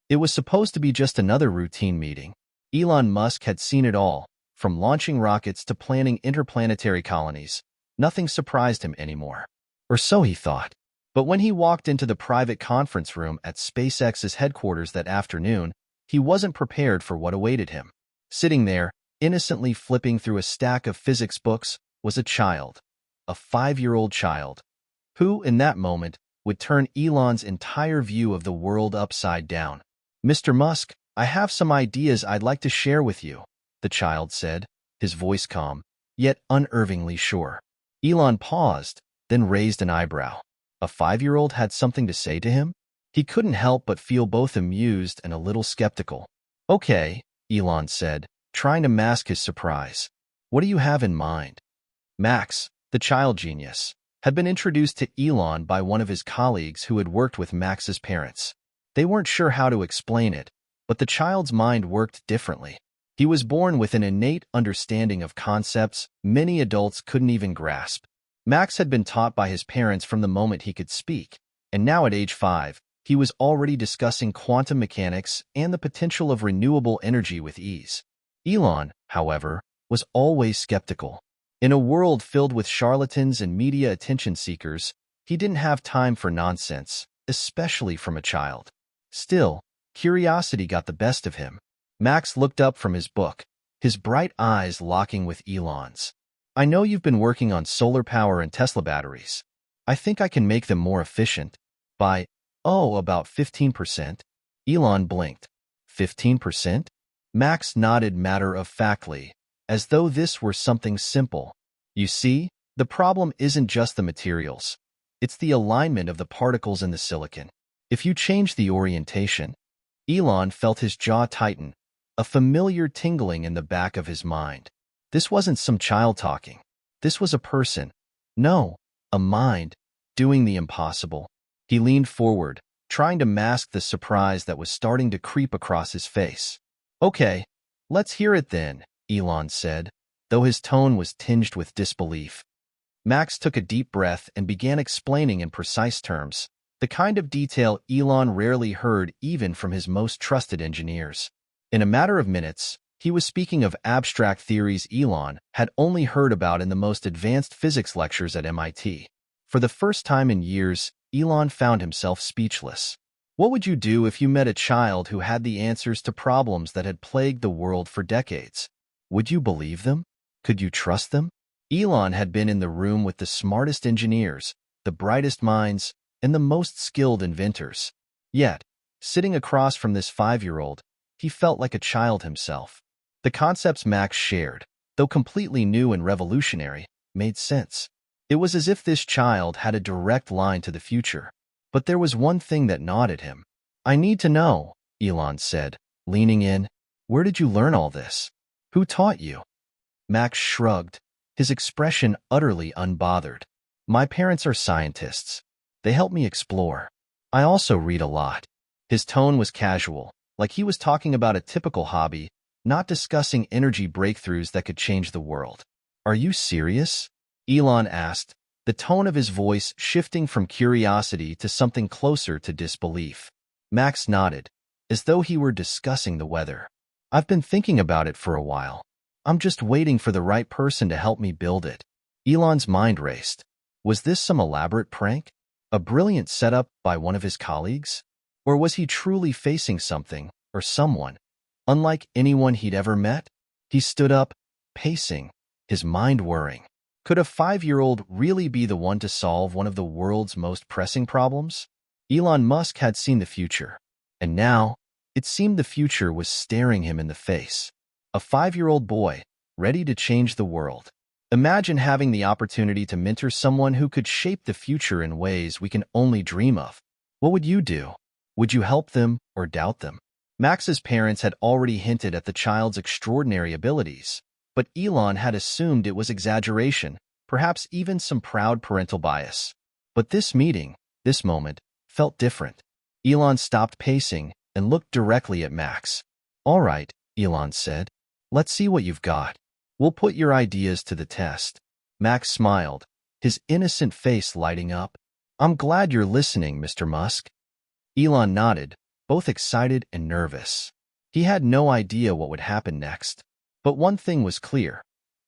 It was supposed to be just another routine meeting. Elon Musk had seen it all, from launching rockets to planning interplanetary colonies. Nothing surprised him anymore. Or so he thought. But when he walked into the private conference room at SpaceX's headquarters that afternoon, he wasn't prepared for what awaited him. Sitting there, innocently flipping through a stack of physics books, was a child. A 5-year-old child, who, in that moment, would turn Elon's entire view of the world upside down. "Mr. Musk, I have some ideas I'd like to share with you," the child said, his voice calm, yet unervingly sure. Elon paused, then raised an eyebrow. A 5-year-old had something to say to him? He couldn't help but feel both amused and a little skeptical. "Okay," Elon said, trying to mask his surprise. "What do you have in mind?" Max, the child genius, had been introduced to Elon by one of his colleagues who had worked with Max's parents. They weren't sure how to explain it, but the child's mind worked differently. He was born with an innate understanding of concepts many adults couldn't even grasp. Max had been taught by his parents from the moment he could speak, and now at age 5, he was already discussing quantum mechanics and the potential of renewable energy with ease. Elon, however, was always skeptical. In a world filled with charlatans and media attention seekers, he didn't have time for nonsense, especially from a child. Still, curiosity got the best of him. Max looked up from his book, his bright eyes locking with Elon's. "I know you've been working on solar power and Tesla batteries. I think I can make them more efficient. By, about 15%. Elon blinked. 15%? Max nodded matter-of-factly, as though this were something simple. "You see, the problem isn't just the materials. It's the alignment of the particles in the silicon. If you change the orientation..." Elon felt his jaw tighten, a familiar tingling in the back of his mind. This wasn't some child talking. This was a person. No, a mind, doing the impossible. He leaned forward, trying to mask the surprise that was starting to creep across his face. "Okay, let's hear it then," Elon said, though his tone was tinged with disbelief. Max took a deep breath and began explaining in precise terms, the kind of detail Elon rarely heard even from his most trusted engineers. In a matter of minutes, he was speaking of abstract theories Elon had only heard about in the most advanced physics lectures at MIT. For the first time in years, Elon found himself speechless. What would you do if you met a child who had the answers to problems that had plagued the world for decades? Would you believe them? Could you trust them? Elon had been in the room with the smartest engineers, the brightest minds, and the most skilled inventors. Yet, sitting across from this 5-year-old, he felt like a child himself. The concepts Max shared, though completely new and revolutionary, made sense. It was as if this child had a direct line to the future. But there was one thing that gnawed at him. "I need to know," Elon said, leaning in. "Where did you learn all this? Who taught you?" Max shrugged, his expression utterly unbothered. "My parents are scientists. They help me explore. I also read a lot." His tone was casual, like he was talking about a typical hobby, not discussing energy breakthroughs that could change the world. "Are you serious?" Elon asked, the tone of his voice shifting from curiosity to something closer to disbelief. Max nodded, as though he were discussing the weather. "I've been thinking about it for a while. I'm just waiting for the right person to help me build it." Elon's mind raced. Was this some elaborate prank? A brilliant setup by one of his colleagues? Or was he truly facing something, or someone, unlike anyone he'd ever met? He stood up, pacing, his mind whirring. Could a 5-year-old really be the one to solve one of the world's most pressing problems? Elon Musk had seen the future, and now, it seemed the future was staring him in the face. A 5-year-old boy, ready to change the world. Imagine having the opportunity to mentor someone who could shape the future in ways we can only dream of. What would you do? Would you help them or doubt them? Max's parents had already hinted at the child's extraordinary abilities, but Elon had assumed it was exaggeration, perhaps even some proud parental bias. But this meeting, this moment, felt different. Elon stopped pacing and looked directly at Max. "All right," Elon said. "Let's see what you've got. We'll put your ideas to the test." Max smiled, his innocent face lighting up. "I'm glad you're listening, Mr. Musk." Elon nodded, both excited and nervous. He had no idea what would happen next. But one thing was clear.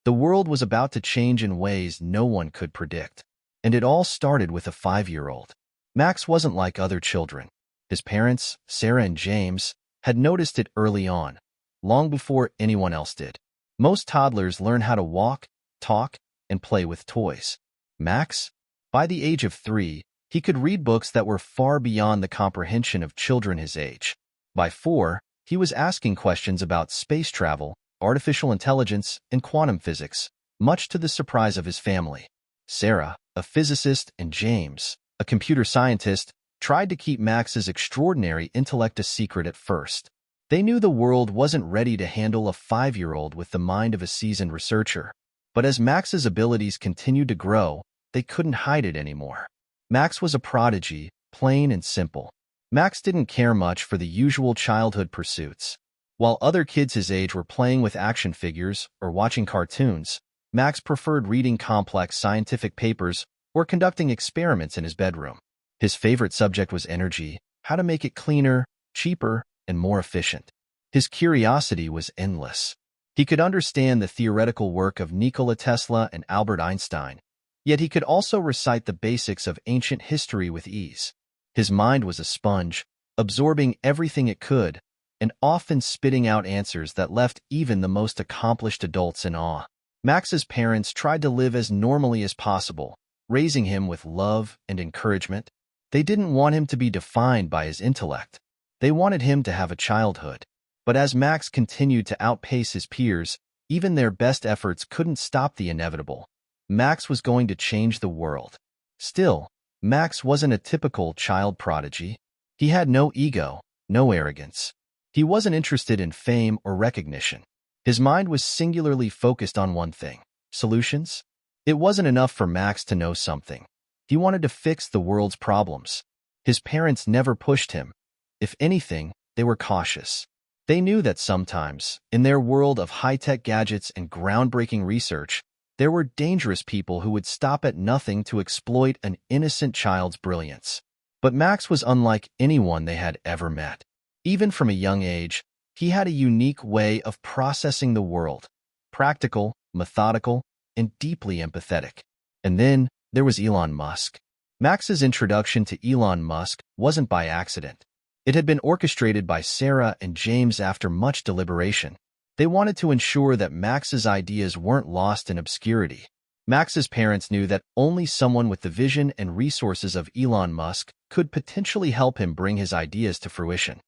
The world was about to change in ways no one could predict. And it all started with a 5-year-old. Max wasn't like other children. His parents, Sarah and James, had noticed it early on, long before anyone else did. Most toddlers learn how to walk, talk, and play with toys. Max? By the age of 3, he could read books that were far beyond the comprehension of children his age. By 4, he was asking questions about space travel, artificial intelligence, and quantum physics, much to the surprise of his family. Sarah, a physicist, and James, a computer scientist, tried to keep Max's extraordinary intellect a secret at first. They knew the world wasn't ready to handle a 5-year-old with the mind of a seasoned researcher. But as Max's abilities continued to grow, they couldn't hide it anymore. Max was a prodigy, plain and simple. Max didn't care much for the usual childhood pursuits. While other kids his age were playing with action figures or watching cartoons, Max preferred reading complex scientific papers or conducting experiments in his bedroom. His favorite subject was energy, how to make it cleaner, cheaper, and more efficient. His curiosity was endless. He could understand the theoretical work of Nikola Tesla and Albert Einstein, yet he could also recite the basics of ancient history with ease. His mind was a sponge, absorbing everything it could, and often spitting out answers that left even the most accomplished adults in awe. Max's parents tried to live as normally as possible, raising him with love and encouragement. They didn't want him to be defined by his intellect. They wanted him to have a childhood. But as Max continued to outpace his peers, even their best efforts couldn't stop the inevitable. Max was going to change the world. Still, Max wasn't a typical child prodigy. He had no ego, no arrogance. He wasn't interested in fame or recognition. His mind was singularly focused on one thing: solutions. It wasn't enough for Max to know something. He wanted to fix the world's problems. His parents never pushed him. If anything, they were cautious. They knew that sometimes, in their world of high-tech gadgets and groundbreaking research, there were dangerous people who would stop at nothing to exploit an innocent child's brilliance. But Max was unlike anyone they had ever met. Even from a young age, he had a unique way of processing the world: practical, methodical, and deeply empathetic. And then there was Elon Musk. Max's introduction to Elon Musk wasn't by accident. It had been orchestrated by Sarah and James after much deliberation. They wanted to ensure that Max's ideas weren't lost in obscurity. Max's parents knew that only someone with the vision and resources of Elon Musk could potentially help him bring his ideas to fruition.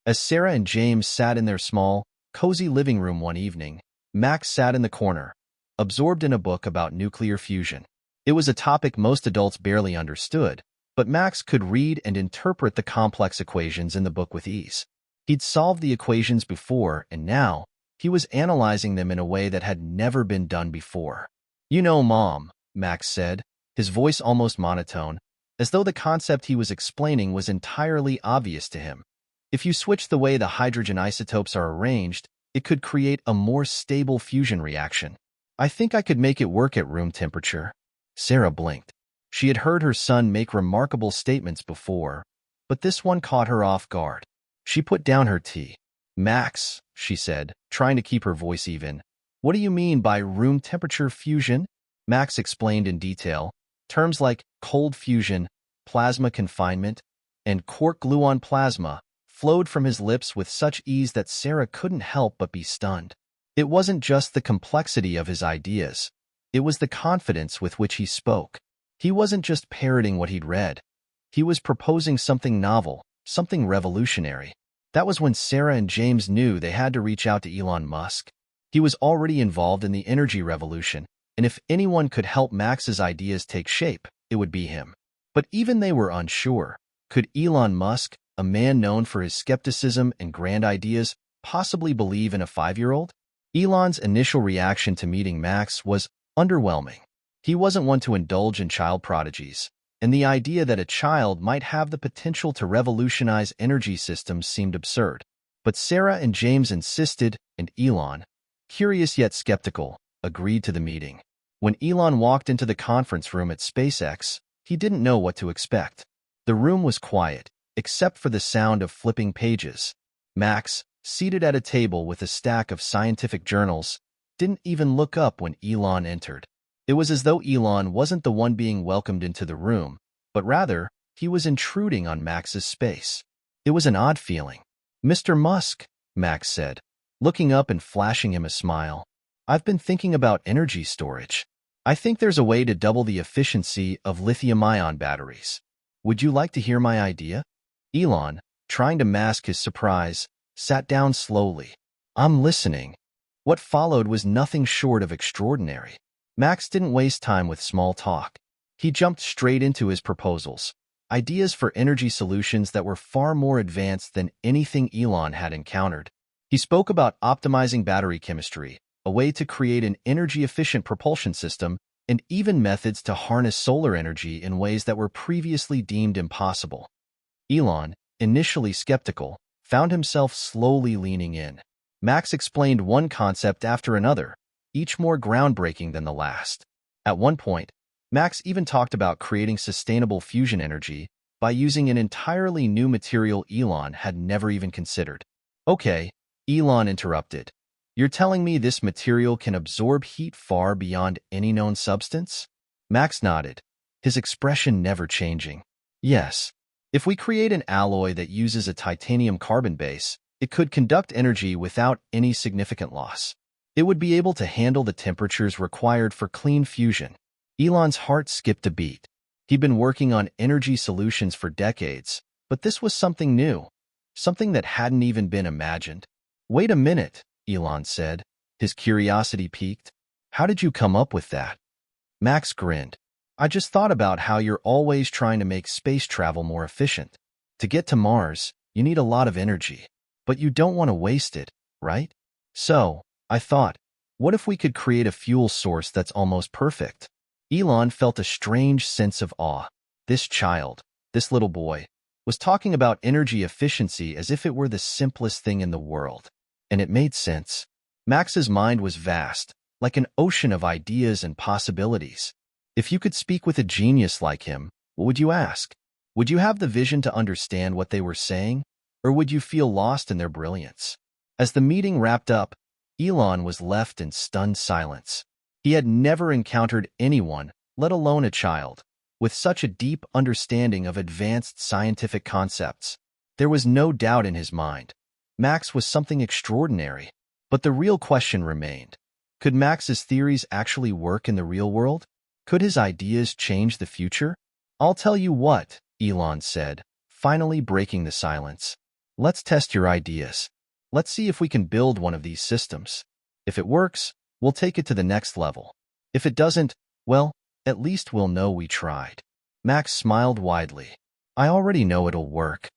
As Sarah and James sat in their small, cozy living room one evening, Max sat in the corner, absorbed in a book about nuclear fusion. It was a topic most adults barely understood, but Max could read and interpret the complex equations in the book with ease. He'd solved the equations before, and now he was analyzing them in a way that had never been done before. "You know, Mom," Max said, his voice almost monotone, as though the concept he was explaining was entirely obvious to him. "If you switch the way the hydrogen isotopes are arranged, it could create a more stable fusion reaction. I think I could make it work at room temperature." Sarah blinked. She had heard her son make remarkable statements before, but this one caught her off guard. She put down her tea. "Max," she said, trying to keep her voice even, "what do you mean by room temperature fusion?" Max explained in detail. Terms like cold fusion, plasma confinement, and quark-gluon plasma flowed from his lips with such ease that Sarah couldn't help but be stunned. It wasn't just the complexity of his ideas. It was the confidence with which he spoke. He wasn't just parroting what he'd read. He was proposing something novel, something revolutionary. That was when Sarah and James knew they had to reach out to Elon Musk. He was already involved in the energy revolution, and if anyone could help Max's ideas take shape, it would be him. But even they were unsure. Could Elon Musk, a man known for his skepticism and grand ideas, possibly believe in a 5-year-old? Elon's initial reaction to meeting Max was underwhelming. He wasn't one to indulge in child prodigies, and the idea that a child might have the potential to revolutionize energy systems seemed absurd. But Sarah and James insisted, and Elon, curious yet skeptical, agreed to the meeting. When Elon walked into the conference room at SpaceX, he didn't know what to expect. The room was quiet, except for the sound of flipping pages. Max, seated at a table with a stack of scientific journals, didn't even look up when Elon entered. It was as though Elon wasn't the one being welcomed into the room, but rather, he was intruding on Max's space. It was an odd feeling. "Mr. Musk," Max said, looking up and flashing him a smile. "I've been thinking about energy storage. I think there's a way to double the efficiency of lithium-ion batteries. Would you like to hear my idea?" Elon, trying to mask his surprise, sat down slowly. "I'm listening." What followed was nothing short of extraordinary. Max didn't waste time with small talk. He jumped straight into his proposals, ideas for energy solutions that were far more advanced than anything Elon had encountered. He spoke about optimizing battery chemistry, a way to create an energy-efficient propulsion system, and even methods to harness solar energy in ways that were previously deemed impossible. Elon, initially skeptical, found himself slowly leaning in. Max explained one concept after another, each more groundbreaking than the last. At one point, Max even talked about creating sustainable fusion energy by using an entirely new material Elon had never even considered. "Okay," Elon interrupted. "You're telling me this material can absorb heat far beyond any known substance?" Max nodded, his expression never changing. "Yes. If we create an alloy that uses a titanium carbon base, it could conduct energy without any significant loss. It would be able to handle the temperatures required for clean fusion." Elon's heart skipped a beat. He'd been working on energy solutions for decades, but this was something new, something that hadn't even been imagined. "Wait a minute," Elon said, his curiosity piqued. "How did you come up with that?" Max grinned. "I just thought about how you're always trying to make space travel more efficient. To get to Mars, you need a lot of energy, but you don't want to waste it, right? So, I thought, what if we could create a fuel source that's almost perfect?" Elon felt a strange sense of awe. This child, this little boy, was talking about energy efficiency as if it were the simplest thing in the world. And it made sense. Max's mind was vast, like an ocean of ideas and possibilities. If you could speak with a genius like him, what would you ask? Would you have the vision to understand what they were saying, or would you feel lost in their brilliance? As the meeting wrapped up, Elon was left in stunned silence. He had never encountered anyone, let alone a child, with such a deep understanding of advanced scientific concepts. There was no doubt in his mind. Max was something extraordinary. But the real question remained. Could Max's theories actually work in the real world? Could his ideas change the future? "I'll tell you what," Elon said, finally breaking the silence. "Let's test your ideas. Let's see if we can build one of these systems. If it works, we'll take it to the next level. If it doesn't, well, at least we'll know we tried." Max smiled widely. "I already know it'll work."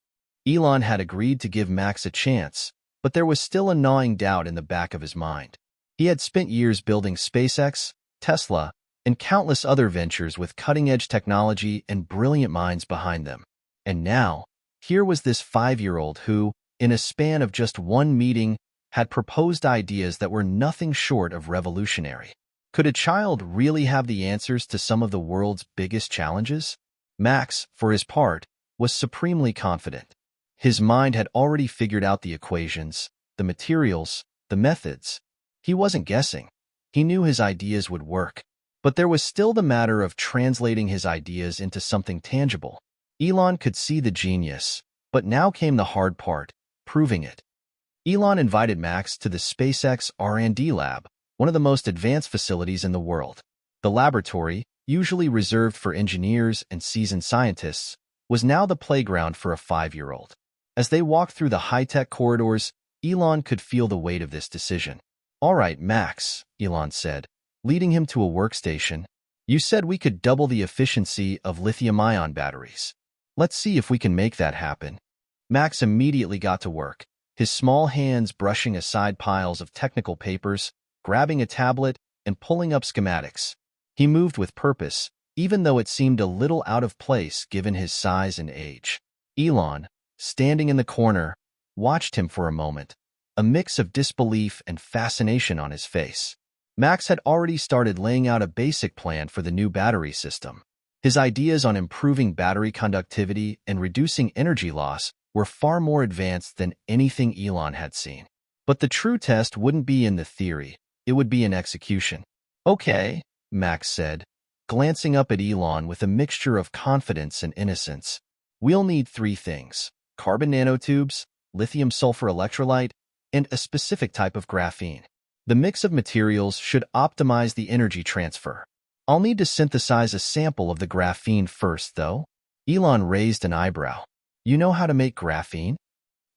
Elon had agreed to give Max a chance, but there was still a gnawing doubt in the back of his mind. He had spent years building SpaceX, Tesla, and countless other ventures with cutting-edge technology and brilliant minds behind them. And now, here was this 5-year-old who, in a span of just one meeting, had proposed ideas that were nothing short of revolutionary. Could a child really have the answers to some of the world's biggest challenges? Max, for his part, was supremely confident. His mind had already figured out the equations, the materials, the methods. He wasn't guessing. He knew his ideas would work. But there was still the matter of translating his ideas into something tangible. Elon could see the genius, but now came the hard part, proving it. Elon invited Max to the SpaceX R&D lab, one of the most advanced facilities in the world. The laboratory, usually reserved for engineers and seasoned scientists, was now the playground for a 5-year-old. As they walked through the high-tech corridors, Elon could feel the weight of this decision. "All right, Max," Elon said, leading him to a workstation. "You said we could double the efficiency of lithium-ion batteries. Let's see if we can make that happen." Max immediately got to work, his small hands brushing aside piles of technical papers, grabbing a tablet, and pulling up schematics. He moved with purpose, even though it seemed a little out of place given his size and age. Elon, standing in the corner, watched him for a moment, a mix of disbelief and fascination on his face. Max had already started laying out a basic plan for the new battery system. His ideas on improving battery conductivity and reducing energy loss were far more advanced than anything Elon had seen. But the true test wouldn't be in the theory, it would be in execution. Okay, Max said, glancing up at Elon with a mixture of confidence and innocence. We'll need 3 things: carbon nanotubes, lithium-sulfur electrolyte, and a specific type of graphene. The mix of materials should optimize the energy transfer. I'll need to synthesize a sample of the graphene first, though. Elon raised an eyebrow. You know how to make graphene?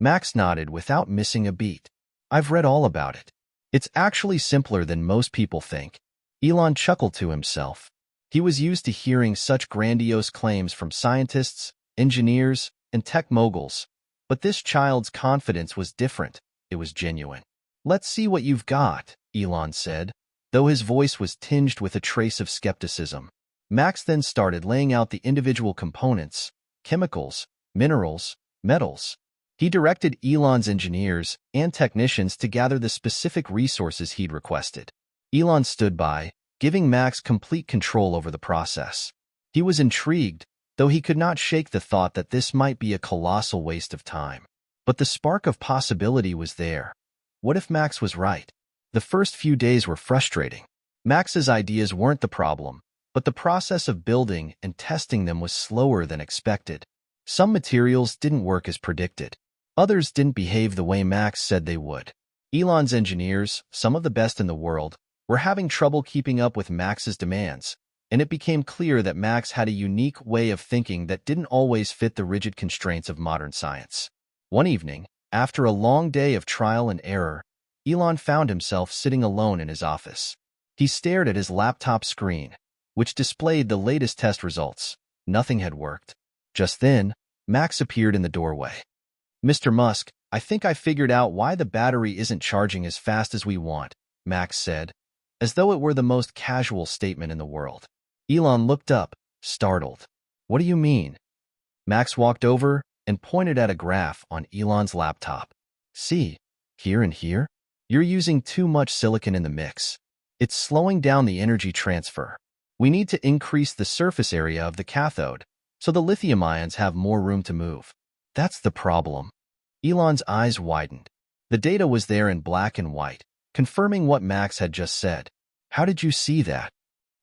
Max nodded without missing a beat. I've read all about it. It's actually simpler than most people think. Elon chuckled to himself. He was used to hearing such grandiose claims from scientists, engineers, and tech moguls. But this child's confidence was different. It was genuine. Let's see what you've got, Elon said, though his voice was tinged with a trace of skepticism. Max then started laying out the individual components: chemicals, minerals, metals. He directed Elon's engineers and technicians to gather the specific resources he'd requested. Elon stood by, giving Max complete control over the process. He was intrigued, though he could not shake the thought that this might be a colossal waste of time. But the spark of possibility was there. What if Max was right? The first few days were frustrating. Max's ideas weren't the problem, but the process of building and testing them was slower than expected. Some materials didn't work as predicted. Others didn't behave the way Max said they would. Elon's engineers, some of the best in the world, were having trouble keeping up with Max's demands, and it became clear that Max had a unique way of thinking that didn't always fit the rigid constraints of modern science. One evening, after a long day of trial and error, Elon found himself sitting alone in his office. He stared at his laptop screen, which displayed the latest test results. Nothing had worked. Just then, Max appeared in the doorway. Mr. Musk, I think I figured out why the battery isn't charging as fast as we want, Max said, as though it were the most casual statement in the world. Elon looked up, startled. What do you mean? Max walked over and pointed at a graph on Elon's laptop. See, here and here? You're using too much silicon in the mix. It's slowing down the energy transfer. We need to increase the surface area of the cathode, so the lithium ions have more room to move. That's the problem. Elon's eyes widened. The data was there in black and white, confirming what Max had just said. How did you see that?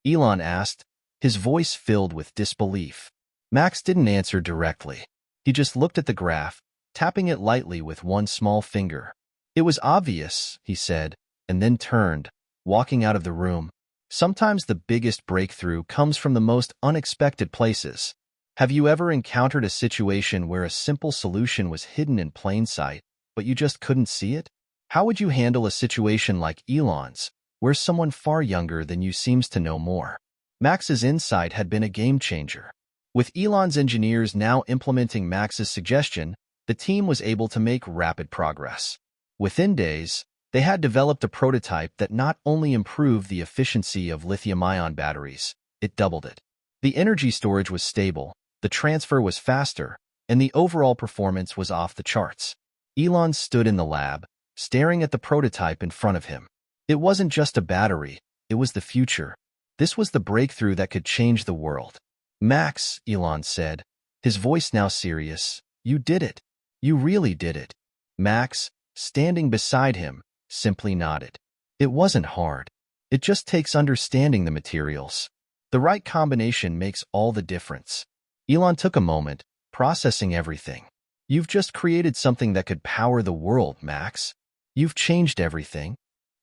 Elon asked, his voice filled with disbelief. Max didn't answer directly. He just looked at the graph, tapping it lightly with one small finger. It was obvious, he said, and then turned, walking out of the room. Sometimes the biggest breakthrough comes from the most unexpected places. Have you ever encountered a situation where a simple solution was hidden in plain sight, but you just couldn't see it? How would you handle a situation like Elon's, where someone far younger than you seems to know more? Max's insight had been a game changer. With Elon's engineers now implementing Max's suggestion, the team was able to make rapid progress. Within days, they had developed a prototype that not only improved the efficiency of lithium-ion batteries, it doubled it. The energy storage was stable, the transfer was faster, and the overall performance was off the charts. Elon stood in the lab, staring at the prototype in front of him. It wasn't just a battery, it was the future. This was the breakthrough that could change the world. Max, Elon said, his voice now serious, you did it. You really did it. Max, standing beside him, simply nodded. It wasn't hard. It just takes understanding the materials. The right combination makes all the difference. Elon took a moment, processing everything. You've just created something that could power the world, Max. You've changed everything.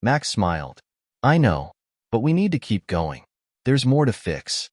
Max smiled. I know, but we need to keep going. There's more to fix.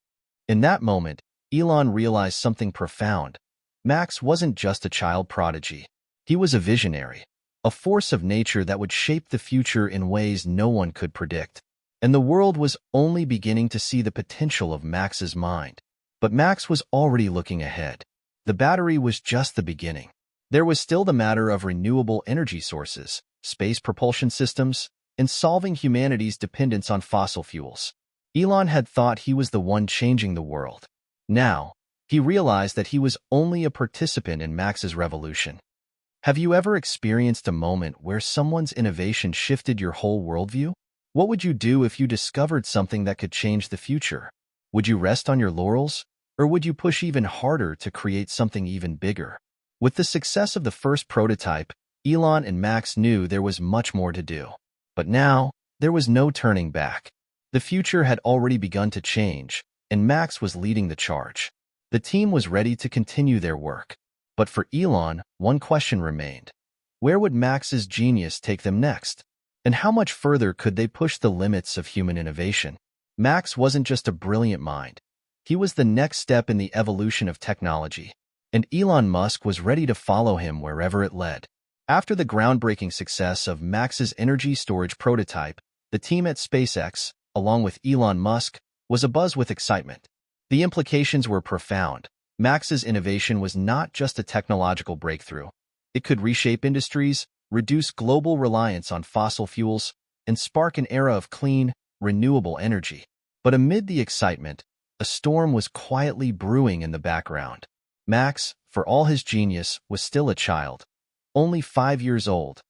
In that moment, Elon realized something profound. Max wasn't just a child prodigy. He was a visionary, a force of nature that would shape the future in ways no one could predict. And the world was only beginning to see the potential of Max's mind. But Max was already looking ahead. The battery was just the beginning. There was still the matter of renewable energy sources, space propulsion systems, and solving humanity's dependence on fossil fuels. Elon had thought he was the one changing the world. Now, he realized that he was only a participant in Max's revolution. Have you ever experienced a moment where someone's innovation shifted your whole worldview? What would you do if you discovered something that could change the future? Would you rest on your laurels, Or would you push even harder to create something even bigger? With the success of the first prototype, Elon and Max knew there was much more to do. But now, there was no turning back. The future had already begun to change, and Max was leading the charge. The team was ready to continue their work. But for Elon, one question remained. Where would Max's genius take them next? And how much further could they push the limits of human innovation? Max wasn't just a brilliant mind. He was the next step in the evolution of technology, and Elon Musk was ready to follow him wherever it led. After the groundbreaking success of Max's energy storage prototype, the team at SpaceX, along with Elon Musk, was abuzz with excitement. The implications were profound. Max's innovation was not just a technological breakthrough. It could reshape industries, reduce global reliance on fossil fuels, and spark an era of clean, renewable energy. But amid the excitement, a storm was quietly brewing in the background. Max, for all his genius, was still a child, only 5 years old,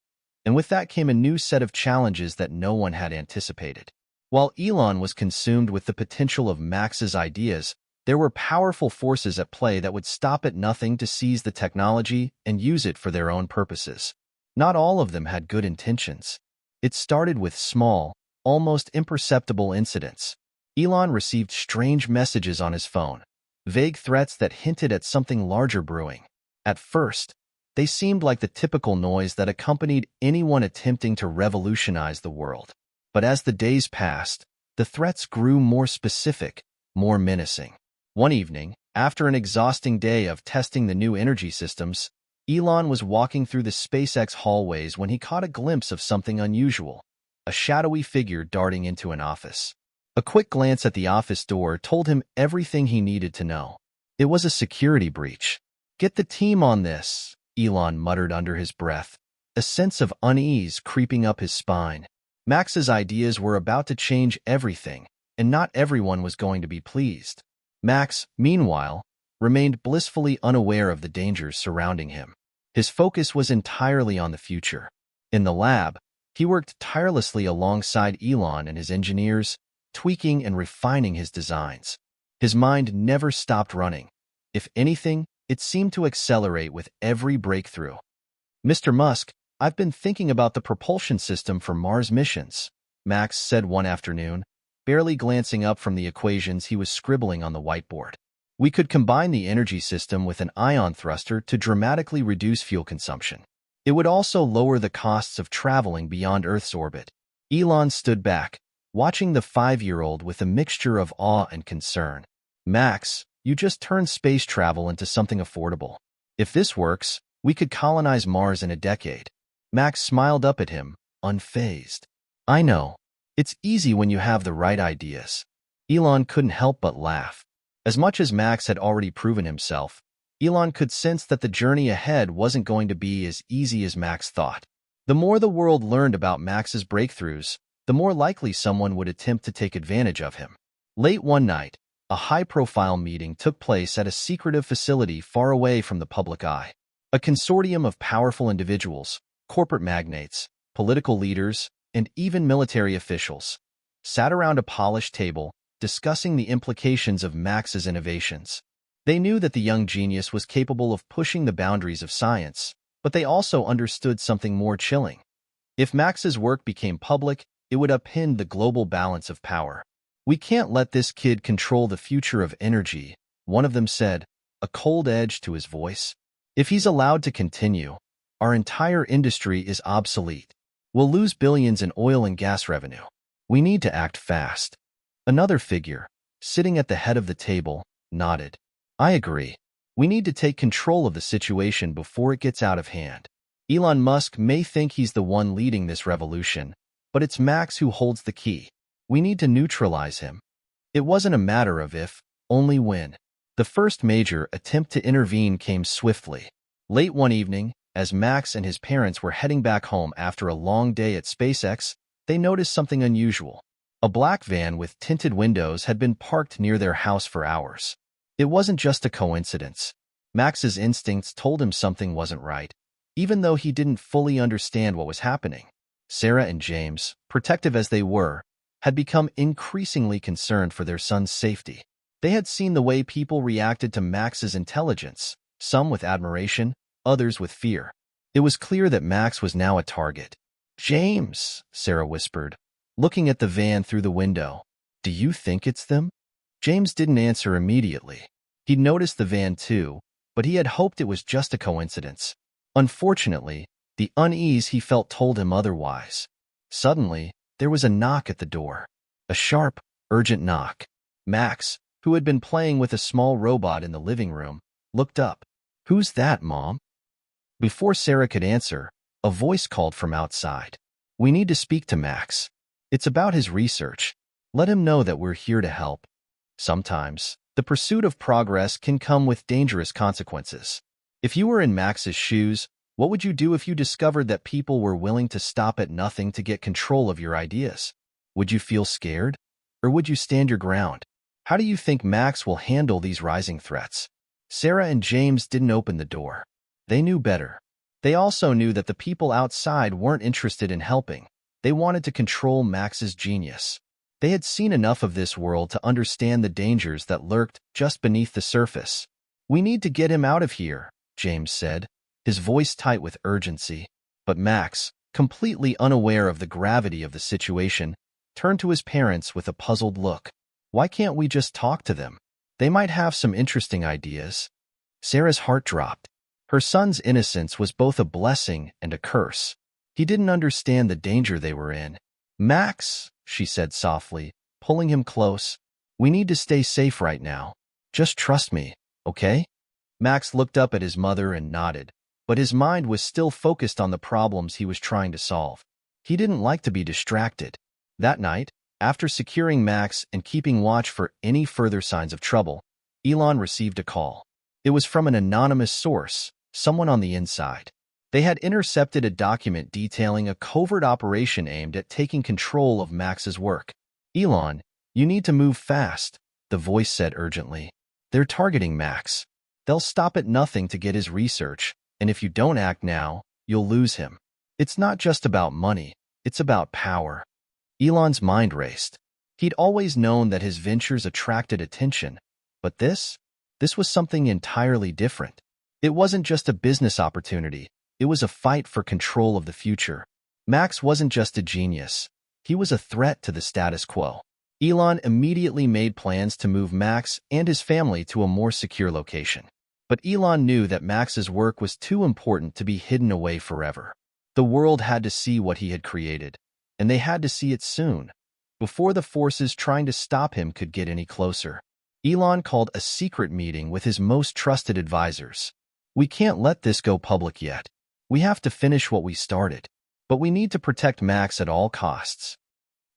and with that came a new set of challenges that no one had anticipated. While Elon was consumed with the potential of Max's ideas, there were powerful forces at play that would stop at nothing to seize the technology and use it for their own purposes. Not all of them had good intentions. It started with small, almost imperceptible incidents. Elon received strange messages on his phone, vague threats that hinted at something larger brewing. At first, they seemed like the typical noise that accompanied anyone attempting to revolutionize the world. But as the days passed, the threats grew more specific, more menacing. One evening, after an exhausting day of testing the new energy systems, Elon was walking through the SpaceX hallways when he caught a glimpse of something unusual, a shadowy figure darting into an office. A quick glance at the office door told him everything he needed to know. It was a security breach. "Get the team on this," Elon muttered under his breath, a sense of unease creeping up his spine. Max's ideas were about to change everything, and not everyone was going to be pleased. Max, meanwhile, remained blissfully unaware of the dangers surrounding him. His focus was entirely on the future. In the lab, he worked tirelessly alongside Elon and his engineers, tweaking and refining his designs. His mind never stopped running. If anything, it seemed to accelerate with every breakthrough. "Mr. Musk, I've been thinking about the propulsion system for Mars missions," Max said one afternoon, barely glancing up from the equations he was scribbling on the whiteboard. "We could combine the energy system with an ion thruster to dramatically reduce fuel consumption. It would also lower the costs of traveling beyond Earth's orbit." Elon stood back, watching the 5-year-old with a mixture of awe and concern. "Max, you just turned space travel into something affordable. If this works, we could colonize Mars in a decade." Max smiled up at him, unfazed. "I know. It's easy when you have the right ideas." Elon couldn't help but laugh. As much as Max had already proven himself, Elon could sense that the journey ahead wasn't going to be as easy as Max thought. The more the world learned about Max's breakthroughs, the more likely someone would attempt to take advantage of him. Late one night, a high-profile meeting took place at a secretive facility far away from the public eye. A consortium of powerful individuals, corporate magnates, political leaders, and even military officials sat around a polished table, discussing the implications of Max's innovations. They knew that the young genius was capable of pushing the boundaries of science, but they also understood something more chilling. If Max's work became public, it would upend the global balance of power. "We can't let this kid control the future of energy," one of them said, a cold edge to his voice. "If he's allowed to continue, our entire industry is obsolete. We'll lose billions in oil and gas revenue. We need to act fast." Another figure, sitting at the head of the table, nodded. "I agree. We need to take control of the situation before it gets out of hand. Elon Musk may think he's the one leading this revolution, but it's Max who holds the key. We need to neutralize him." It wasn't a matter of if, only when. The first major attempt to intervene came swiftly. Late one evening, as Max and his parents were heading back home after a long day at SpaceX, they noticed something unusual. A black van with tinted windows had been parked near their house for hours. It wasn't just a coincidence. Max's instincts told him something wasn't right, even though he didn't fully understand what was happening. Sarah and James, protective as they were, had become increasingly concerned for their son's safety. They had seen the way people reacted to Max's intelligence, some with admiration, others with fear. It was clear that Max was now a target. "James," Sarah whispered, looking at the van through the window. "Do you think it's them?" James didn't answer immediately. He'd noticed the van too, but he had hoped it was just a coincidence. Unfortunately, the unease he felt told him otherwise. Suddenly, there was a knock at the door. A sharp, urgent knock. Max, who had been playing with a small robot in the living room, looked up. "Who's that, Mom?" Before Sarah could answer, a voice called from outside. "We need to speak to Max. It's about his research. Let him know that we're here to help." Sometimes, the pursuit of progress can come with dangerous consequences. If you were in Max's shoes, what would you do if you discovered that people were willing to stop at nothing to get control of your ideas? Would you feel scared? Or would you stand your ground? How do you think Max will handle these rising threats? Sarah and James didn't open the door. They knew better. They also knew that the people outside weren't interested in helping. They wanted to control Max's genius. They had seen enough of this world to understand the dangers that lurked just beneath the surface. "We need to get him out of here," James said, his voice tight with urgency. But Max, completely unaware of the gravity of the situation, turned to his parents with a puzzled look. "Why can't we just talk to them? They might have some interesting ideas." Sarah's heart dropped. Her son's innocence was both a blessing and a curse. He didn't understand the danger they were in. "Max," she said softly, pulling him close, "we need to stay safe right now. Just trust me, okay?" Max looked up at his mother and nodded, but his mind was still focused on the problems he was trying to solve. He didn't like to be distracted. That night, after securing Max and keeping watch for any further signs of trouble, Elon received a call. It was from an anonymous source, someone on the inside. They had intercepted a document detailing a covert operation aimed at taking control of Max's work. "Elon, you need to move fast," the voice said urgently. "They're targeting Max. They'll stop at nothing to get his research, and if you don't act now, you'll lose him. It's not just about money, it's about power." Elon's mind raced. He'd always known that his ventures attracted attention, but this was something entirely different. It wasn't just a business opportunity, it was a fight for control of the future. Max wasn't just a genius, he was a threat to the status quo. Elon immediately made plans to move Max and his family to a more secure location. But Elon knew that Max's work was too important to be hidden away forever. The world had to see what he had created, and they had to see it soon, before the forces trying to stop him could get any closer. Elon called a secret meeting with his most trusted advisors. "We can't let this go public yet. We have to finish what we started. But we need to protect Max at all costs."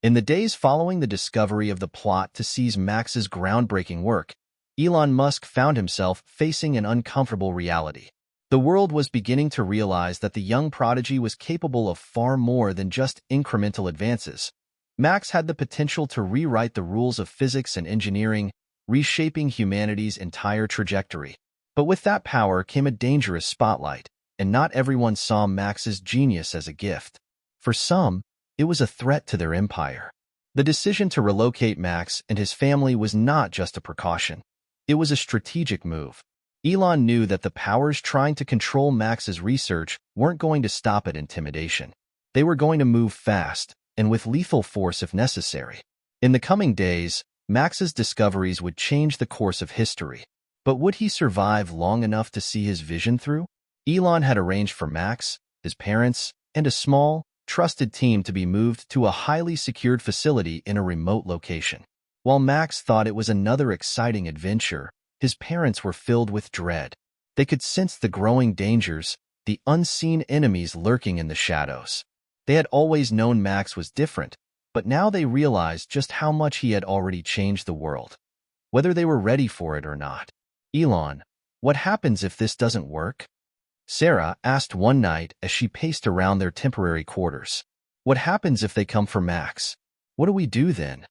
In the days following the discovery of the plot to seize Max's groundbreaking work, Elon Musk found himself facing an uncomfortable reality. The world was beginning to realize that the young prodigy was capable of far more than just incremental advances. Max had the potential to rewrite the rules of physics and engineering, reshaping humanity's entire trajectory. But with that power came a dangerous spotlight, and not everyone saw Max's genius as a gift. For some, it was a threat to their empire. The decision to relocate Max and his family was not just a precaution. It was a strategic move. Elon knew that the powers trying to control Max's research weren't going to stop at intimidation. They were going to move fast, and with lethal force if necessary. In the coming days, Max's discoveries would change the course of history. But would he survive long enough to see his vision through? Elon had arranged for Max, his parents, and a small, trusted team to be moved to a highly secured facility in a remote location. While Max thought it was another exciting adventure, his parents were filled with dread. They could sense the growing dangers, the unseen enemies lurking in the shadows. They had always known Max was different, but now they realized just how much he had already changed the world. Whether they were ready for it or not. "Elon, what happens if this doesn't work?" Sarah asked one night as she paced around their temporary quarters. "What happens if they come for Max? What do we do then?"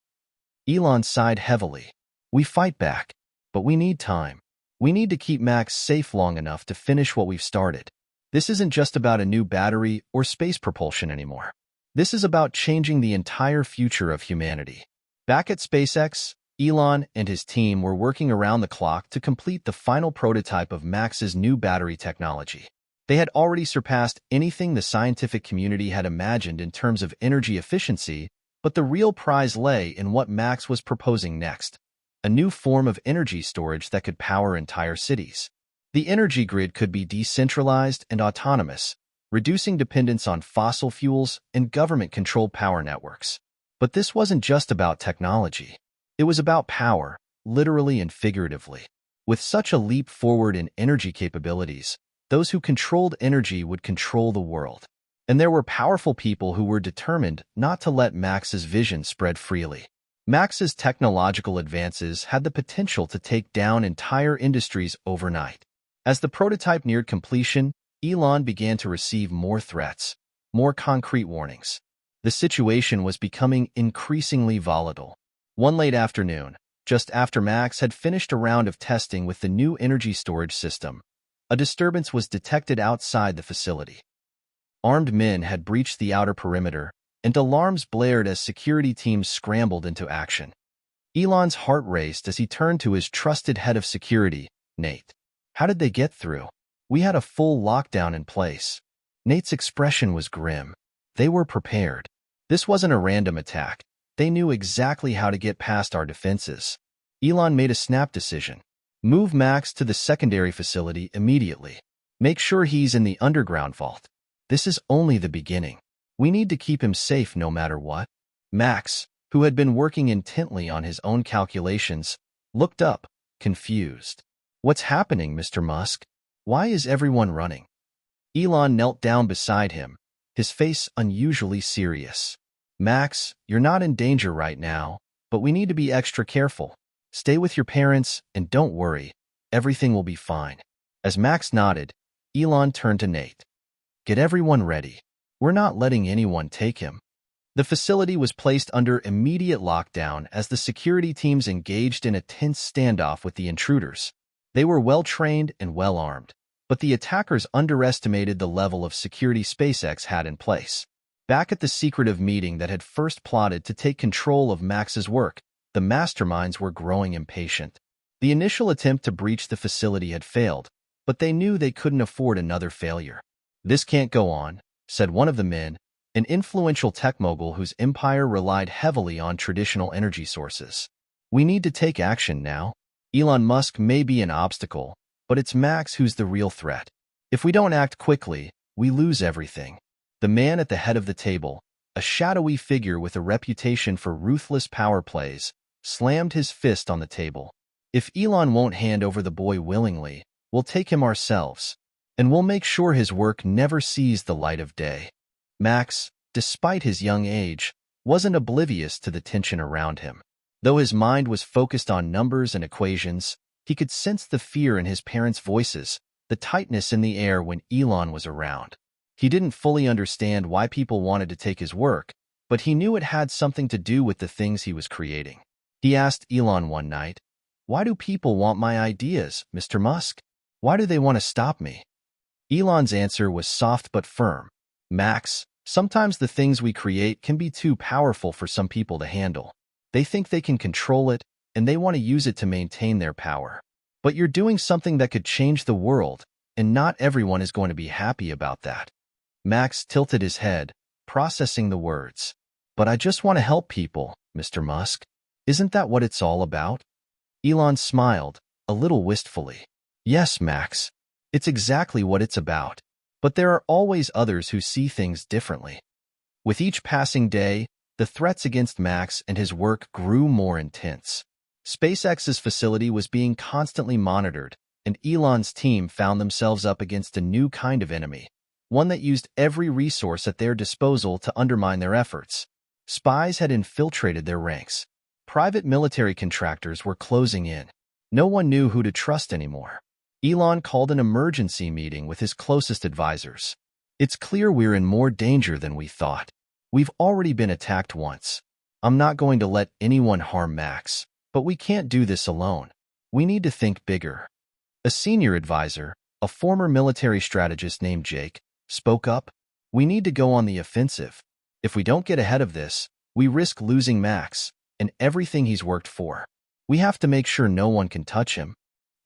Elon sighed heavily. "We fight back, but we need time. We need to keep Max safe long enough to finish what we've started. This isn't just about a new battery or space propulsion anymore. This is about changing the entire future of humanity." Back at SpaceX, Elon and his team were working around the clock to complete the final prototype of Max's new battery technology. They had already surpassed anything the scientific community had imagined in terms of energy efficiency, but the real prize lay in what Max was proposing next, a new form of energy storage that could power entire cities. The energy grid could be decentralized and autonomous, reducing dependence on fossil fuels and government-controlled power networks. But this wasn't just about technology. It was about power, literally and figuratively. With such a leap forward in energy capabilities, those who controlled energy would control the world. And there were powerful people who were determined not to let Max's vision spread freely. Max's technological advances had the potential to take down entire industries overnight. As the prototype neared completion, Elon began to receive more threats, more concrete warnings. The situation was becoming increasingly volatile. One late afternoon, just after Max had finished a round of testing with the new energy storage system, a disturbance was detected outside the facility. Armed men had breached the outer perimeter, and alarms blared as security teams scrambled into action. Elon's heart raced as he turned to his trusted head of security, Nate. How did they get through? We had a full lockdown in place. Nate's expression was grim. They were prepared. This wasn't a random attack. They knew exactly how to get past our defenses. Elon made a snap decision. Move Max to the secondary facility immediately. Make sure he's in the underground vault. This is only the beginning. We need to keep him safe no matter what. Max, who had been working intently on his own calculations, looked up, confused. What's happening, Mr. Musk? Why is everyone running? Elon knelt down beside him, his face unusually serious. Max, you're not in danger right now, but we need to be extra careful. Stay with your parents and don't worry. Everything will be fine. As Max nodded, Elon turned to Nate. Get everyone ready. We're not letting anyone take him. The facility was placed under immediate lockdown as the security teams engaged in a tense standoff with the intruders. They were well-trained and well-armed, but the attackers underestimated the level of security SpaceX had in place. Back at the secretive meeting that had first plotted to take control of Max's work, the masterminds were growing impatient. The initial attempt to breach the facility had failed, but they knew they couldn't afford another failure. This can't go on, said one of the men, an influential tech mogul whose empire relied heavily on traditional energy sources. We need to take action now. Elon Musk may be an obstacle, but it's Max who's the real threat. If we don't act quickly, we lose everything. The man at the head of the table, a shadowy figure with a reputation for ruthless power plays, slammed his fist on the table. If Elon won't hand over the boy willingly, we'll take him ourselves, and we'll make sure his work never sees the light of day. Max, despite his young age, wasn't oblivious to the tension around him. Though his mind was focused on numbers and equations, he could sense the fear in his parents' voices, the tightness in the air when Elon was around. He didn't fully understand why people wanted to take his work, but he knew it had something to do with the things he was creating. He asked Elon one night, "Why do people want my ideas, Mr. Musk? Why do they want to stop me?" Elon's answer was soft but firm. "Max, sometimes the things we create can be too powerful for some people to handle. They think they can control it, and they want to use it to maintain their power. But you're doing something that could change the world, and not everyone is going to be happy about that." Max tilted his head, processing the words. "But I just want to help people, Mr. Musk. Isn't that what it's all about?" Elon smiled, a little wistfully. "Yes, Max. It's exactly what it's about. But there are always others who see things differently." With each passing day, the threats against Max and his work grew more intense. SpaceX's facility was being constantly monitored, and Elon's team found themselves up against a new kind of enemy, one that used every resource at their disposal to undermine their efforts. Spies had infiltrated their ranks. Private military contractors were closing in. No one knew who to trust anymore. Elon called an emergency meeting with his closest advisors. "It's clear we're in more danger than we thought. We've already been attacked once. I'm not going to let anyone harm Max, but we can't do this alone. We need to think bigger." A senior advisor, a former military strategist named Jake, spoke up. "We need to go on the offensive. If we don't get ahead of this, we risk losing Max and everything he's worked for." We have to make sure no one can touch him.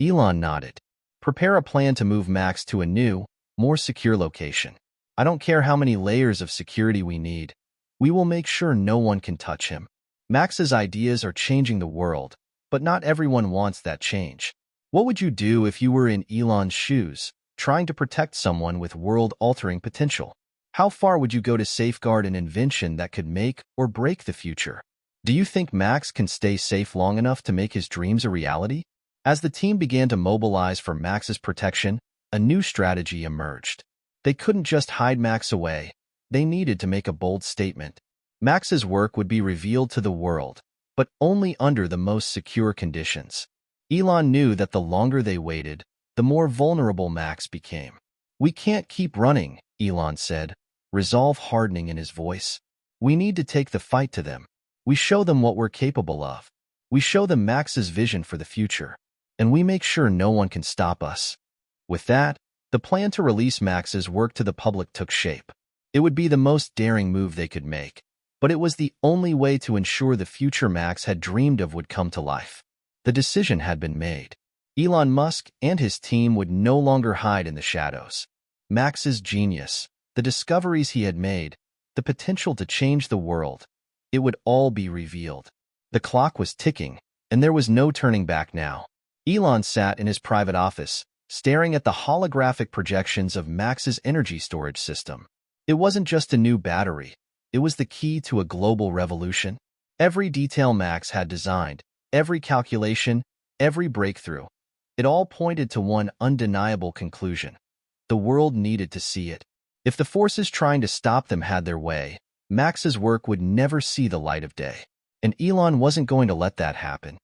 Elon nodded. Prepare a plan to move Max to a new, more secure location. I don't care how many layers of security we need. We will make sure no one can touch him. Max's ideas are changing the world, but not everyone wants that change. What would you do if you were in Elon's shoes, trying to protect someone with world-altering potential? How far would you go to safeguard an invention that could make or break the future? Do you think Max can stay safe long enough to make his dreams a reality? As the team began to mobilize for Max's protection, a new strategy emerged. They couldn't just hide Max away. They needed to make a bold statement. Max's work would be revealed to the world, but only under the most secure conditions. Elon knew that the longer they waited, the more vulnerable Max became. We can't keep running, Elon said, resolve hardening in his voice. We need to take the fight to them. We show them what we're capable of. We show them Max's vision for the future. And we make sure no one can stop us. With that, the plan to release Max's work to the public took shape. It would be the most daring move they could make, but it was the only way to ensure the future Max had dreamed of would come to life. The decision had been made. Elon Musk and his team would no longer hide in the shadows. Max's genius, the discoveries he had made, the potential to change the world, it would all be revealed. The clock was ticking, and there was no turning back now. Elon sat in his private office, staring at the holographic projections of Max's energy storage system. It wasn't just a new battery. It was the key to a global revolution. Every detail Max had designed, every calculation, every breakthrough, it all pointed to one undeniable conclusion. The world needed to see it. If the forces trying to stop them had their way, Max's work would never see the light of day. And Elon wasn't going to let that happen.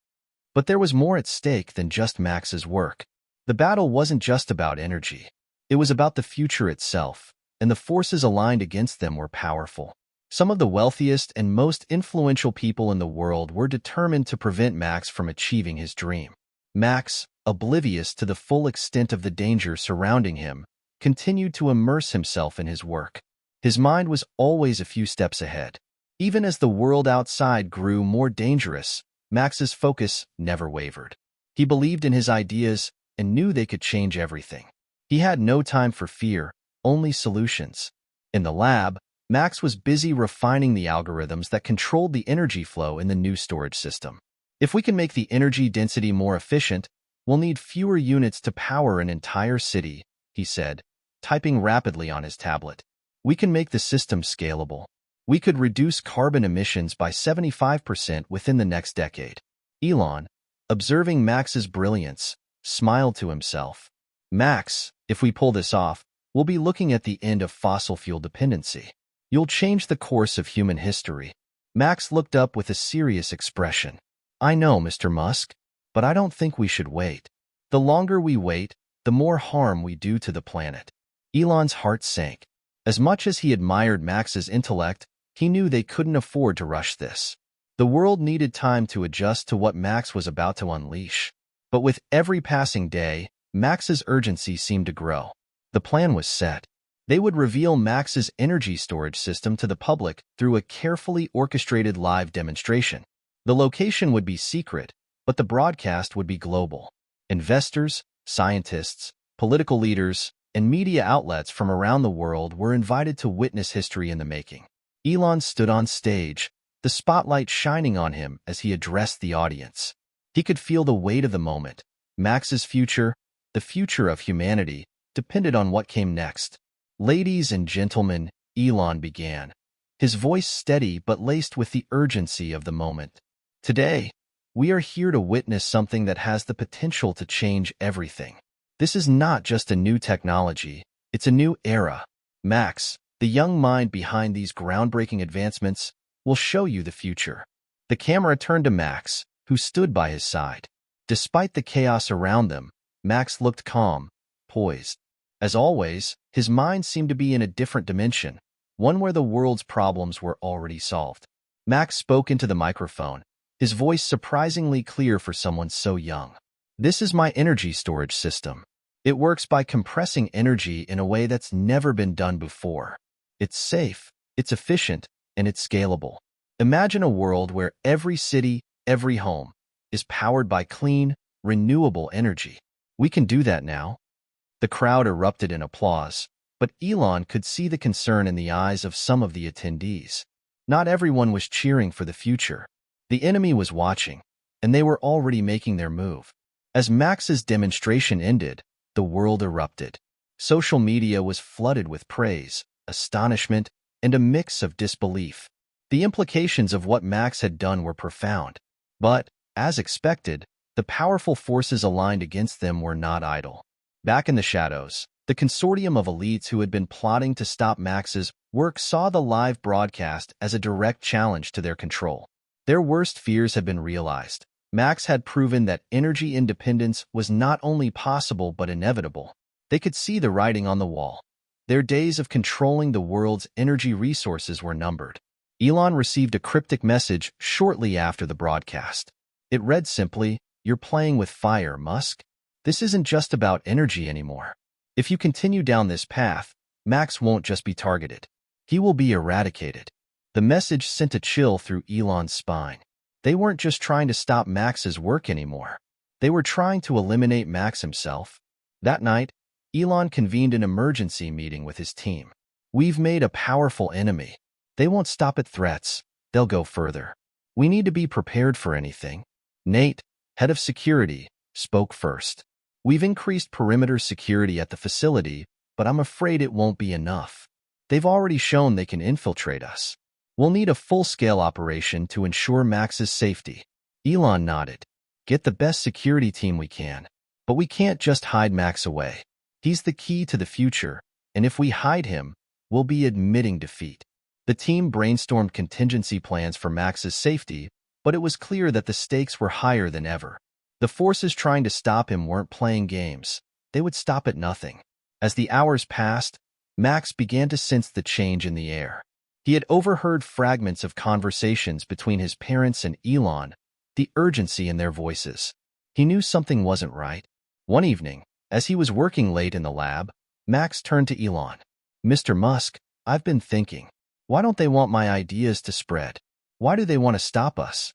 But there was more at stake than just Max's work. The battle wasn't just about energy. It was about the future itself, and the forces aligned against them were powerful. Some of the wealthiest and most influential people in the world were determined to prevent Max from achieving his dream. Max, oblivious to the full extent of the danger surrounding him, continued to immerse himself in his work. His mind was always a few steps ahead. Even as the world outside grew more dangerous, Max's focus never wavered. He believed in his ideas and knew they could change everything. He had no time for fear, only solutions. In the lab, Max was busy refining the algorithms that controlled the energy flow in the new storage system. If we can make the energy density more efficient, we'll need fewer units to power an entire city, he said, typing rapidly on his tablet. We can make the system scalable. We could reduce carbon emissions by 75% within the next decade. Elon, observing Max's brilliance, smiled to himself. Max, if we pull this off, we'll be looking at the end of fossil fuel dependency. You'll change the course of human history. Max looked up with a serious expression. I know, Mr. Musk, but I don't think we should wait. The longer we wait, the more harm we do to the planet. Elon's heart sank. As much as he admired Max's intellect, he knew they couldn't afford to rush this. The world needed time to adjust to what Max was about to unleash. But with every passing day, Max's urgency seemed to grow. The plan was set. They would reveal Max's energy storage system to the public through a carefully orchestrated live demonstration. The location would be secret, but the broadcast would be global. Investors, scientists, political leaders, and media outlets from around the world were invited to witness history in the making. Elon stood on stage, the spotlight shining on him as he addressed the audience. He could feel the weight of the moment. Max's future, the future of humanity, depended on what came next. Ladies and gentlemen, Elon began, his voice steady but laced with the urgency of the moment. Today, we are here to witness something that has the potential to change everything. This is not just a new technology, it's a new era. Max, the young mind behind these groundbreaking advancements, will show you the future. The camera turned to Max, who stood by his side. Despite the chaos around them, Max looked calm, poised. As always, his mind seemed to be in a different dimension, one where the world's problems were already solved. Max spoke into the microphone, his voice surprisingly clear for someone so young. This is my energy storage system. It works by compressing energy in a way that's never been done before. It's safe, it's efficient, and it's scalable. Imagine a world where every city, every home, is powered by clean, renewable energy. We can do that now." The crowd erupted in applause, but Elon could see the concern in the eyes of some of the attendees. Not everyone was cheering for the future. The enemy was watching, and they were already making their move. As Max's demonstration ended, the world erupted. Social media was flooded with praise, astonishment, and a mix of disbelief. The implications of what Max had done were profound. But, as expected, the powerful forces aligned against them were not idle. Back in the shadows, the consortium of elites who had been plotting to stop Max's work saw the live broadcast as a direct challenge to their control. Their worst fears had been realized. Max had proven that energy independence was not only possible but inevitable. They could see the writing on the wall. Their days of controlling the world's energy resources were numbered. Elon received a cryptic message shortly after the broadcast. It read simply, "You're playing with fire, Musk. This isn't just about energy anymore. If you continue down this path, Max won't just be targeted. He will be eradicated." The message sent a chill through Elon's spine. They weren't just trying to stop Max's work anymore. They were trying to eliminate Max himself. That night, Elon convened an emergency meeting with his team. "We've made a powerful enemy. They won't stop at threats. They'll go further. We need to be prepared for anything." Nate, head of security, spoke first. "We've increased perimeter security at the facility, but I'm afraid it won't be enough. They've already shown they can infiltrate us. We'll need a full-scale operation to ensure Max's safety." Elon nodded. "Get the best security team we can, but we can't just hide Max away. He's the key to the future, and if we hide him, we'll be admitting defeat." The team brainstormed contingency plans for Max's safety, but it was clear that the stakes were higher than ever. The forces trying to stop him weren't playing games. They would stop at nothing. As the hours passed, Max began to sense the change in the air. He had overheard fragments of conversations between his parents and Elon, the urgency in their voices. He knew something wasn't right. One evening, as he was working late in the lab, Max turned to Elon. "Mr. Musk, I've been thinking. Why don't they want my ideas to spread? Why do they want to stop us?"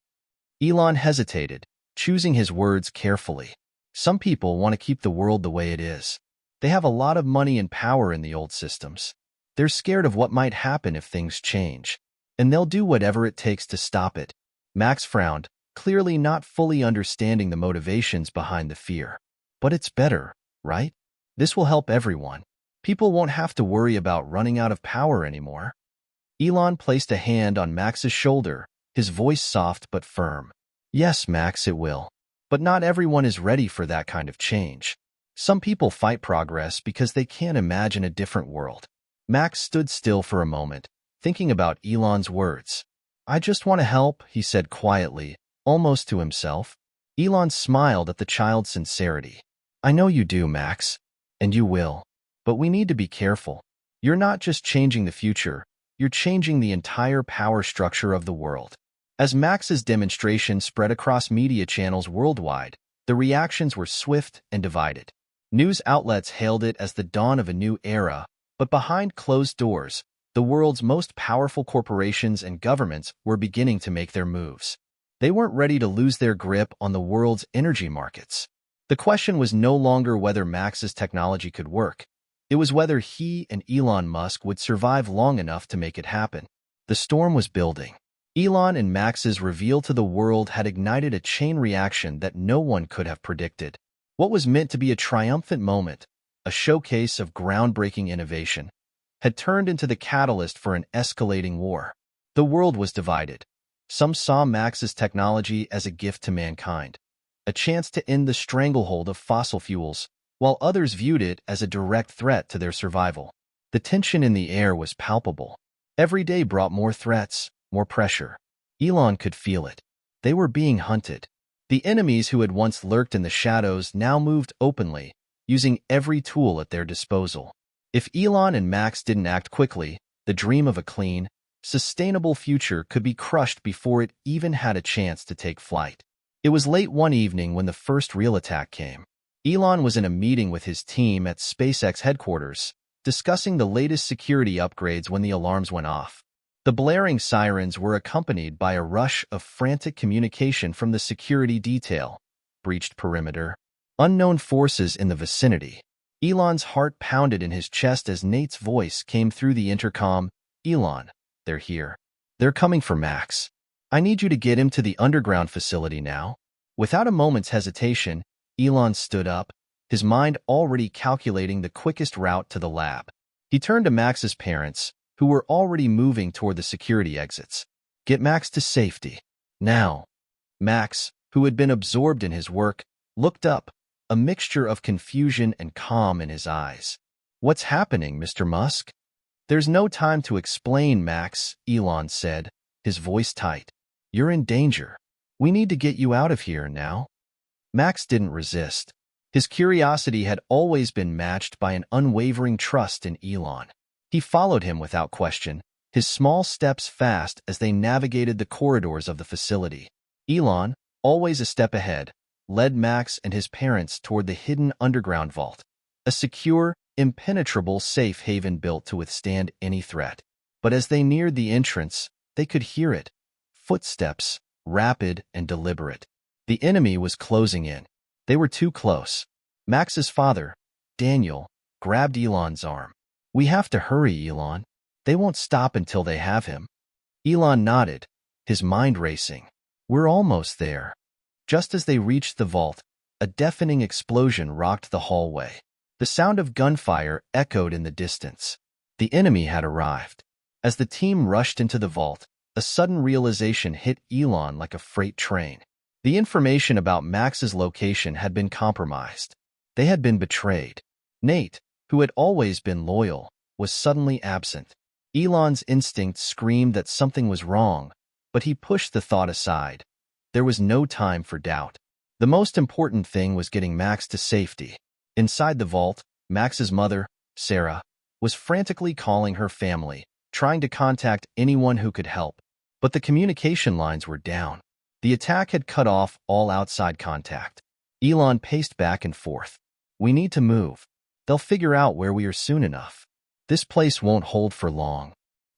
Elon hesitated, choosing his words carefully. "Some people want to keep the world the way it is. They have a lot of money and power in the old systems. They're scared of what might happen if things change, and they'll do whatever it takes to stop it." Max frowned, clearly not fully understanding the motivations behind the fear. "But it's better, right? This will help everyone. People won't have to worry about running out of power anymore." Elon placed a hand on Max's shoulder, his voice soft but firm. "Yes, Max, it will. But not everyone is ready for that kind of change. Some people fight progress because they can't imagine a different world." Max stood still for a moment, thinking about Elon's words. "I just want to help," he said quietly, almost to himself. Elon smiled at the child's sincerity. "I know you do, Max, and you will. But we need to be careful. You're not just changing the future, you're changing the entire power structure of the world." As Max's demonstration spread across media channels worldwide, the reactions were swift and divided. News outlets hailed it as the dawn of a new era, but behind closed doors, the world's most powerful corporations and governments were beginning to make their moves. They weren't ready to lose their grip on the world's energy markets. The question was no longer whether Max's technology could work. It was whether he and Elon Musk would survive long enough to make it happen. The storm was building. Elon and Max's reveal to the world had ignited a chain reaction that no one could have predicted. What was meant to be a triumphant moment, a showcase of groundbreaking innovation, had turned into the catalyst for an escalating war. The world was divided. Some saw Max's technology as a gift to mankind, a chance to end the stranglehold of fossil fuels, while others viewed it as a direct threat to their survival. The tension in the air was palpable. Every day brought more threats, more pressure. Elon could feel it. They were being hunted. The enemies who had once lurked in the shadows now moved openly, using every tool at their disposal. If Elon and Max didn't act quickly, the dream of a clean, sustainable future could be crushed before it even had a chance to take flight. It was late one evening when the first real attack came. Elon was in a meeting with his team at SpaceX headquarters, discussing the latest security upgrades when the alarms went off. The blaring sirens were accompanied by a rush of frantic communication from the security detail. Breached perimeter. Unknown forces in the vicinity. Elon's heart pounded in his chest as Nate's voice came through the intercom. Elon, they're here. They're coming for Max. I need you to get him to the underground facility now. Without a moment's hesitation, Elon stood up, his mind already calculating the quickest route to the lab. He turned to Max's parents, who were already moving toward the security exits. Get Max to safety. Now. Max, who had been absorbed in his work, looked up, a mixture of confusion and calm in his eyes. What's happening, Mr. Musk? There's no time to explain, Max, Elon said, his voice tight. You're in danger. We need to get you out of here now. Max didn't resist. His curiosity had always been matched by an unwavering trust in Elon. He followed him without question, his small steps fast as they navigated the corridors of the facility. Elon, always a step ahead, led Max and his parents toward the hidden underground vault, a secure, impenetrable safe haven built to withstand any threat. But as they neared the entrance, they could hear it. Footsteps, rapid and deliberate. The enemy was closing in. They were too close. Max's father, Daniel, grabbed Elon's arm. We have to hurry, Elon. They won't stop until they have him. Elon nodded, his mind racing. We're almost there. Just as they reached the vault, a deafening explosion rocked the hallway. The sound of gunfire echoed in the distance. The enemy had arrived. As the team rushed into the vault, a sudden realization hit Elon like a freight train. The information about Max's location had been compromised. They had been betrayed. Nate, who had always been loyal, was suddenly absent. Elon's instinct screamed that something was wrong, but he pushed the thought aside. There was no time for doubt. The most important thing was getting Max to safety. Inside the vault, Max's mother, Sarah, was frantically calling her family, trying to contact anyone who could help. But the communication lines were down. The attack had cut off all outside contact. Elon paced back and forth. We need to move. They'll figure out where we are soon enough. This place won't hold for long.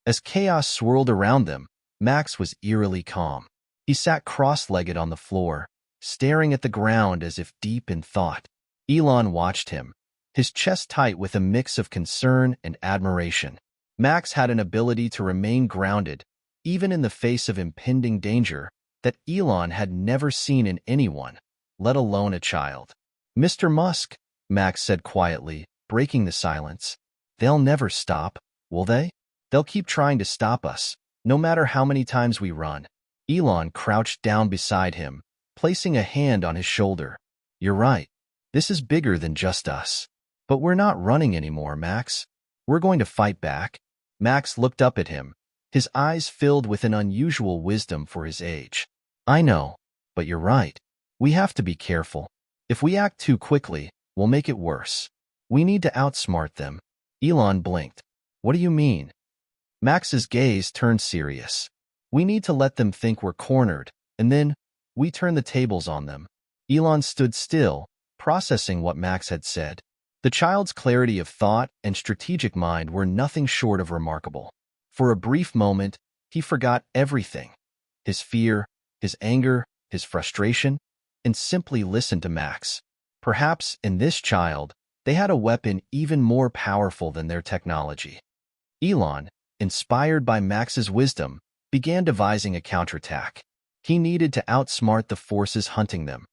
As chaos swirled around them, Max was eerily calm. He sat cross-legged on the floor, staring at the ground as if deep in thought. Elon watched him, his chest tight with a mix of concern and admiration. Max had an ability to remain grounded, even in the face of impending danger, that Elon had never seen in anyone, let alone a child. Mr. Musk, Max said quietly, breaking the silence. They'll never stop, will they? They'll keep trying to stop us, no matter how many times we run. Elon crouched down beside him, placing a hand on his shoulder. You're right. This is bigger than just us. But we're not running anymore, Max. We're going to fight back. Max looked up at him, his eyes filled with an unusual wisdom for his age. I know, but you're right. We have to be careful. If we act too quickly, we'll make it worse. We need to outsmart them. Elon blinked. What do you mean? Max's gaze turned serious. We need to let them think we're cornered, and then we turn the tables on them. Elon stood still, processing what Max had said. The child's clarity of thought and strategic mind were nothing short of remarkable. For a brief moment, he forgot everything. His fear, his anger, his frustration, and simply listened to Max. Perhaps in this child, they had a weapon even more powerful than their technology. Elon, inspired by Max's wisdom, began devising a counterattack. He needed to outsmart the forces hunting them,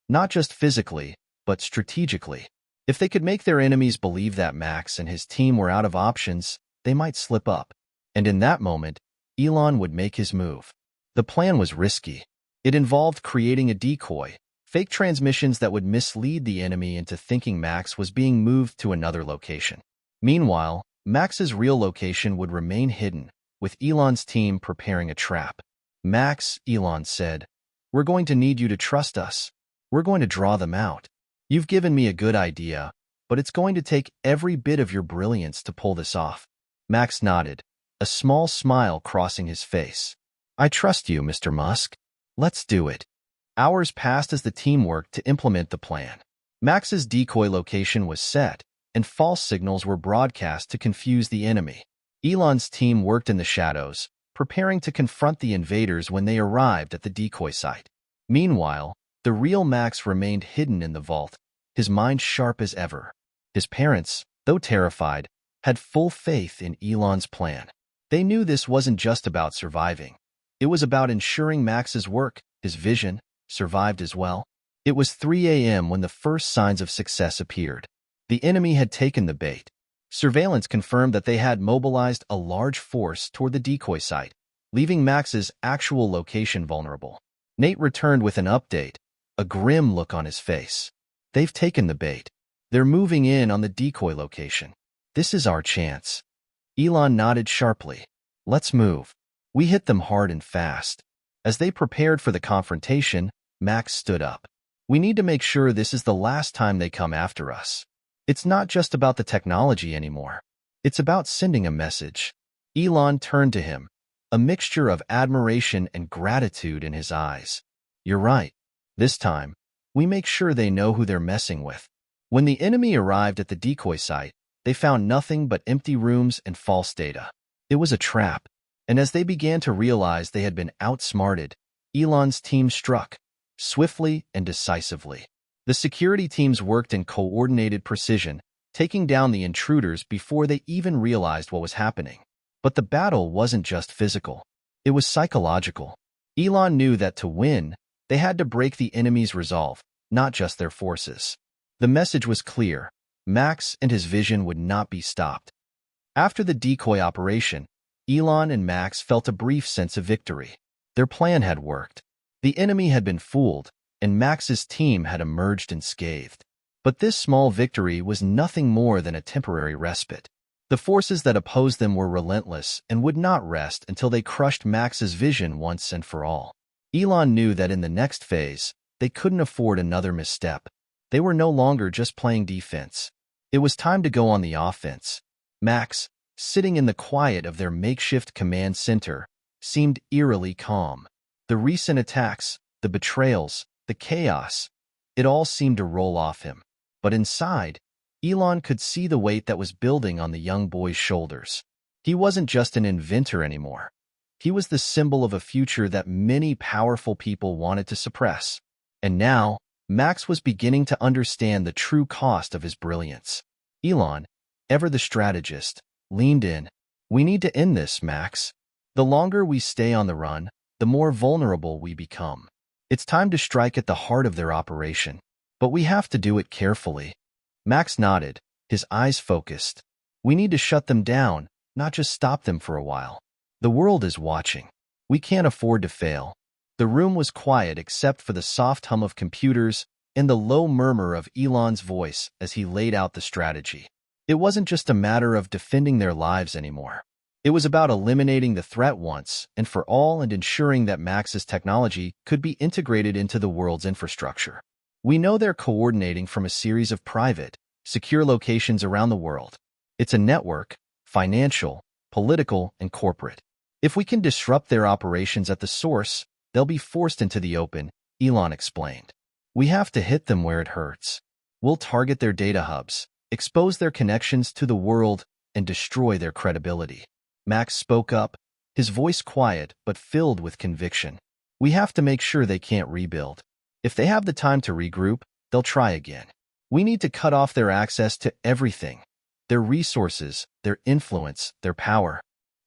not just physically, but strategically. If they could make their enemies believe that Max and his team were out of options, they might slip up. And in that moment, Elon would make his move. The plan was risky. It involved creating a decoy, fake transmissions that would mislead the enemy into thinking Max was being moved to another location. Meanwhile, Max's real location would remain hidden, with Elon's team preparing a trap. Max, Elon said, we're going to need you to trust us. We're going to draw them out. You've given me a good idea, but it's going to take every bit of your brilliance to pull this off. Max nodded, a small smile crossing his face. I trust you, Mr. Musk. Let's do it. Hours passed as the team worked to implement the plan. Max's decoy location was set, and false signals were broadcast to confuse the enemy. Elon's team worked in the shadows, preparing to confront the invaders when they arrived at the decoy site. Meanwhile, the real Max remained hidden in the vault, his mind sharp as ever. His parents, though terrified, had full faith in Elon's plan. They knew this wasn't just about surviving. It was about ensuring Max's work, his vision, survived as well. It was 3 a.m. when the first signs of success appeared. The enemy had taken the bait. Surveillance confirmed that they had mobilized a large force toward the decoy site, leaving Max's actual location vulnerable. Nate returned with an update, a grim look on his face. They've taken the bait. They're moving in on the decoy location. This is our chance. Elon nodded sharply. Let's move. We hit them hard and fast. As they prepared for the confrontation, Max stood up. We need to make sure this is the last time they come after us. It's not just about the technology anymore. It's about sending a message. Elon turned to him, a mixture of admiration and gratitude in his eyes. You're right. This time, we make sure they know who they're messing with. When the enemy arrived at the decoy site, they found nothing but empty rooms and false data. It was a trap, and as they began to realize they had been outsmarted, Elon's team struck, swiftly and decisively. The security teams worked in coordinated precision, taking down the intruders before they even realized what was happening. But the battle wasn't just physical. It was psychological. Elon knew that to win, they had to break the enemy's resolve, not just their forces. The message was clear. Max and his vision would not be stopped. After the decoy operation, Elon and Max felt a brief sense of victory. Their plan had worked. The enemy had been fooled, and Max's team had emerged unscathed. But this small victory was nothing more than a temporary respite. The forces that opposed them were relentless and would not rest until they crushed Max's vision once and for all. Elon knew that in the next phase, they couldn't afford another misstep. They were no longer just playing defense. It was time to go on the offense. Max, sitting in the quiet of their makeshift command center, seemed eerily calm. The recent attacks, the betrayals, the chaos, it all seemed to roll off him. But inside, Elon could see the weight that was building on the young boy's shoulders. He wasn't just an inventor anymore. He was the symbol of a future that many powerful people wanted to suppress. And now, Max was beginning to understand the true cost of his brilliance. Elon, ever the strategist, leaned in. We need to end this, Max. The longer we stay on the run, the more vulnerable we become. It's time to strike at the heart of their operation. But we have to do it carefully. Max nodded, his eyes focused. We need to shut them down, not just stop them for a while. The world is watching. We can't afford to fail. The room was quiet except for the soft hum of computers and the low murmur of Elon's voice as he laid out the strategy. It wasn't just a matter of defending their lives anymore. It was about eliminating the threat once and for all and ensuring that Max's technology could be integrated into the world's infrastructure. We know they're coordinating from a series of private, secure locations around the world. It's a network, financial, political, and corporate. If we can disrupt their operations at the source, they'll be forced into the open, Elon explained. We have to hit them where it hurts. We'll target their data hubs, expose their connections to the world, and destroy their credibility. Max spoke up, his voice quiet but filled with conviction. We have to make sure they can't rebuild. If they have the time to regroup, they'll try again. We need to cut off their access to everything. Their resources, their influence, their power.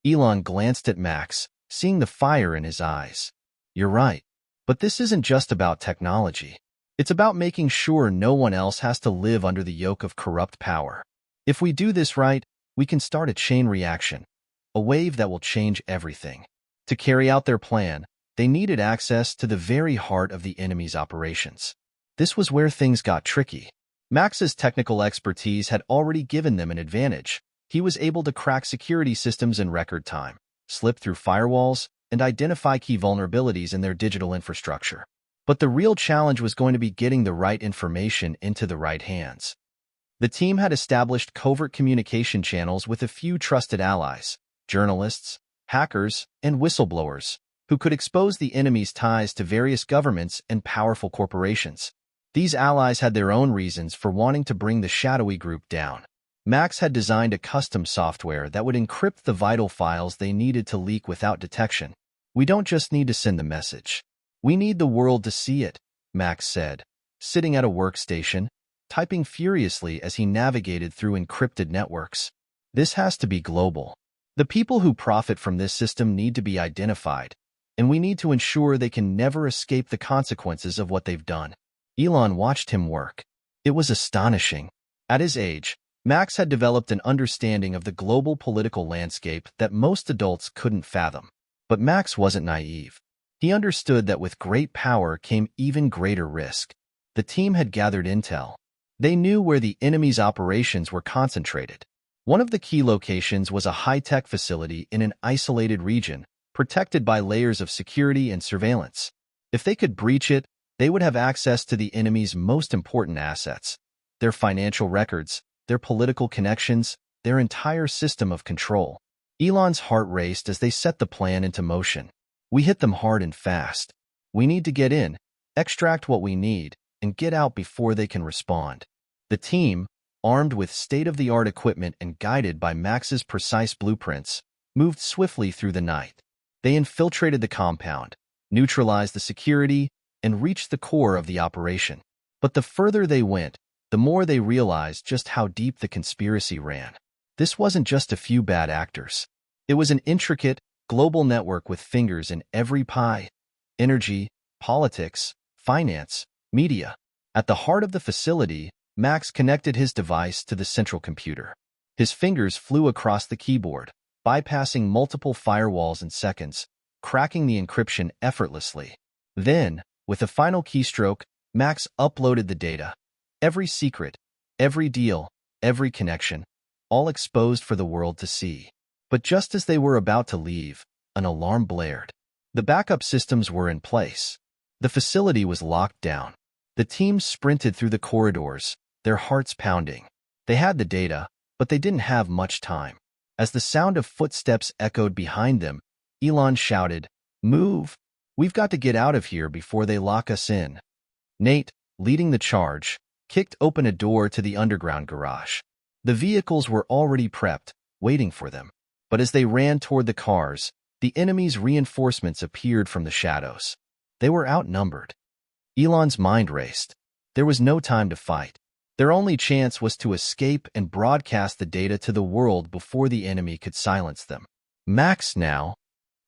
Elon glanced at Max, seeing the fire in his eyes. You're right. But this isn't just about technology. It's about making sure no one else has to live under the yoke of corrupt power. If we do this right, we can start a chain reaction, a wave that will change everything. To carry out their plan, they needed access to the very heart of the enemy's operations. This was where things got tricky. Max's technical expertise had already given them an advantage. He was able to crack security systems in record time, slip through firewalls, and identify key vulnerabilities in their digital infrastructure. But the real challenge was going to be getting the right information into the right hands. The team had established covert communication channels with a few trusted allies, journalists, hackers, and whistleblowers, who could expose the enemy's ties to various governments and powerful corporations. These allies had their own reasons for wanting to bring the shadowy group down. Max had designed a custom software that would encrypt the vital files they needed to leak without detection. "We don't just need to send the message. We need the world to see it," Max said, sitting at a workstation, typing furiously as he navigated through encrypted networks. "This has to be global. The people who profit from this system need to be identified, and we need to ensure they can never escape the consequences of what they've done." Elon watched him work. It was astonishing. At his age, Max had developed an understanding of the global political landscape that most adults couldn't fathom. But Max wasn't naive. He understood that with great power came even greater risk. The team had gathered intel. They knew where the enemy's operations were concentrated. One of the key locations was a high-tech facility in an isolated region, protected by layers of security and surveillance. If they could breach it, they would have access to the enemy's most important assets: their financial records, their political connections, their entire system of control. Elon's heart raced as they set the plan into motion. "We hit them hard and fast. We need to get in, extract what we need, and get out before they can respond." The team, armed with state-of-the-art equipment and guided by Max's precise blueprints, moved swiftly through the night. They infiltrated the compound, neutralized the security, and reached the core of the operation. But the further they went, the more they realized just how deep the conspiracy ran. This wasn't just a few bad actors. It was an intricate, global network with fingers in every pie: energy, politics, finance, media. At the heart of the facility, Max connected his device to the central computer. His fingers flew across the keyboard, bypassing multiple firewalls in seconds, cracking the encryption effortlessly. Then, with a final keystroke, Max uploaded the data. Every secret, every deal, every connection, all exposed for the world to see. But just as they were about to leave, an alarm blared. The backup systems were in place. The facility was locked down. The team sprinted through the corridors, their hearts pounding. They had the data, but they didn't have much time. As the sound of footsteps echoed behind them, Elon shouted, "Move! We've got to get out of here before they lock us in." Nate, leading the charge, kicked open a door to the underground garage. The vehicles were already prepped, waiting for them. But as they ran toward the cars, the enemy's reinforcements appeared from the shadows. They were outnumbered. Elon's mind raced. There was no time to fight. Their only chance was to escape and broadcast the data to the world before the enemy could silence them. "Max now!"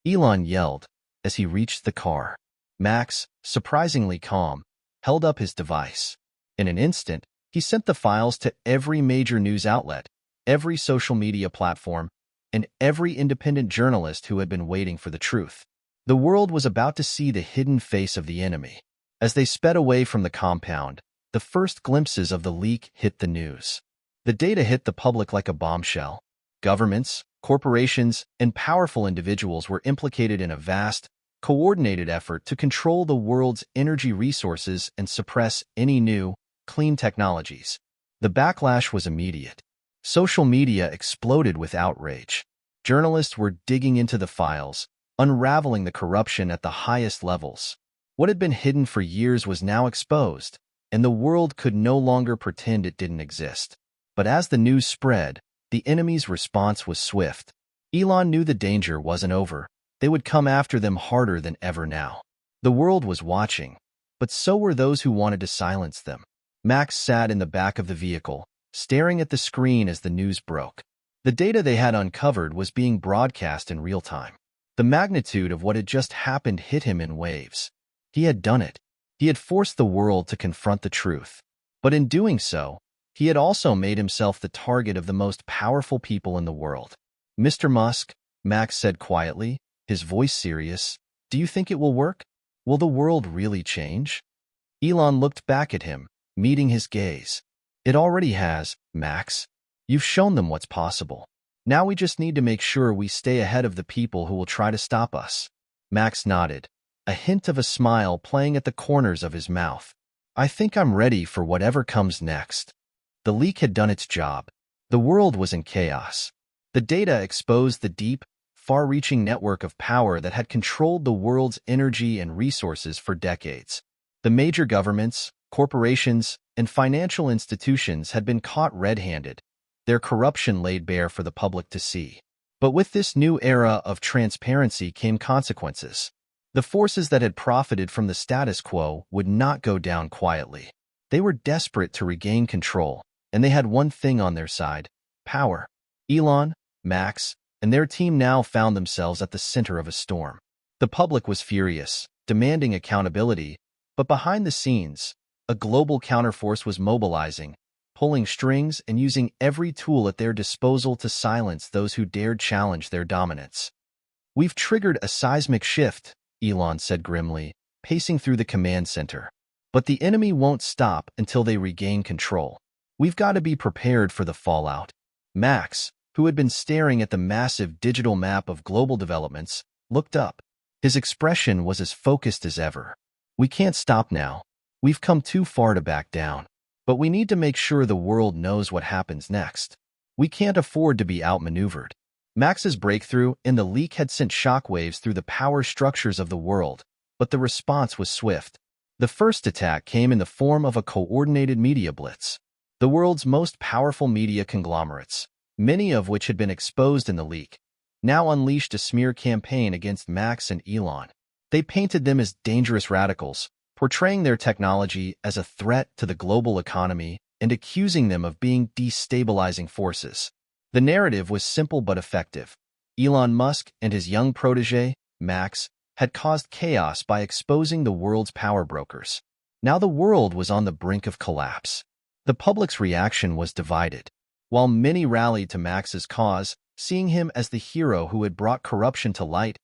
Elon yelled as he reached the car. Max, surprisingly calm, held up his device. In an instant, he sent the files to every major news outlet, every social media platform, and every independent journalist who had been waiting for the truth. The world was about to see the hidden face of the enemy. As they sped away from the compound, the first glimpses of the leak hit the news. The data hit the public like a bombshell. Governments, corporations, and powerful individuals were implicated in a vast, coordinated effort to control the world's energy resources and suppress any new, clean technologies. The backlash was immediate. Social media exploded with outrage. Journalists were digging into the files, unraveling the corruption at the highest levels. What had been hidden for years was now exposed, and the world could no longer pretend it didn't exist. But as the news spread, the enemy's response was swift. Elon knew the danger wasn't over. They would come after them harder than ever now. The world was watching, but so were those who wanted to silence them. Max sat in the back of the vehicle, staring at the screen as the news broke. The data they had uncovered was being broadcast in real time. The magnitude of what had just happened hit him in waves. He had done it. He had forced the world to confront the truth. But in doing so, he had also made himself the target of the most powerful people in the world. "Mr. Musk," Max said quietly, his voice serious, "do you think it will work? Will the world really change?" Elon looked back at him, meeting his gaze. "It already has, Max. You've shown them what's possible. Now we just need to make sure we stay ahead of the people who will try to stop us." Max nodded, a hint of a smile playing at the corners of his mouth. "I think I'm ready for whatever comes next." The leak had done its job. The world was in chaos. The data exposed the deep, far-reaching network of power that had controlled the world's energy and resources for decades. The major governments, corporations, and financial institutions had been caught red-handed, their corruption laid bare for the public to see. But with this new era of transparency came consequences. The forces that had profited from the status quo would not go down quietly. They were desperate to regain control, and they had one thing on their side: power. Elon, Max, and their team now found themselves at the center of a storm. The public was furious, demanding accountability, but behind the scenes, a global counterforce was mobilizing, pulling strings and using every tool at their disposal to silence those who dared challenge their dominance. "We've triggered a seismic shift," Elon said grimly, pacing through the command center. "But the enemy won't stop until they regain control. We've got to be prepared for the fallout." Max, who had been staring at the massive digital map of global developments, looked up. His expression was as focused as ever. "We can't stop now. We've come too far to back down. But we need to make sure the world knows what happens next. We can't afford to be outmaneuvered." Max's breakthrough in the leak had sent shockwaves through the power structures of the world, but the response was swift. The first attack came in the form of a coordinated media blitz. The world's most powerful media conglomerates, many of which had been exposed in the leak, now unleashed a smear campaign against Max and Elon. They painted them as dangerous radicals, portraying their technology as a threat to the global economy and accusing them of being destabilizing forces. The narrative was simple but effective. Elon Musk and his young protege, Max, had caused chaos by exposing the world's power brokers. Now the world was on the brink of collapse. The public's reaction was divided. While many rallied to Max's cause, seeing him as the hero who had brought corruption to light,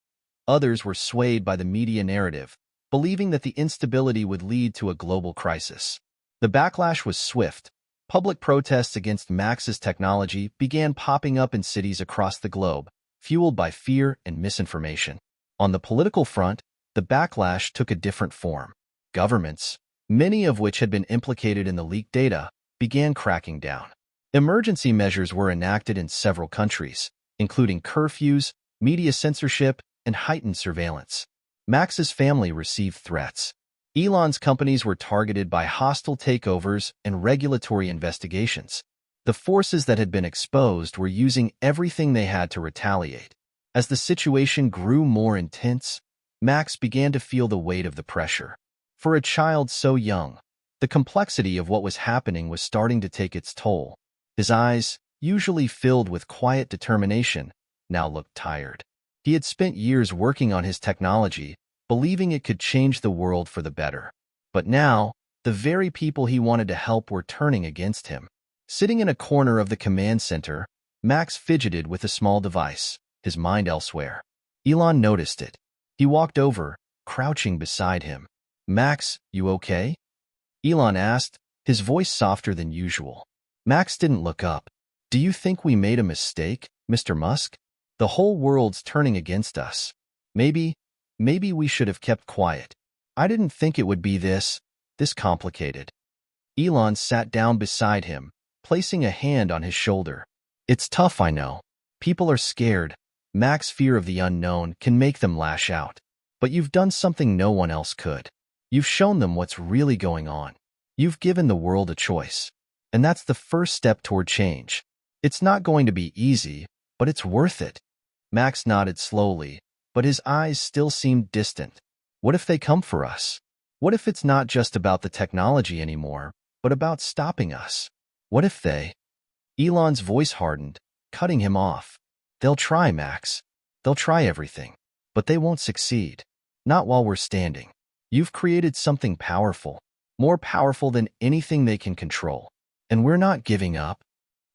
others were swayed by the media narrative, believing that the instability would lead to a global crisis. The backlash was swift. Public protests against Max's technology began popping up in cities across the globe, fueled by fear and misinformation. On the political front, the backlash took a different form. Governments, many of which had been implicated in the leaked data, began cracking down. Emergency measures were enacted in several countries, including curfews, media censorship, and heightened surveillance. Max's family received threats. Elon's companies were targeted by hostile takeovers and regulatory investigations. The forces that had been exposed were using everything they had to retaliate. As the situation grew more intense, Max began to feel the weight of the pressure. For a child so young, the complexity of what was happening was starting to take its toll. His eyes, usually filled with quiet determination, now looked tired. He had spent years working on his technology, believing it could change the world for the better. But now, the very people he wanted to help were turning against him. Sitting in a corner of the command center, Max fidgeted with a small device, his mind elsewhere. Elon noticed it. He walked over, crouching beside him. "Max, you okay?" Elon asked, his voice softer than usual. Max didn't look up. "Do you think we made a mistake, Mr. Musk? The whole world's turning against us. Maybe we should have kept quiet. I didn't think it would be this complicated." Elon sat down beside him, placing a hand on his shoulder. "It's tough, I know. People are scared. Max's fear of the unknown can make them lash out. But you've done something no one else could. You've shown them what's really going on. You've given the world a choice. And that's the first step toward change. It's not going to be easy, but it's worth it." Max nodded slowly, but his eyes still seemed distant. "What if they come for us? What if it's not just about the technology anymore, but about stopping us? What if they—" Elon's voice hardened, cutting him off. "They'll try, Max. They'll try everything. But they won't succeed. Not while we're standing. You've created something powerful, more powerful than anything they can control. And we're not giving up."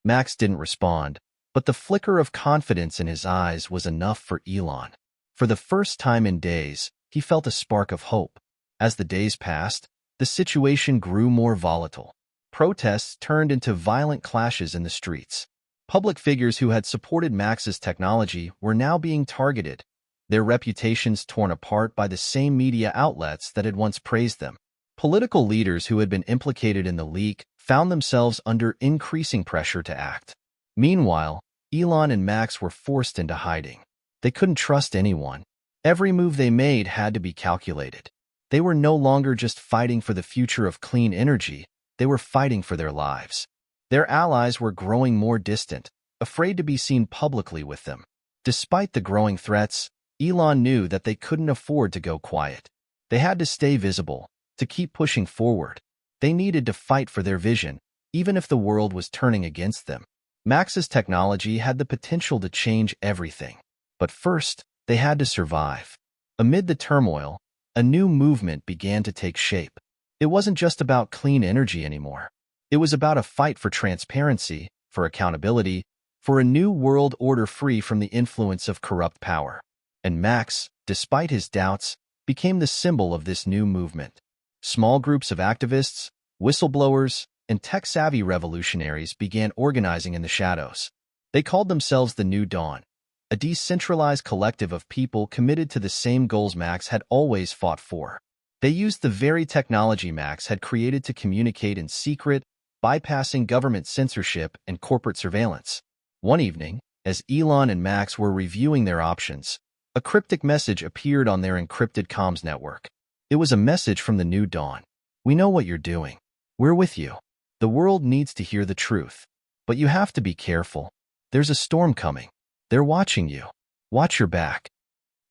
Max didn't respond, but the flicker of confidence in his eyes was enough for Elon. For the first time in days, he felt a spark of hope. As the days passed, the situation grew more volatile. Protests turned into violent clashes in the streets. Public figures who had supported Max's technology were now being targeted, their reputations torn apart by the same media outlets that had once praised them. Political leaders who had been implicated in the leak found themselves under increasing pressure to act. Meanwhile, Elon and Max were forced into hiding. They couldn't trust anyone. Every move they made had to be calculated. They were no longer just fighting for the future of clean energy, they were fighting for their lives. Their allies were growing more distant, afraid to be seen publicly with them. Despite the growing threats, Elon knew that they couldn't afford to go quiet. They had to stay visible, to keep pushing forward. They needed to fight for their vision, even if the world was turning against them. Max's technology had the potential to change everything. But first, they had to survive. Amid the turmoil, a new movement began to take shape. It wasn't just about clean energy anymore. It was about a fight for transparency, for accountability, for a new world order free from the influence of corrupt power. And Max, despite his doubts, became the symbol of this new movement. Small groups of activists, whistleblowers, and tech-savvy revolutionaries began organizing in the shadows. They called themselves the New Dawn, a decentralized collective of people committed to the same goals Max had always fought for. They used the very technology Max had created to communicate in secret, bypassing government censorship and corporate surveillance. One evening, as Elon and Max were reviewing their options, a cryptic message appeared on their encrypted comms network. It was a message from the New Dawn. "We know what you're doing. We're with you. The world needs to hear the truth. But you have to be careful. There's a storm coming. They're watching you. Watch your back."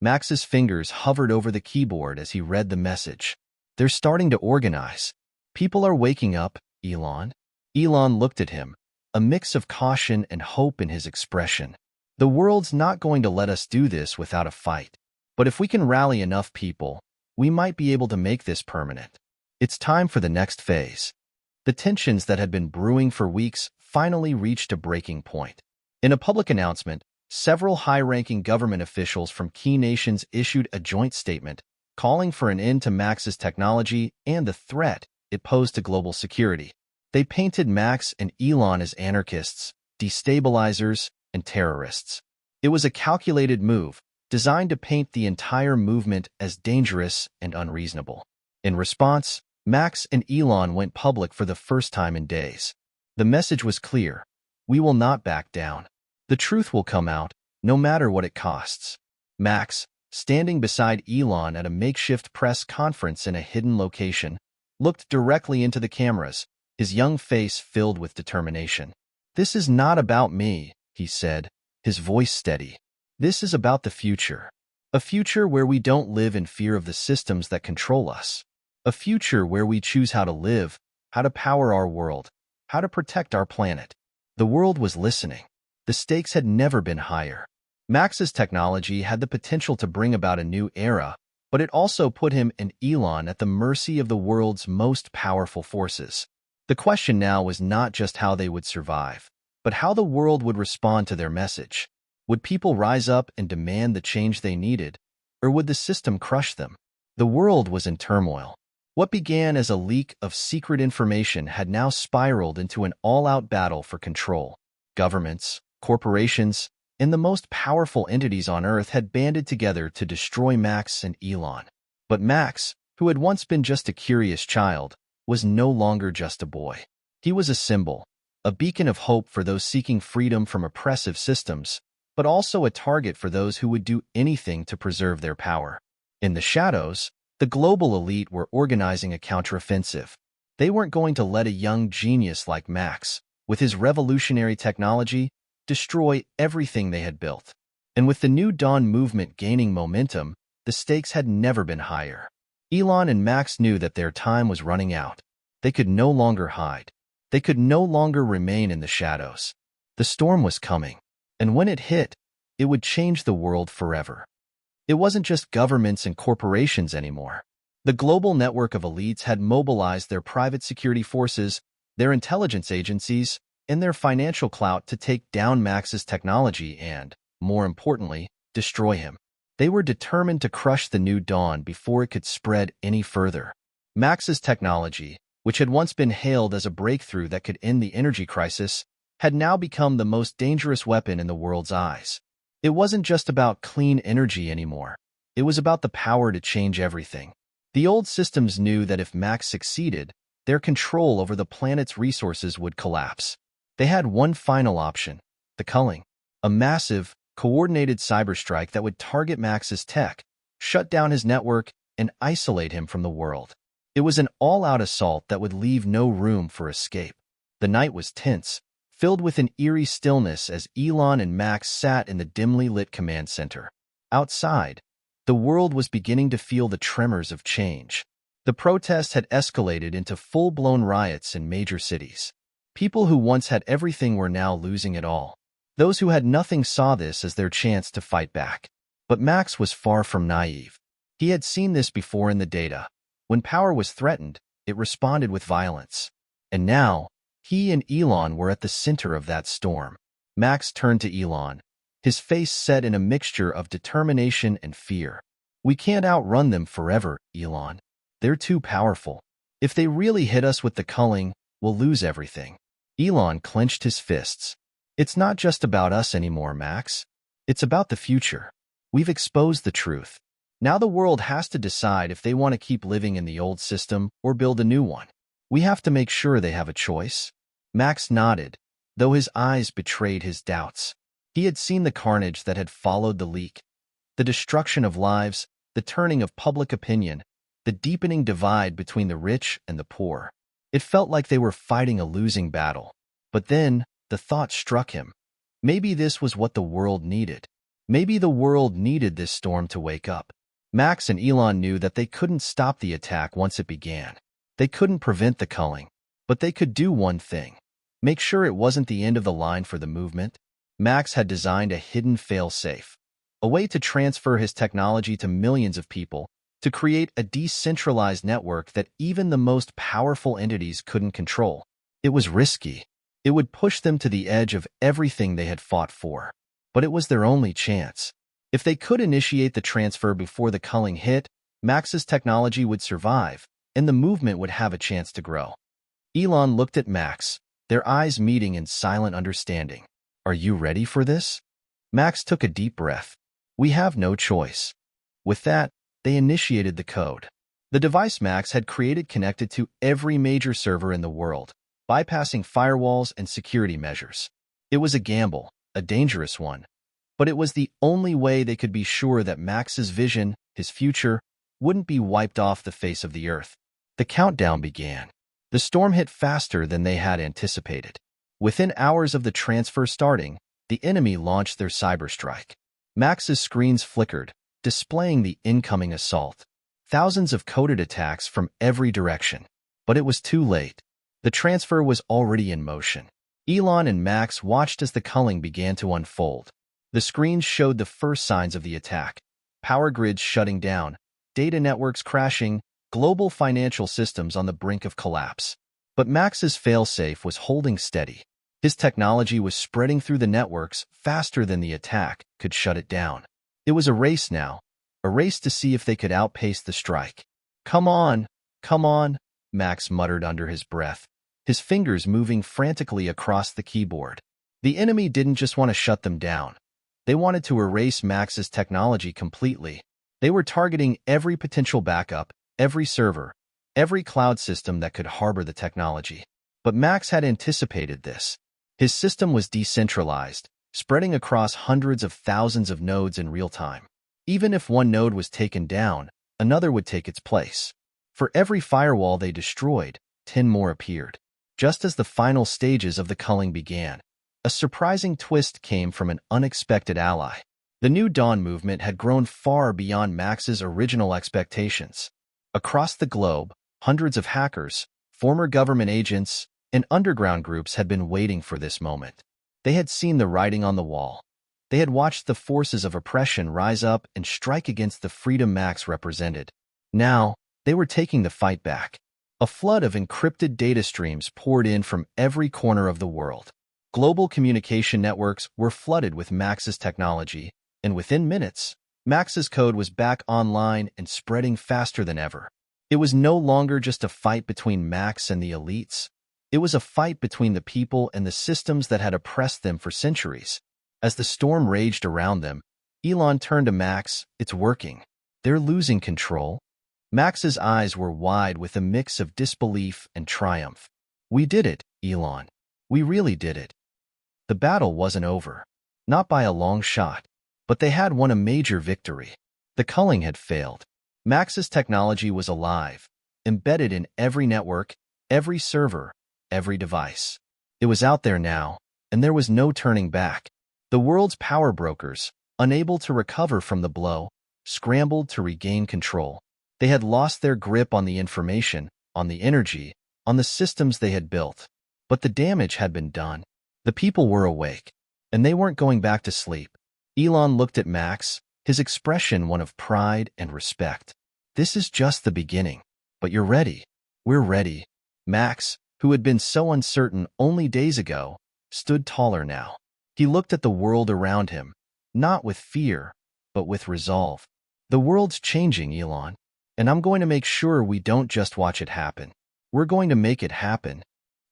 Max's fingers hovered over the keyboard as he read the message. "They're starting to organize. People are waking up, Elon." Elon looked at him, a mix of caution and hope in his expression. "The world's not going to let us do this without a fight. But if we can rally enough people, we might be able to make this permanent. It's time for the next phase." The tensions that had been brewing for weeks finally reached a breaking point. In a public announcement, several high-ranking government officials from key nations issued a joint statement calling for an end to Max's technology and the threat it posed to global security. They painted Max and Elon as anarchists, destabilizers, and terrorists. It was a calculated move, designed to paint the entire movement as dangerous and unreasonable. In response, Max and Elon went public for the first time in days. The message was clear: we will not back down. The truth will come out, no matter what it costs. Max, standing beside Elon at a makeshift press conference in a hidden location, looked directly into the cameras, his young face filled with determination. "This is not about me," he said, his voice steady. "This is about the future. A future where we don't live in fear of the systems that control us. A future where we choose how to live, how to power our world, how to protect our planet." The world was listening. The stakes had never been higher. Max's technology had the potential to bring about a new era, but it also put him and Elon at the mercy of the world's most powerful forces. The question now was not just how they would survive, but how the world would respond to their message. Would people rise up and demand the change they needed, or would the system crush them? The world was in turmoil. What began as a leak of secret information had now spiraled into an all-out battle for control. Governments, corporations, and the most powerful entities on Earth had banded together to destroy Max and Elon. But Max, who had once been just a curious child, was no longer just a boy. He was a symbol, a beacon of hope for those seeking freedom from oppressive systems, but also a target for those who would do anything to preserve their power. In the shadows, the global elite were organizing a counteroffensive. They weren't going to let a young genius like Max, with his revolutionary technology, destroy everything they had built. And with the New Dawn movement gaining momentum, the stakes had never been higher. Elon and Max knew that their time was running out. They could no longer hide. They could no longer remain in the shadows. The storm was coming, and when it hit, it would change the world forever. It wasn't just governments and corporations anymore. The global network of elites had mobilized their private security forces, their intelligence agencies, and their financial clout to take down Max's technology and, more importantly, destroy him. They were determined to crush the New Dawn before it could spread any further. Max's technology, which had once been hailed as a breakthrough that could end the energy crisis, had now become the most dangerous weapon in the world's eyes. It wasn't just about clean energy anymore. It was about the power to change everything. The old systems knew that if Max succeeded, their control over the planet's resources would collapse. They had one final option: the culling, a massive, coordinated cyberstrike that would target Max's tech, shut down his network, and isolate him from the world. It was an all-out assault that would leave no room for escape. The night was tense, filled with an eerie stillness as Elon and Max sat in the dimly lit command center. Outside, the world was beginning to feel the tremors of change. The protests had escalated into full-blown riots in major cities. People who once had everything were now losing it all. Those who had nothing saw this as their chance to fight back. But Max was far from naive. He had seen this before in the data. When power was threatened, it responded with violence. And now, he and Elon were at the center of that storm. Max turned to Elon, his face set in a mixture of determination and fear. "We can't outrun them forever, Elon. They're too powerful. If they really hit us with the culling, we'll lose everything." Elon clenched his fists. "It's not just about us anymore, Max. It's about the future. We've exposed the truth. Now the world has to decide if they want to keep living in the old system or build a new one. We have to make sure they have a choice." Max nodded, though his eyes betrayed his doubts. He had seen the carnage that had followed the leak, the destruction of lives, the turning of public opinion, the deepening divide between the rich and the poor. It felt like they were fighting a losing battle. But then, the thought struck him. Maybe this was what the world needed. Maybe the world needed this storm to wake up. Max and Elon knew that they couldn't stop the attack once it began. They couldn't prevent the culling. But they could do one thing. Make sure it wasn't the end of the line for the movement. Max had designed a hidden fail-safe, a way to transfer his technology to millions of people, to create a decentralized network that even the most powerful entities couldn't control. It was risky. It would push them to the edge of everything they had fought for. But it was their only chance. If they could initiate the transfer before the culling hit, Max's technology would survive, and the movement would have a chance to grow. Elon looked at Max, their eyes meeting in silent understanding. "Are you ready for this?" Max took a deep breath. "We have no choice." With that, they initiated the code. The device Max had created connected to every major server in the world, bypassing firewalls and security measures. It was a gamble, a dangerous one, but it was the only way they could be sure that Max's vision, his future, wouldn't be wiped off the face of the earth. The countdown began. The storm hit faster than they had anticipated. Within hours of the transfer starting, the enemy launched their cyberstrike. Max's screens flickered, displaying the incoming assault. Thousands of coded attacks from every direction. But it was too late. The transfer was already in motion. Elon and Max watched as the culling began to unfold. The screens showed the first signs of the attack. Power grids shutting down, data networks crashing, global financial systems on the brink of collapse. But Max's failsafe was holding steady. His technology was spreading through the networks faster than the attack could shut it down. It was a race now, a race to see if they could outpace the strike. Come on, Max muttered under his breath, his fingers moving frantically across the keyboard. The enemy didn't just want to shut them down. They wanted to erase Max's technology completely. They were targeting every potential backup, every server, every cloud system that could harbor the technology. But Max had anticipated this. His system was decentralized, spreading across hundreds of thousands of nodes in real time. Even if one node was taken down, another would take its place. For every firewall they destroyed, 10 more appeared. Just as the final stages of the culling began, a surprising twist came from an unexpected ally. The New Dawn movement had grown far beyond Max's original expectations. Across the globe, hundreds of hackers, former government agents, and underground groups had been waiting for this moment. They had seen the writing on the wall. They had watched the forces of oppression rise up and strike against the freedom Max represented. Now, they were taking the fight back. A flood of encrypted data streams poured in from every corner of the world. Global communication networks were flooded with Max's technology, and within minutes, Max's code was back online and spreading faster than ever. It was no longer just a fight between Max and the elites. It was a fight between the people and the systems that had oppressed them for centuries. As the storm raged around them, Elon turned to Max. "It's working. They're losing control." Max's eyes were wide with a mix of disbelief and triumph. "We did it, Elon. We really did it." The battle wasn't over. Not by a long shot. But they had won a major victory. The culling had failed. Max's technology was alive, embedded in every network, every server, every device. It was out there now, and there was no turning back. The world's power brokers, unable to recover from the blow, scrambled to regain control. They had lost their grip on the information, on the energy, on the systems they had built. But the damage had been done. The people were awake, and they weren't going back to sleep. Elon looked at Max, his expression one of pride and respect. This is just the beginning. But you're ready. We're ready. Max, who had been so uncertain only days ago, stood taller now. He looked at the world around him, not with fear, but with resolve. The world's changing, Elon, and I'm going to make sure we don't just watch it happen. We're going to make it happen.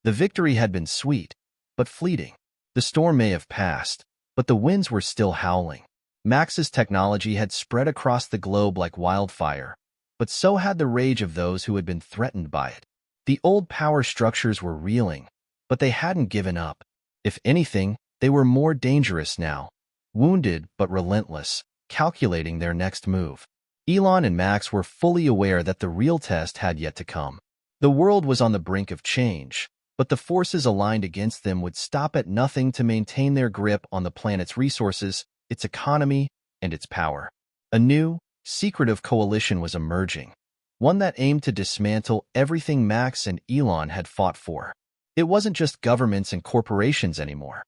The victory had been sweet, but fleeting. The storm may have passed, but the winds were still howling. Max's technology had spread across the globe like wildfire, but so had the rage of those who had been threatened by it. The old power structures were reeling, but they hadn't given up. If anything, they were more dangerous now, wounded but relentless, calculating their next move. Elon and Max were fully aware that the real test had yet to come. The world was on the brink of change, but the forces aligned against them would stop at nothing to maintain their grip on the planet's resources, its economy, and its power. A new, secretive coalition was emerging, one that aimed to dismantle everything Max and Elon had fought for. It wasn't just governments and corporations anymore.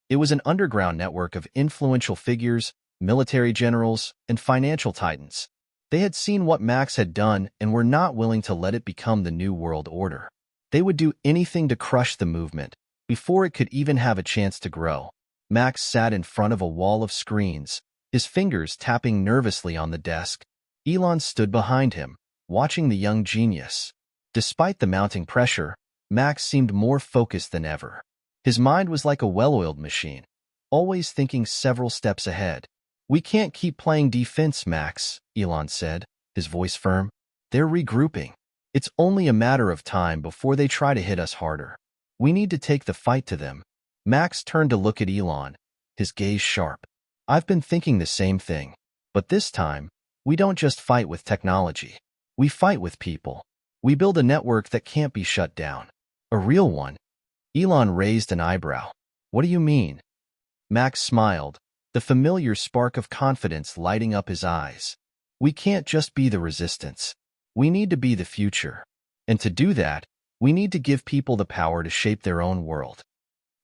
It was an underground network of influential figures, military generals, and financial titans. They had seen what Max had done and were not willing to let it become the new world order. They would do anything to crush the movement, before it could even have a chance to grow. Max sat in front of a wall of screens, his fingers tapping nervously on the desk. Elon stood behind him, watching the young genius. Despite the mounting pressure, Max seemed more focused than ever. His mind was like a well-oiled machine, always thinking several steps ahead. "We can't keep playing defense, Max," Elon said, his voice firm. "They're regrouping. It's only a matter of time before they try to hit us harder. We need to take the fight to them." Max turned to look at Elon, his gaze sharp. "I've been thinking the same thing. But this time, we don't just fight with technology. We fight with people. We build a network that can't be shut down. A real one." Elon raised an eyebrow. "What do you mean?" Max smiled, the familiar spark of confidence lighting up his eyes. "We can't just be the resistance. We need to be the future. And to do that, we need to give people the power to shape their own world."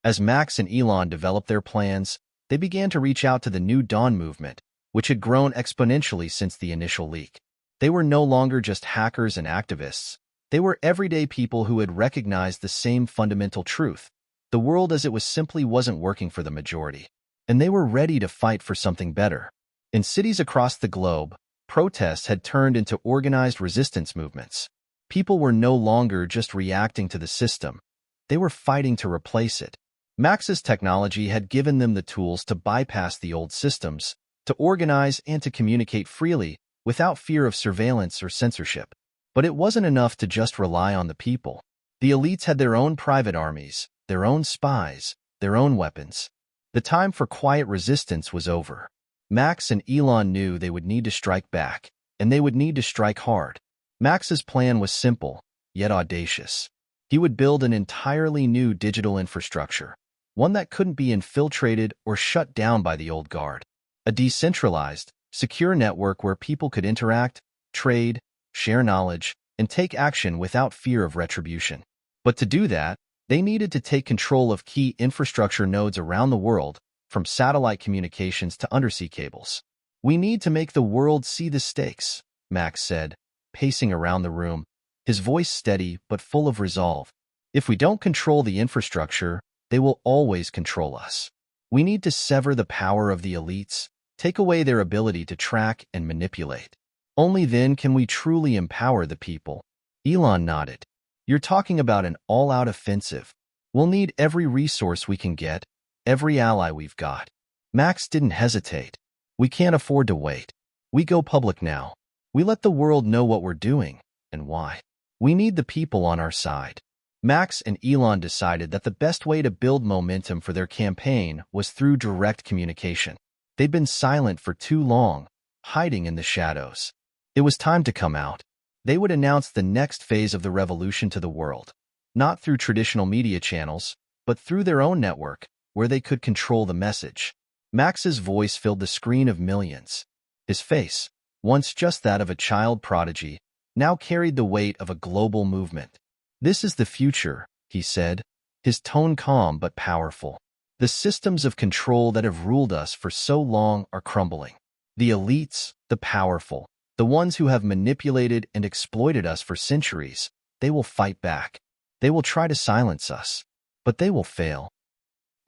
As Max and Elon developed their plans, they began to reach out to the New Dawn movement, which had grown exponentially since the initial leak. They were no longer just hackers and activists. They were everyday people who had recognized the same fundamental truth. The world as it was simply wasn't working for the majority. And they were ready to fight for something better. In cities across the globe, protests had turned into organized resistance movements. People were no longer just reacting to the system. They were fighting to replace it. Max's technology had given them the tools to bypass the old systems, to organize and to communicate freely, without fear of surveillance or censorship. But it wasn't enough to just rely on the people. The elites had their own private armies, their own spies, their own weapons. The time for quiet resistance was over. Max and Elon knew they would need to strike back, and they would need to strike hard. Max's plan was simple, yet audacious. He would build an entirely new digital infrastructure, one that couldn't be infiltrated or shut down by the old guard. A decentralized, secure network where people could interact, trade, share knowledge, and take action without fear of retribution. But to do that, they needed to take control of key infrastructure nodes around the world, from satellite communications to undersea cables. "We need to make the world see the stakes," Max said, pacing around the room, his voice steady but full of resolve. "If we don't control the infrastructure, they will always control us. We need to sever the power of the elites, take away their ability to track and manipulate. Only then can we truly empower the people." Elon nodded. "You're talking about an all-out offensive. We'll need every resource we can get, every ally we've got." Max didn't hesitate. "We can't afford to wait. We go public now. We let the world know what we're doing, and why. We need the people on our side." Max and Elon decided that the best way to build momentum for their campaign was through direct communication. They'd been silent for too long, hiding in the shadows. It was time to come out. They would announce the next phase of the revolution to the world, not through traditional media channels, but through their own network, where they could control the message. Max's voice filled the screen of millions. His face, once just that of a child prodigy, now carried the weight of a global movement. "This is the future," he said, his tone calm but powerful. "The systems of control that have ruled us for so long are crumbling. The elites, the powerful, the ones who have manipulated and exploited us for centuries, they will fight back. They will try to silence us, but they will fail."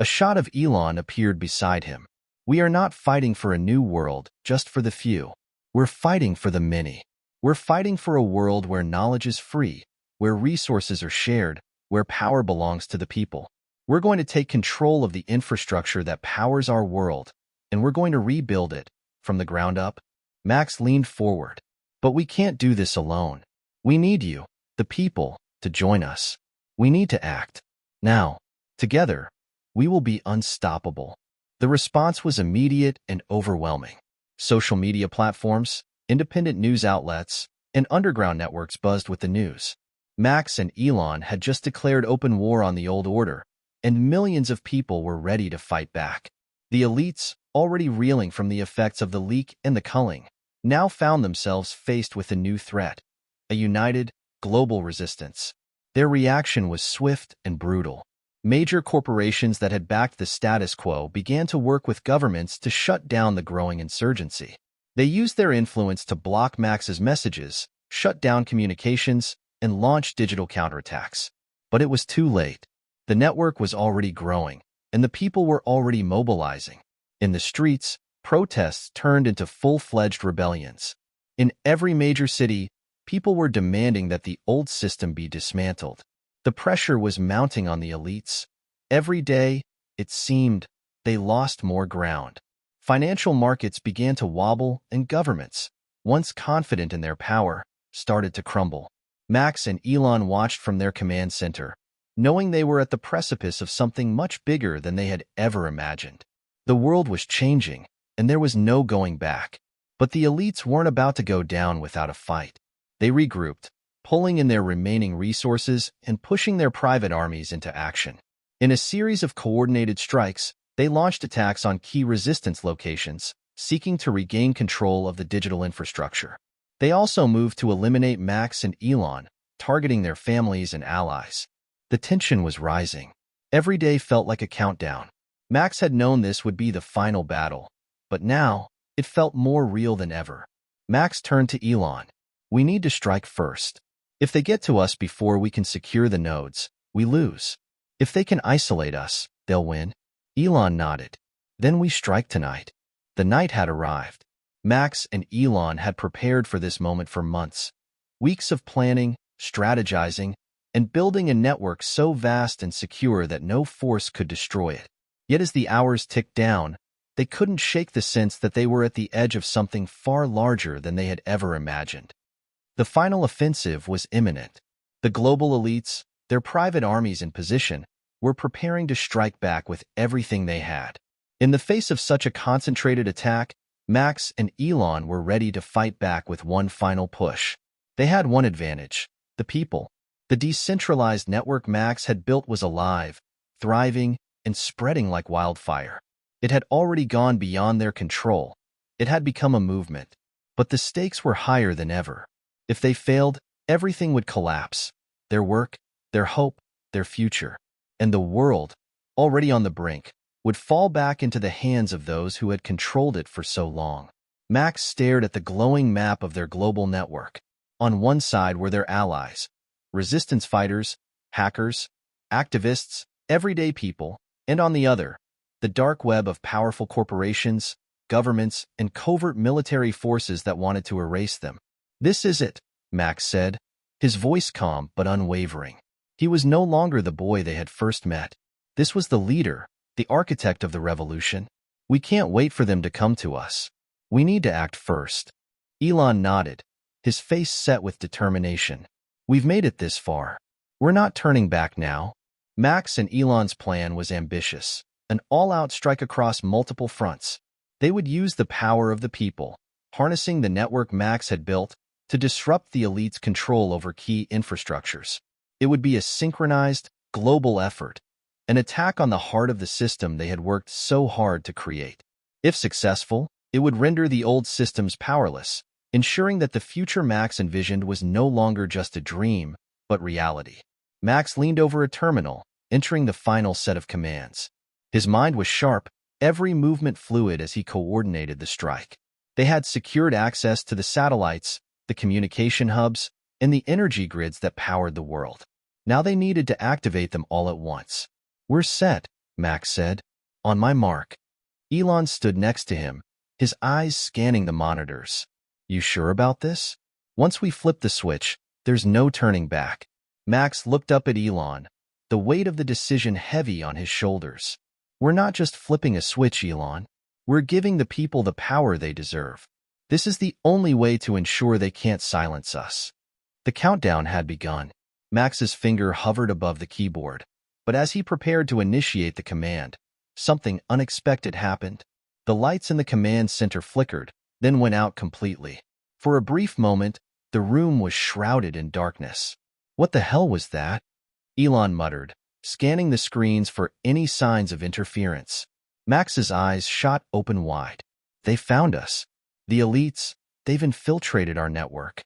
A shot of Elon appeared beside him. "We are not fighting for a new world just for the few. We're fighting for the many. We're fighting for a world where knowledge is free, where resources are shared, where power belongs to the people. We're going to take control of the infrastructure that powers our world, and we're going to rebuild it from the ground up." Max leaned forward. "But we can't do this alone. We need you, the people, to join us. We need to act. Now, together, we will be unstoppable." The response was immediate and overwhelming. Social media platforms, independent news outlets, and underground networks buzzed with the news. Max and Elon had just declared open war on the old order, and millions of people were ready to fight back. The elites, already reeling from the effects of the leak and the culling, now found themselves faced with a new threat, a united, global resistance. Their reaction was swift and brutal. Major corporations that had backed the status quo began to work with governments to shut down the growing insurgency. They used their influence to block Max's messages, shut down communications, and launch digital counterattacks. But it was too late. The network was already growing, and the people were already mobilizing. In the streets, protests turned into full-fledged rebellions. In every major city, people were demanding that the old system be dismantled. The pressure was mounting on the elites. Every day, it seemed, they lost more ground. Financial markets began to wobble, and governments, once confident in their power, started to crumble. Max and Elon watched from their command center, knowing they were at the precipice of something much bigger than they had ever imagined. The world was changing, and there was no going back. But the elites weren't about to go down without a fight. They regrouped, pulling in their remaining resources and pushing their private armies into action. In a series of coordinated strikes, they launched attacks on key resistance locations, seeking to regain control of the digital infrastructure. They also moved to eliminate Max and Elon, targeting their families and allies. The tension was rising. Every day felt like a countdown. Max had known this would be the final battle, but now it felt more real than ever. Max turned to Elon. "We need to strike first. If they get to us before we can secure the nodes, we lose. If they can isolate us, they'll win." Elon nodded. "Then we strike tonight." The night had arrived. Max and Elon had prepared for this moment for months. Weeks of planning, strategizing, and building a network so vast and secure that no force could destroy it. Yet as the hours ticked down, they couldn't shake the sense that they were at the edge of something far larger than they had ever imagined. The final offensive was imminent. The global elites, their private armies in position, were preparing to strike back with everything they had. In the face of such a concentrated attack, Max and Elon were ready to fight back with one final push. They had one advantage: the people. The decentralized network Max had built was alive, thriving, and spreading like wildfire. It had already gone beyond their control. It had become a movement. But the stakes were higher than ever. If they failed, everything would collapse: their work, their hope, their future. And the world, already on the brink, would fall back into the hands of those who had controlled it for so long. Max stared at the glowing map of their global network. On one side were their allies: resistance fighters, hackers, activists, everyday people, and on the other, the dark web of powerful corporations, governments, and covert military forces that wanted to erase them. "This is it," Max said, his voice calm but unwavering. He was no longer the boy they had first met. This was the leader, the architect of the revolution. "We can't wait for them to come to us. We need to act first." Elon nodded, his face set with determination. "We've made it this far. We're not turning back now." Max and Elon's plan was ambitious, an all-out strike across multiple fronts. They would use the power of the people, harnessing the network Max had built, to disrupt the elite's control over key infrastructures. It would be a synchronized, global effort, an attack on the heart of the system they had worked so hard to create. If successful, it would render the old systems powerless, ensuring that the future Max envisioned was no longer just a dream, but reality. Max leaned over a terminal, entering the final set of commands. His mind was sharp, every movement fluid as he coordinated the strike. They had secured access to the satellites, the communication hubs, and the energy grids that powered the world. Now they needed to activate them all at once. "We're set," Max said. "On my mark." Elon stood next to him, his eyes scanning the monitors. "You sure about this? Once we flip the switch, there's no turning back." Max looked up at Elon, the weight of the decision heavy on his shoulders. "We're not just flipping a switch, Elon. We're giving the people the power they deserve. This is the only way to ensure they can't silence us." The countdown had begun. Max's finger hovered above the keyboard, but as he prepared to initiate the command, something unexpected happened. The lights in the command center flickered, then went out completely. For a brief moment, the room was shrouded in darkness. "What the hell was that?" Elon muttered, scanning the screens for any signs of interference. Max's eyes shot open wide. "They found us. The elites, they've infiltrated our network."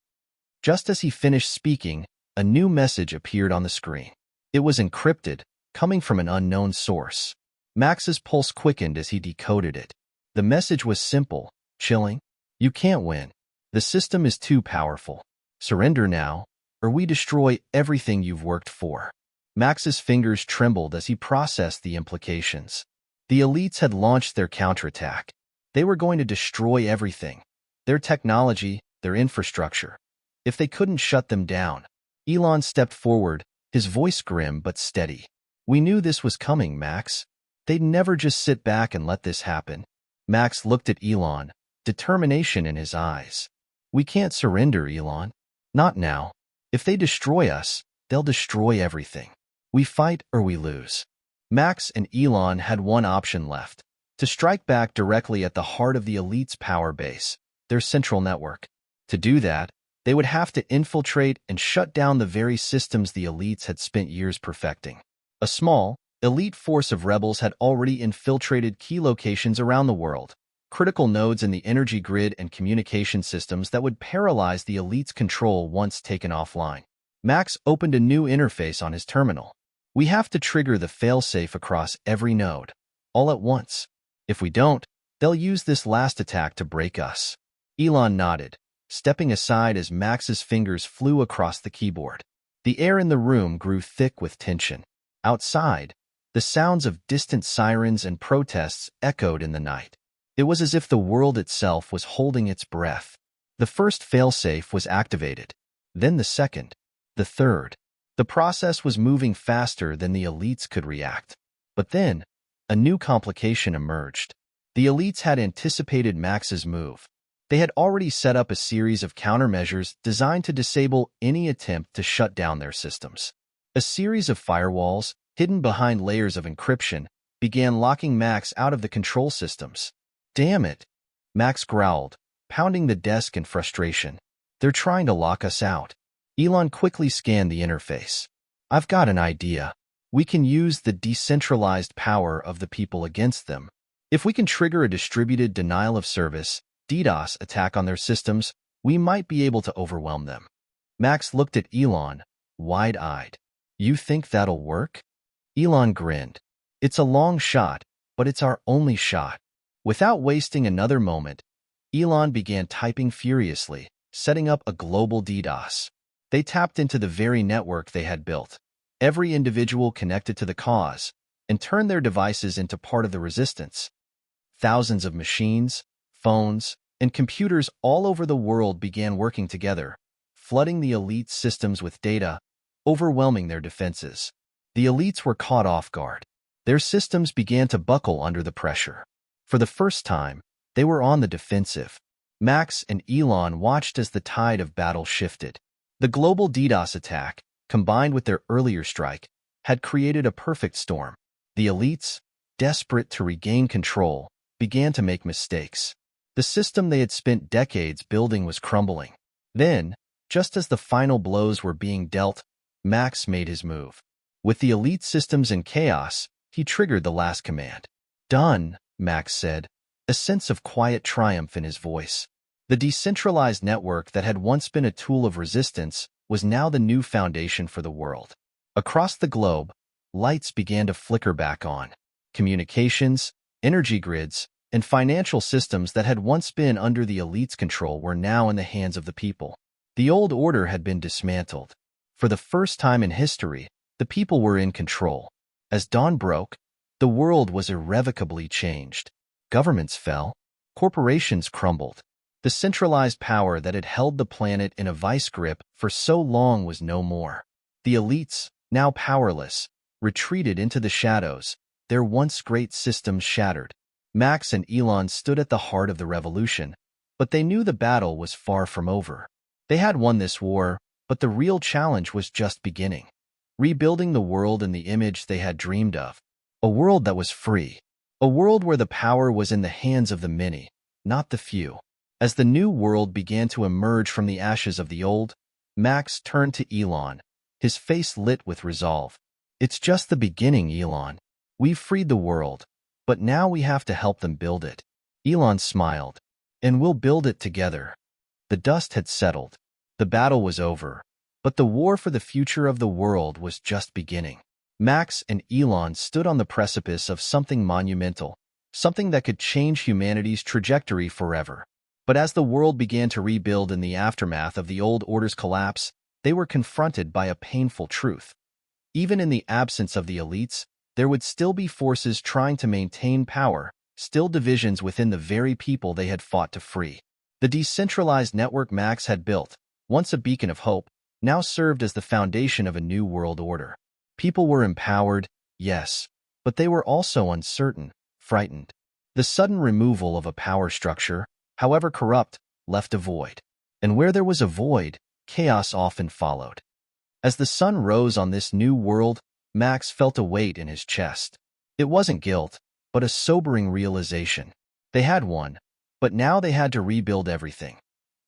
Just as he finished speaking, a new message appeared on the screen. It was encrypted, coming from an unknown source. Max's pulse quickened as he decoded it. The message was simple, chilling. "You can't win. The system is too powerful. Surrender now, or we destroy everything you've worked for." Max's fingers trembled as he processed the implications. The elites had launched their counterattack. They were going to destroy everything, their technology, their infrastructure. If they couldn't shut them down, Elon stepped forward, his voice grim but steady. "We knew this was coming, Max. They'd never just sit back and let this happen." Max looked at Elon, determination in his eyes. "We can't surrender, Elon. Not now. If they destroy us, they'll destroy everything. We fight or we lose." Max and Elon had one option left: to strike back directly at the heart of the elite's power base, their central network. To do that, they would have to infiltrate and shut down the very systems the elites had spent years perfecting. A small, elite force of rebels had already infiltrated key locations around the world, critical nodes in the energy grid and communication systems that would paralyze the elite's control once taken offline. Max opened a new interface on his terminal. "We have to trigger the failsafe across every node, all at once. If we don't, they'll use this last attack to break us." Elon nodded, stepping aside as Max's fingers flew across the keyboard. The air in the room grew thick with tension. Outside, the sounds of distant sirens and protests echoed in the night. It was as if the world itself was holding its breath. The first failsafe was activated, then the second, the third. The process was moving faster than the elites could react. But then, a new complication emerged. The elites had anticipated Max's move. They had already set up a series of countermeasures designed to disable any attempt to shut down their systems. A series of firewalls, hidden behind layers of encryption, began locking Max out of the control systems. "Damn it," Max growled, pounding the desk in frustration. "They're trying to lock us out." Elon quickly scanned the interface. "I've got an idea. We can use the decentralized power of the people against them. If we can trigger a distributed denial of service, DDoS attack on their systems, we might be able to overwhelm them." Max looked at Elon, wide-eyed. "You think that'll work?" Elon grinned. "It's a long shot, but it's our only shot." Without wasting another moment, Elon began typing furiously, setting up a global DDoS. They tapped into the very network they had built, every individual connected to the cause, and turned their devices into part of the resistance. Thousands of machines, phones, and computers all over the world began working together, flooding the elite systems with data, overwhelming their defenses. The elites were caught off guard. Their systems began to buckle under the pressure. For the first time, they were on the defensive. Max and Elon watched as the tide of battle shifted. The global DDoS attack, combined with their earlier strike, had created a perfect storm. The elites, desperate to regain control, began to make mistakes. The system they had spent decades building was crumbling. Then, just as the final blows were being dealt, Max made his move. With the elite systems in chaos, he triggered the last command. "Done," Max said, a sense of quiet triumph in his voice. The decentralized network that had once been a tool of resistance was now the new foundation for the world. Across the globe, lights began to flicker back on. Communications, energy grids, and financial systems that had once been under the elite's control were now in the hands of the people. The old order had been dismantled. For the first time in history, the people were in control. As dawn broke, the world was irrevocably changed. Governments fell. Corporations crumbled. The centralized power that had held the planet in a vice grip for so long was no more. The elites, now powerless, retreated into the shadows, their once great systems shattered. Max and Elon stood at the heart of the revolution, but they knew the battle was far from over. They had won this war, but the real challenge was just beginning. Rebuilding the world in the image they had dreamed of. A world that was free. A world where the power was in the hands of the many, not the few. As the new world began to emerge from the ashes of the old, Max turned to Elon, his face lit with resolve. "It's just the beginning, Elon. We've freed the world, but now we have to help them build it." Elon smiled. "And we'll build it together." The dust had settled. The battle was over, but the war for the future of the world was just beginning. Max and Elon stood on the precipice of something monumental, something that could change humanity's trajectory forever. But as the world began to rebuild in the aftermath of the old order's collapse, they were confronted by a painful truth. Even in the absence of the elites, there would still be forces trying to maintain power, still divisions within the very people they had fought to free. The decentralized network Max had built, once a beacon of hope, now served as the foundation of a new world order. People were empowered, yes, but they were also uncertain, frightened. The sudden removal of a power structure, however corrupt, left a void. And where there was a void, chaos often followed. As the sun rose on this new world, Max felt a weight in his chest. It wasn't guilt, but a sobering realization. They had won, but now they had to rebuild everything.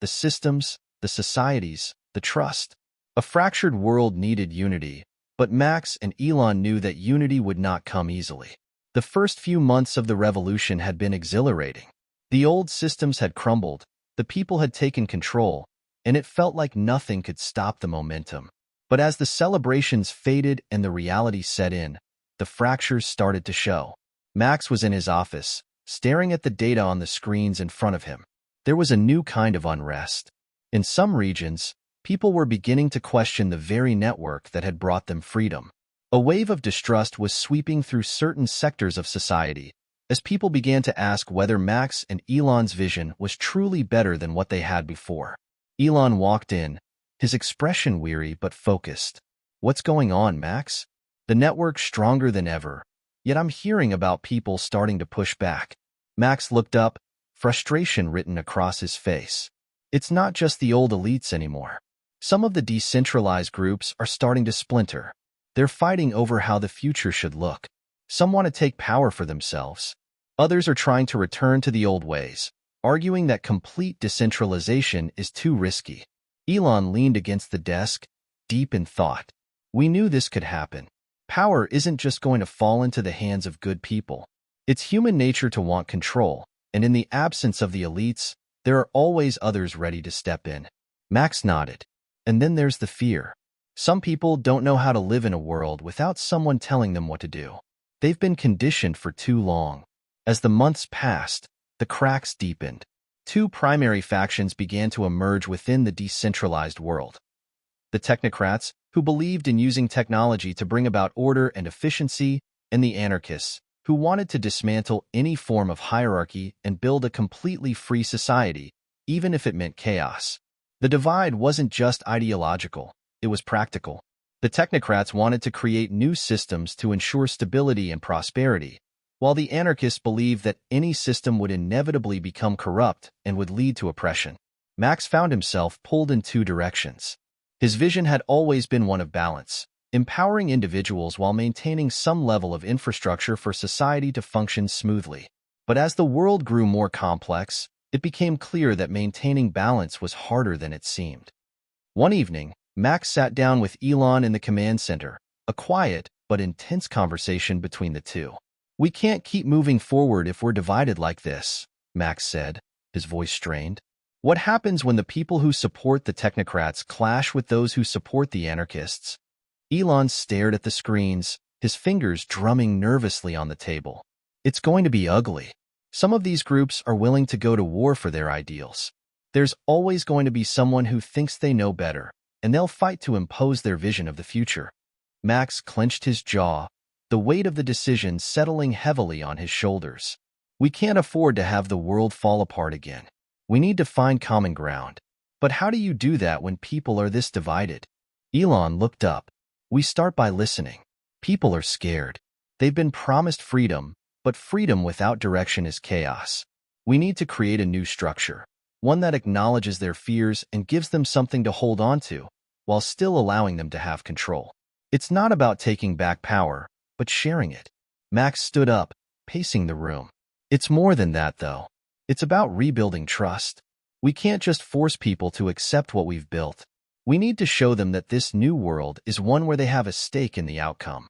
The systems, the societies, the trust. A fractured world needed unity, but Max and Elon knew that unity would not come easily. The first few months of the revolution had been exhilarating. The old systems had crumbled, the people had taken control, and it felt like nothing could stop the momentum. But as the celebrations faded and the reality set in, the fractures started to show. Max was in his office, staring at the data on the screens in front of him. There was a new kind of unrest. In some regions, people were beginning to question the very network that had brought them freedom. A wave of distrust was sweeping through certain sectors of society, as people began to ask whether Max and Elon's vision was truly better than what they had before. Elon walked in, his expression weary but focused. "What's going on, Max?" "The network's stronger than ever, yet I'm hearing about people starting to push back." Max looked up, frustration written across his face. "It's not just the old elites anymore. Some of the decentralized groups are starting to splinter. They're fighting over how the future should look. Some want to take power for themselves. Others are trying to return to the old ways, arguing that complete decentralization is too risky." Elon leaned against the desk, deep in thought. "We knew this could happen. Power isn't just going to fall into the hands of good people. It's human nature to want control, and in the absence of the elites, there are always others ready to step in." Max nodded. "And then there's the fear. Some people don't know how to live in a world without someone telling them what to do. They've been conditioned for too long." As the months passed, the cracks deepened. Two primary factions began to emerge within the decentralized world. The technocrats, who believed in using technology to bring about order and efficiency, and the anarchists, who wanted to dismantle any form of hierarchy and build a completely free society, even if it meant chaos. The divide wasn't just ideological, it was practical. The technocrats wanted to create new systems to ensure stability and prosperity, while the anarchists believed that any system would inevitably become corrupt and would lead to oppression. Max found himself pulled in two directions. His vision had always been one of balance, empowering individuals while maintaining some level of infrastructure for society to function smoothly. But as the world grew more complex, it became clear that maintaining balance was harder than it seemed. One evening, Max sat down with Elon in the command center, a quiet but intense conversation between the two. "We can't keep moving forward if we're divided like this," Max said, his voice strained. "What happens when the people who support the technocrats clash with those who support the anarchists?" Elon stared at the screens, his fingers drumming nervously on the table. "It's going to be ugly. Some of these groups are willing to go to war for their ideals. There's always going to be someone who thinks they know better, and they'll fight to impose their vision of the future." Max clenched his jaw, the weight of the decision settling heavily on his shoulders. "We can't afford to have the world fall apart again. We need to find common ground. But how do you do that when people are this divided?" Elon looked up. "We start by listening. People are scared. They've been promised freedom, but freedom without direction is chaos. We need to create a new structure, one that acknowledges their fears and gives them something to hold on to, while still allowing them to have control. It's not about taking back power, but sharing it." Max stood up, pacing the room. "It's more than that, though. It's about rebuilding trust. We can't just force people to accept what we've built. We need to show them that this new world is one where they have a stake in the outcome."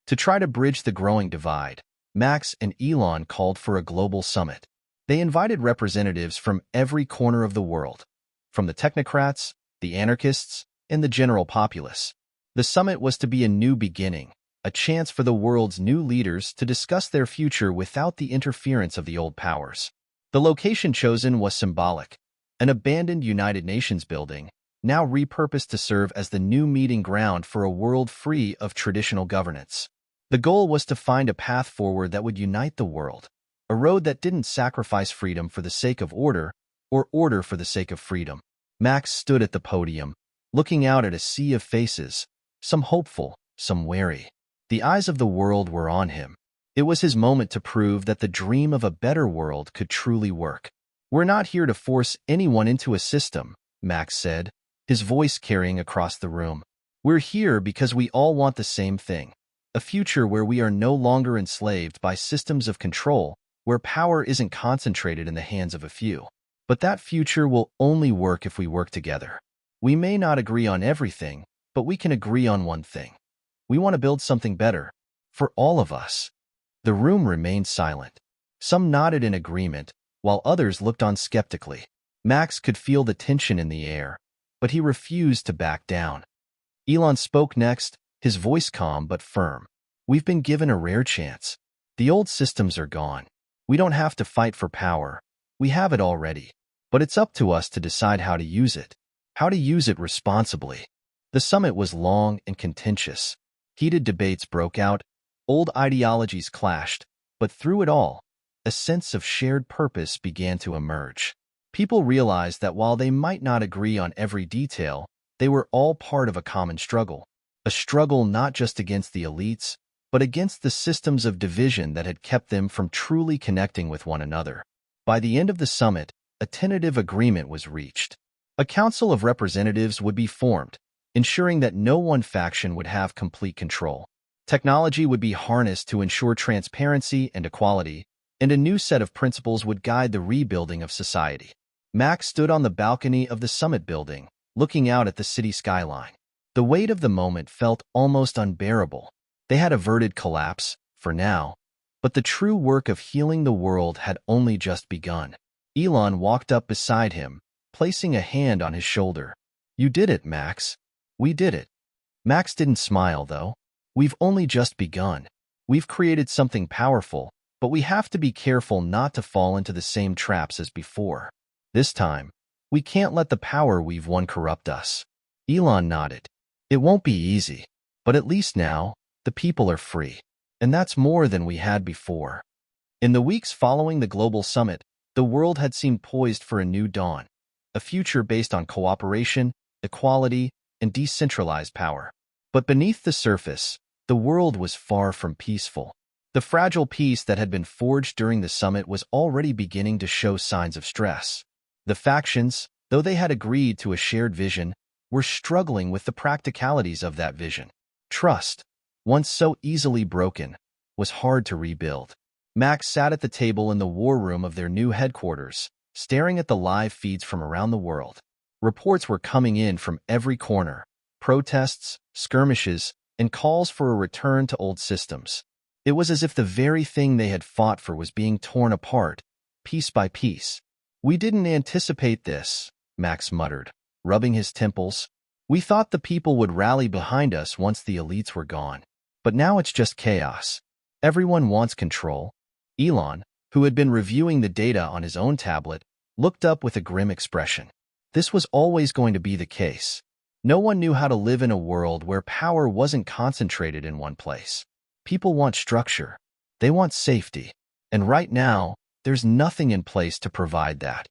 To try to bridge the growing divide, Max and Elon called for a global summit. They invited representatives from every corner of the world, from the technocrats, the anarchists, and the general populace. The summit was to be a new beginning, a chance for the world's new leaders to discuss their future without the interference of the old powers. The location chosen was symbolic, an abandoned United Nations building, now repurposed to serve as the new meeting ground for a world free of traditional governance. The goal was to find a path forward that would unite the world, a road that didn't sacrifice freedom for the sake of order, or order for the sake of freedom. Max stood at the podium, looking out at a sea of faces, some hopeful, some wary. The eyes of the world were on him. It was his moment to prove that the dream of a better world could truly work. "We're not here to force anyone into a system," Max said, his voice carrying across the room. "We're here because we all want the same thing, a future where we are no longer enslaved by systems of control, where power isn't concentrated in the hands of a few. But that future will only work if we work together. We may not agree on everything, but we can agree on one thing. We want to build something better, for all of us." The room remained silent. Some nodded in agreement, while others looked on skeptically. Max could feel the tension in the air, but he refused to back down. Elon spoke next, his voice calm but firm. "We've been given a rare chance. The old systems are gone. We don't have to fight for power. We have it already. But it's up to us to decide how to use it. How to use it responsibly." The summit was long and contentious. Heated debates broke out, old ideologies clashed, but through it all, a sense of shared purpose began to emerge. People realized that while they might not agree on every detail, they were all part of a common struggle. A struggle not just against the elites, but against the systems of division that had kept them from truly connecting with one another. By the end of the summit, a tentative agreement was reached. A council of representatives would be formed, ensuring that no one faction would have complete control. Technology would be harnessed to ensure transparency and equality, and a new set of principles would guide the rebuilding of society. Max stood on the balcony of the summit building, looking out at the city skyline. The weight of the moment felt almost unbearable. They had averted collapse, for now, but the true work of healing the world had only just begun. Elon walked up beside him, placing a hand on his shoulder. "You did it, Max. We did it." Max didn't smile, though. "We've only just begun. We've created something powerful, but we have to be careful not to fall into the same traps as before. This time, we can't let the power we've won corrupt us." Elon nodded. "It won't be easy, but at least now, the people are free. And that's more than we had before." In the weeks following the global summit, the world had seemed poised for a new dawn, a future based on cooperation, equality, and decentralized power. But beneath the surface, the world was far from peaceful. The fragile peace that had been forged during the summit was already beginning to show signs of stress. The factions, though they had agreed to a shared vision, were struggling with the practicalities of that vision. Trust, once so easily broken, was hard to rebuild. Max sat at the table in the war room of their new headquarters, staring at the live feeds from around the world. Reports were coming in from every corner: protests, skirmishes, and calls for a return to old systems. It was as if the very thing they had fought for was being torn apart, piece by piece. "We didn't anticipate this," Max muttered, rubbing his temples. "We thought the people would rally behind us once the elites were gone. But now it's just chaos. Everyone wants control." Elon, who had been reviewing the data on his own tablet, looked up with a grim expression. This was always going to be the case. No one knew how to live in a world where power wasn't concentrated in one place. People want structure. They want safety. And right now, there's nothing in place to provide that.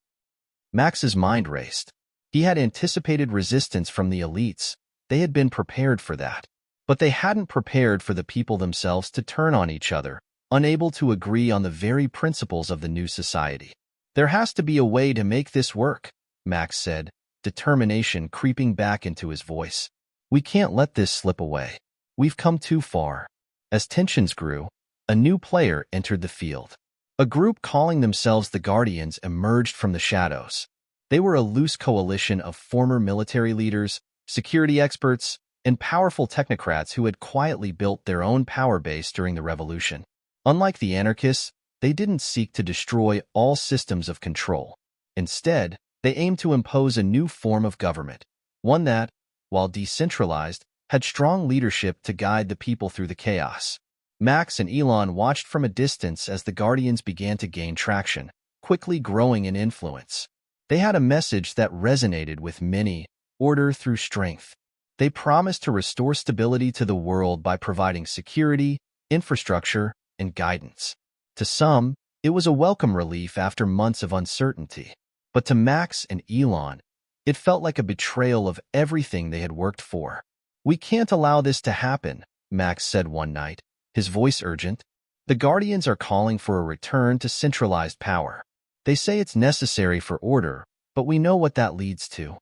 Max's mind raced. He had anticipated resistance from the elites. They had been prepared for that. But they hadn't prepared for the people themselves to turn on each other, unable to agree on the very principles of the new society. "There has to be a way to make this work," Max said, determination creeping back into his voice. "We can't let this slip away. We've come too far." As tensions grew, a new player entered the field. A group calling themselves the Guardians emerged from the shadows. They were a loose coalition of former military leaders, security experts, and powerful technocrats who had quietly built their own power base during the revolution. Unlike the anarchists, they didn't seek to destroy all systems of control. Instead, they aimed to impose a new form of government, one that, while decentralized, had strong leadership to guide the people through the chaos. Max and Elon watched from a distance as the Guardians began to gain traction, quickly growing in influence. They had a message that resonated with many: order through strength. They promised to restore stability to the world by providing security, infrastructure, and guidance. To some, it was a welcome relief after months of uncertainty. But to Max and Elon, it felt like a betrayal of everything they had worked for. "We can't allow this to happen," Max said one night, his voice urgent. "The Guardians are calling for a return to centralized power. They say it's necessary for order, but we know what that leads to."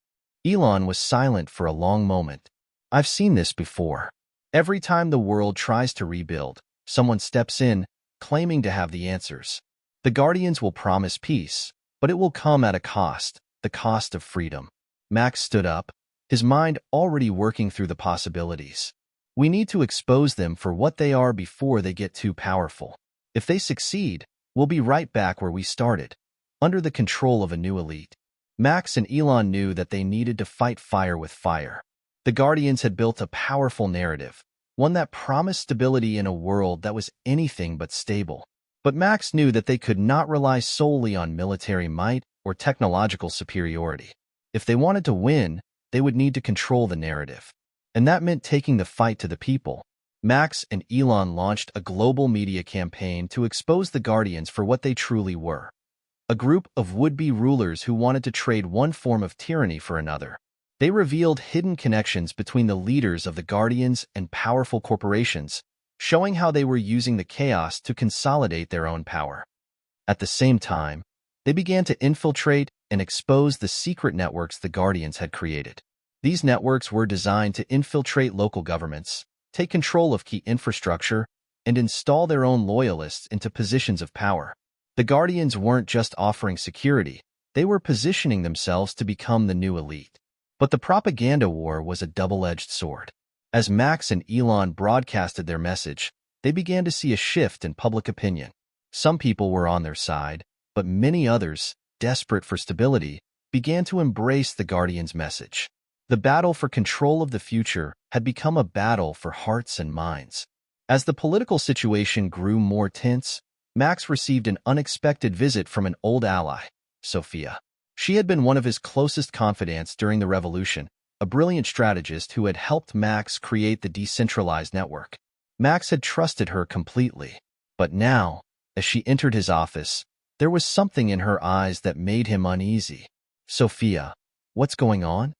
Elon was silent for a long moment. "I've seen this before. Every time the world tries to rebuild, someone steps in, claiming to have the answers. The Guardians will promise peace, but it will come at a cost, the cost of freedom." Max stood up, his mind already working through the possibilities. "We need to expose them for what they are before they get too powerful. If they succeed, we'll be right back where we started, under the control of a new elite." Max and Elon knew that they needed to fight fire with fire. The Guardians had built a powerful narrative, one that promised stability in a world that was anything but stable. But Max knew that they could not rely solely on military might or technological superiority. If they wanted to win, they would need to control the narrative. And that meant taking the fight to the people. Max and Elon launched a global media campaign to expose the Guardians for what they truly were: a group of would-be rulers who wanted to trade one form of tyranny for another. They revealed hidden connections between the leaders of the Guardians and powerful corporations, showing how they were using the chaos to consolidate their own power. At the same time, they began to infiltrate and expose the secret networks the Guardians had created. These networks were designed to infiltrate local governments, take control of key infrastructure, and install their own loyalists into positions of power. The Guardians weren't just offering security, they were positioning themselves to become the new elite. But the propaganda war was a double-edged sword. As Max and Elon broadcasted their message, they began to see a shift in public opinion. Some people were on their side, but many others, desperate for stability, began to embrace the Guardians' message. The battle for control of the future had become a battle for hearts and minds. As the political situation grew more tense, Max received an unexpected visit from an old ally, Sophia. She had been one of his closest confidants during the revolution, a brilliant strategist who had helped Max create the decentralized network. Max had trusted her completely. But now, as she entered his office, there was something in her eyes that made him uneasy. "Sophia, what's going on?"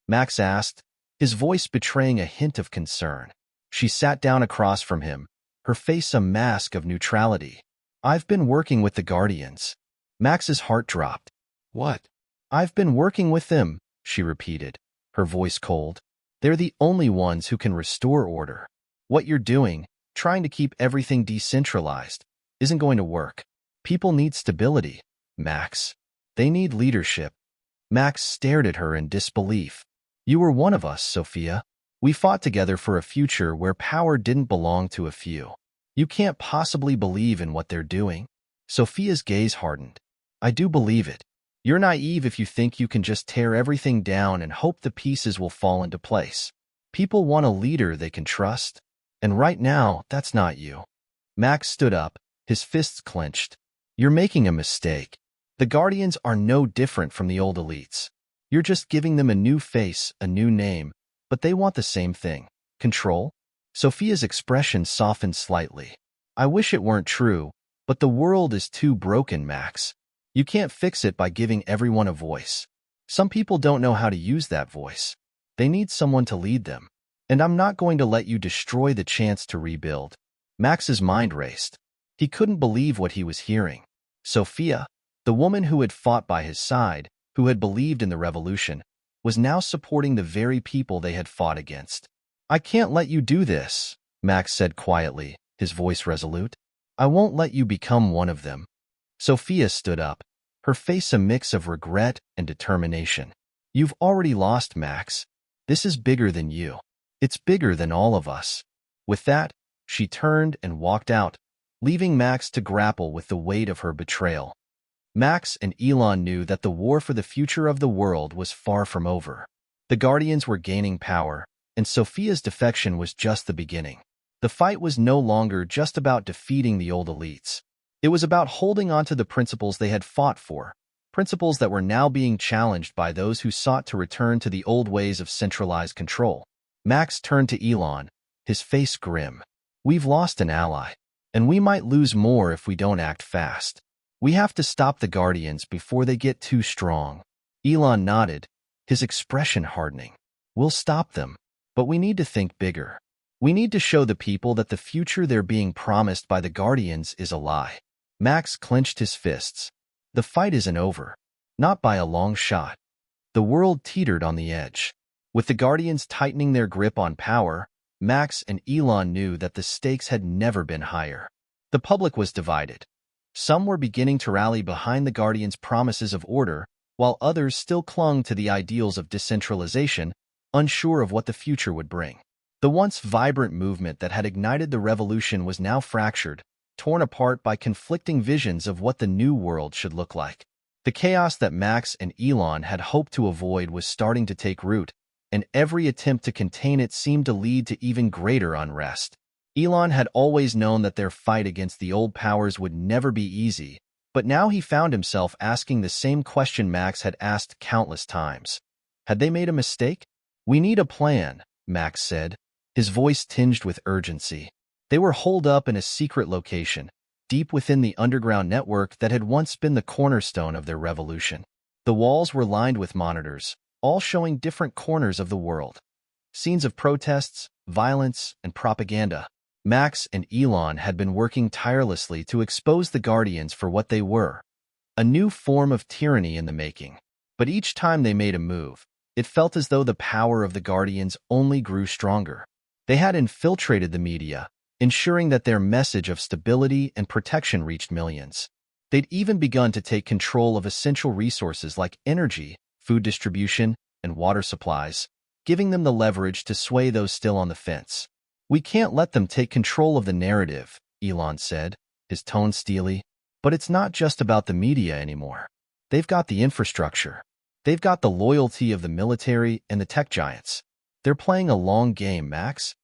Max asked, his voice betraying a hint of concern. She sat down across from him, her face a mask of neutrality. "I've been working with the Guardians." Max's heart dropped. "What?" "I've been working with them," she repeated, her voice cold. "They're the only ones who can restore order. What you're doing, trying to keep everything decentralized, isn't going to work. People need stability, Max. They need leadership." Max stared at her in disbelief. "You were one of us, Sophia." We fought together for a future where power didn't belong to a few. You can't possibly believe in what they're doing." Sophia's gaze hardened. "I do believe it. You're naive if you think you can just tear everything down and hope the pieces will fall into place. People want a leader they can trust. And right now, that's not you." Max stood up, his fists clenched. "You're making a mistake. The Guardians are no different from the old elites. You're just giving them a new face, a new name, but they want the same thing: control." Sophia's expression softened slightly. "I wish it weren't true, but the world is too broken, Max. You can't fix it by giving everyone a voice. Some people don't know how to use that voice. They need someone to lead them. And I'm not going to let you destroy the chance to rebuild." Max's mind raced. He couldn't believe what he was hearing. Sophia, the woman who had fought by his side, who had believed in the revolution, was now supporting the very people they had fought against. "I can't let you do this," Max said quietly, his voice resolute. "I won't let you become one of them." Sophia stood up, her face a mix of regret and determination. "You've already lost, Max. This is bigger than you. It's bigger than all of us." With that, she turned and walked out, leaving Max to grapple with the weight of her betrayal. Max and Elon knew that the war for the future of the world was far from over. The Guardians were gaining power, and Sophia's defection was just the beginning. The fight was no longer just about defeating the old elites. It was about holding on to the principles they had fought for, principles that were now being challenged by those who sought to return to the old ways of centralized control. Max turned to Elon, his face grim. "We've lost an ally, and we might lose more if we don't act fast. We have to stop the Guardians before they get too strong." Elon nodded, his expression hardening. "We'll stop them, but we need to think bigger. We need to show the people that the future they're being promised by the Guardians is a lie." Max clenched his fists. The fight isn't over, not by a long shot. The world teetered on the edge. With the Guardians tightening their grip on power, Max and Elon knew that the stakes had never been higher. The public was divided. Some were beginning to rally behind the Guardians' promises of order, while others still clung to the ideals of decentralization, unsure of what the future would bring. The once vibrant movement that had ignited the revolution was now fractured, torn apart by conflicting visions of what the new world should look like. The chaos that Max and Elon had hoped to avoid was starting to take root, and every attempt to contain it seemed to lead to even greater unrest. Elon had always known that their fight against the old powers would never be easy, but now he found himself asking the same question Max had asked countless times. Had they made a mistake? "We need a plan," Max said, his voice tinged with urgency. They were holed up in a secret location, deep within the underground network that had once been the cornerstone of their revolution. The walls were lined with monitors, all showing different corners of the world. Scenes of protests, violence, and propaganda. Max and Elon had been working tirelessly to expose the Guardians for what they were, a new form of tyranny in the making. But each time they made a move, it felt as though the power of the Guardians only grew stronger. They had infiltrated the media, ensuring that their message of stability and protection reached millions. They'd even begun to take control of essential resources like energy, food distribution, and water supplies, giving them the leverage to sway those still on the fence. "We can't let them take control of the narrative," Elon said, his tone steely. "But it's not just about the media anymore. They've got the infrastructure. They've got the loyalty of the military and the tech giants. They're playing a long game, Max."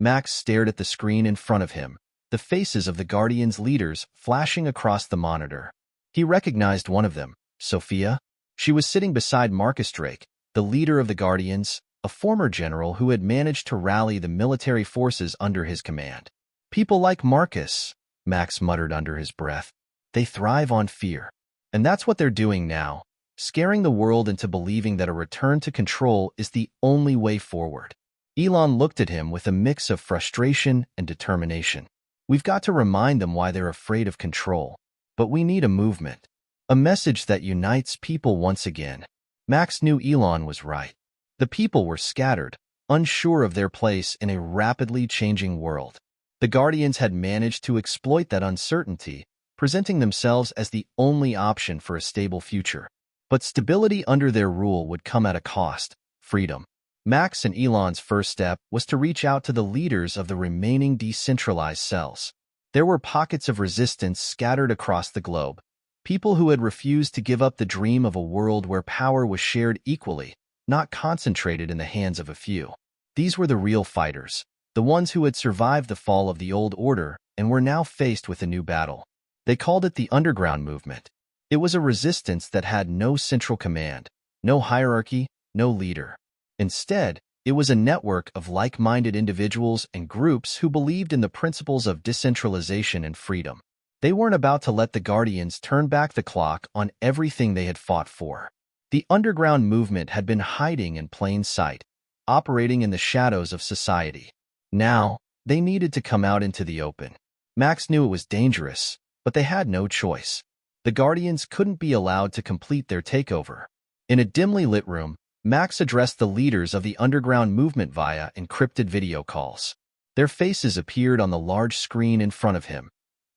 Max stared at the screen in front of him, the faces of the Guardians' leaders flashing across the monitor. He recognized one of them, Sophia. She was sitting beside Marcus Drake, the leader of the Guardians, a former general who had managed to rally the military forces under his command. "People like Marcus," Max muttered under his breath. "They thrive on fear. And that's what they're doing now, scaring the world into believing that a return to control is the only way forward." Elon looked at him with a mix of frustration and determination. "We've got to remind them why they're afraid of control. But we need a movement. A message that unites people once again." Max knew Elon was right. The people were scattered, unsure of their place in a rapidly changing world. The Guardians had managed to exploit that uncertainty, presenting themselves as the only option for a stable future. But stability under their rule would come at a cost: freedom. Max and Elon's first step was to reach out to the leaders of the remaining decentralized cells. There were pockets of resistance scattered across the globe, people who had refused to give up the dream of a world where power was shared equally, not concentrated in the hands of a few. These were the real fighters, the ones who had survived the fall of the old order and were now faced with a new battle. They called it the underground movement. It was a resistance that had no central command, no hierarchy, no leader. Instead, it was a network of like-minded individuals and groups who believed in the principles of decentralization and freedom. They weren't about to let the Guardians turn back the clock on everything they had fought for. The underground movement had been hiding in plain sight, operating in the shadows of society. Now, they needed to come out into the open. Max knew it was dangerous, but they had no choice. The Guardians couldn't be allowed to complete their takeover. In a dimly lit room, Max addressed the leaders of the underground movement via encrypted video calls. Their faces appeared on the large screen in front of him,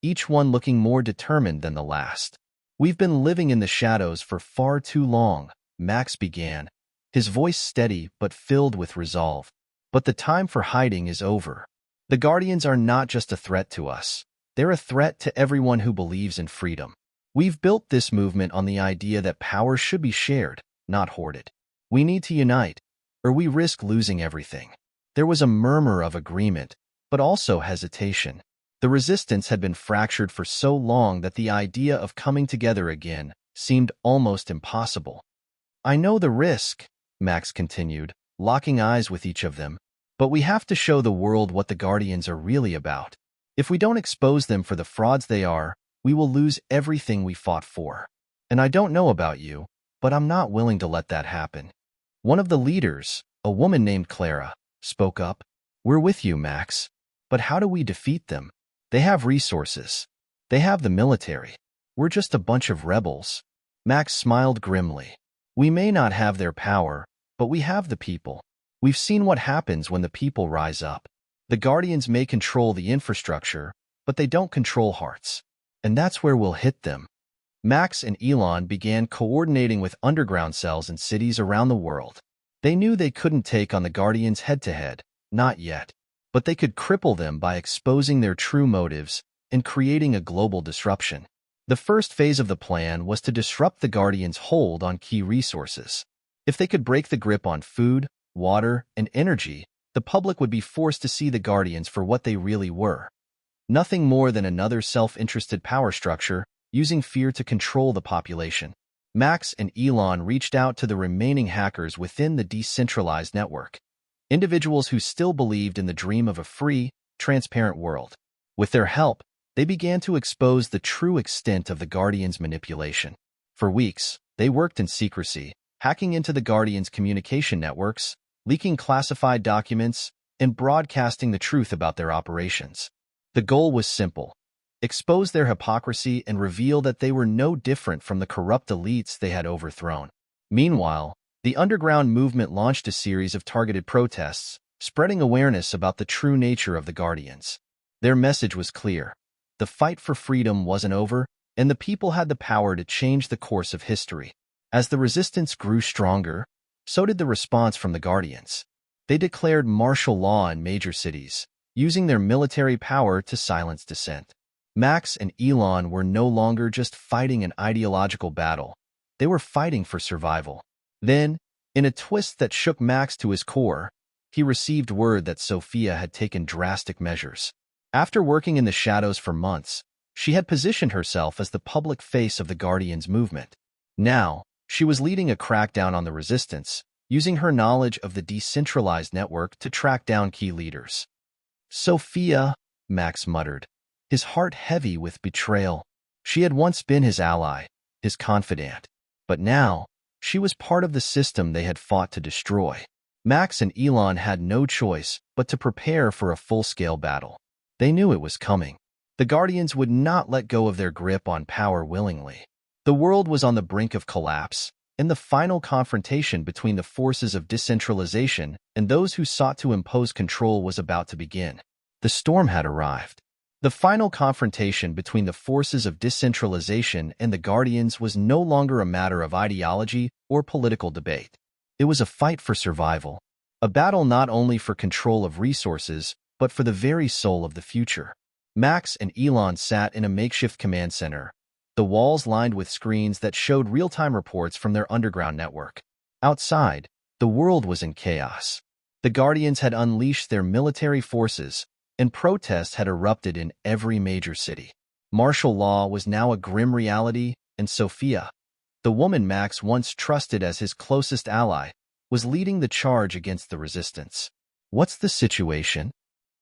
each one looking more determined than the last. "We've been living in the shadows for far too long," Max began, his voice steady but filled with resolve. "But the time for hiding is over. The Guardians are not just a threat to us. They're a threat to everyone who believes in freedom. We've built this movement on the idea that power should be shared, not hoarded. We need to unite, or we risk losing everything." There was a murmur of agreement, but also hesitation. The resistance had been fractured for so long that the idea of coming together again seemed almost impossible. "I know the risk," Max continued, locking eyes with each of them, "but we have to show the world what the Guardians are really about. If we don't expose them for the frauds they are, we will lose everything we fought for. And I don't know about you, but I'm not willing to let that happen." One of the leaders, a woman named Clara, spoke up. "We're with you, Max. But how do we defeat them? They have resources. They have the military. We're just a bunch of rebels." Max smiled grimly. "We may not have their power, but we have the people. We've seen what happens when the people rise up. The Guardians may control the infrastructure, but they don't control hearts. And that's where we'll hit them." Max and Elon began coordinating with underground cells in cities around the world. They knew they couldn't take on the Guardians head-to-head, not yet, but they could cripple them by exposing their true motives and creating a global disruption. The first phase of the plan was to disrupt the Guardians' hold on key resources. If they could break the grip on food, water, and energy, the public would be forced to see the Guardians for what they really were. Nothing more than another self-interested power structure using fear to control the population. Max and Elon reached out to the remaining hackers within the decentralized network, individuals who still believed in the dream of a free, transparent world. With their help, they began to expose the true extent of the Guardians' manipulation. For weeks, they worked in secrecy, hacking into the Guardians' communication networks, leaking classified documents, and broadcasting the truth about their operations. The goal was simple: expose their hypocrisy and reveal that they were no different from the corrupt elites they had overthrown. Meanwhile, the underground movement launched a series of targeted protests, spreading awareness about the true nature of the Guardians. Their message was clear: the fight for freedom wasn't over, and the people had the power to change the course of history. As the resistance grew stronger, so did the response from the Guardians. They declared martial law in major cities, using their military power to silence dissent. Max and Elon were no longer just fighting an ideological battle. They were fighting for survival. Then, in a twist that shook Max to his core, he received word that Sophia had taken drastic measures. After working in the shadows for months, she had positioned herself as the public face of the Guardians movement. Now, she was leading a crackdown on the resistance, using her knowledge of the decentralized network to track down key leaders. "Sophia," Max muttered, his heart heavy with betrayal. She had once been his ally, his confidant. But now, she was part of the system they had fought to destroy. Max and Elon had no choice but to prepare for a full-scale battle. They knew it was coming. The Guardians would not let go of their grip on power willingly. The world was on the brink of collapse, and the final confrontation between the forces of decentralization and those who sought to impose control was about to begin. The storm had arrived. The final confrontation between the forces of decentralization and the Guardians was no longer a matter of ideology or political debate. It was a fight for survival. A battle not only for control of resources, but for the very soul of the future. Max and Elon sat in a makeshift command center, the walls lined with screens that showed real-time reports from their underground network. Outside, the world was in chaos. The Guardians had unleashed their military forces, and protests had erupted in every major city. Martial law was now a grim reality, and Sophia, the woman Max once trusted as his closest ally, was leading the charge against the resistance. "What's the situation?"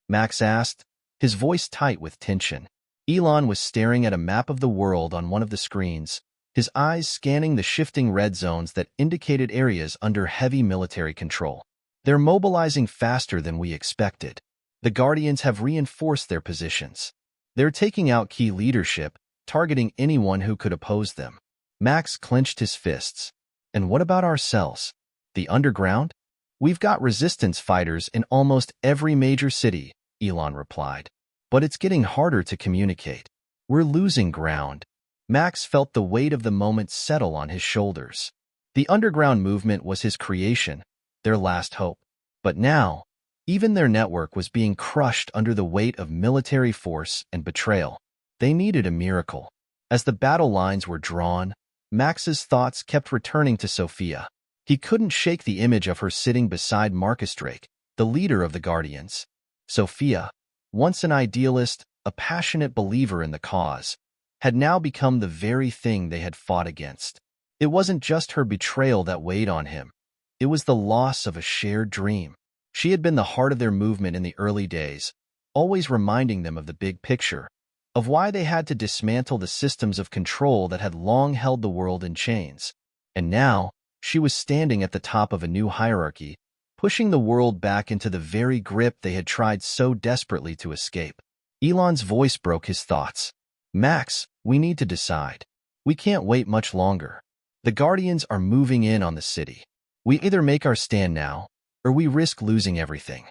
Max asked, his voice tight with tension. Elon was staring at a map of the world on one of the screens, his eyes scanning the shifting red zones that indicated areas under heavy military control. "They're mobilizing faster than we expected. The Guardians have reinforced their positions. They're taking out key leadership, targeting anyone who could oppose them." Max clenched his fists. "And what about ourselves? The underground? We've got resistance fighters in almost every major city," Elon replied. "But it's getting harder to communicate. We're losing ground." Max felt the weight of the moment settle on his shoulders. The underground movement was his creation, their last hope. But now, even their network was being crushed under the weight of military force and betrayal. They needed a miracle. As the battle lines were drawn, Max's thoughts kept returning to Sophia. He couldn't shake the image of her sitting beside MacusStories, the leader of the Guardians. Sophia, once an idealist, a passionate believer in the cause, had now become the very thing they had fought against. It wasn't just her betrayal that weighed on him. It was the loss of a shared dream. She had been the heart of their movement in the early days, always reminding them of the big picture, of why they had to dismantle the systems of control that had long held the world in chains. And now, she was standing at the top of a new hierarchy, pushing the world back into the very grip they had tried so desperately to escape. Elon's voice broke his thoughts. "Max, we need to decide. We can't wait much longer. The Guardians are moving in on the city. We either make our stand now, or we risk losing everything."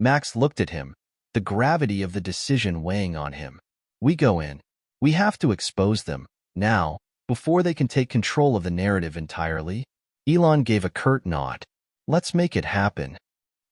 Max looked at him, the gravity of the decision weighing on him. "We go in. We have to expose them, now, before they can take control of the narrative entirely." Elon gave a curt nod. "Let's make it happen."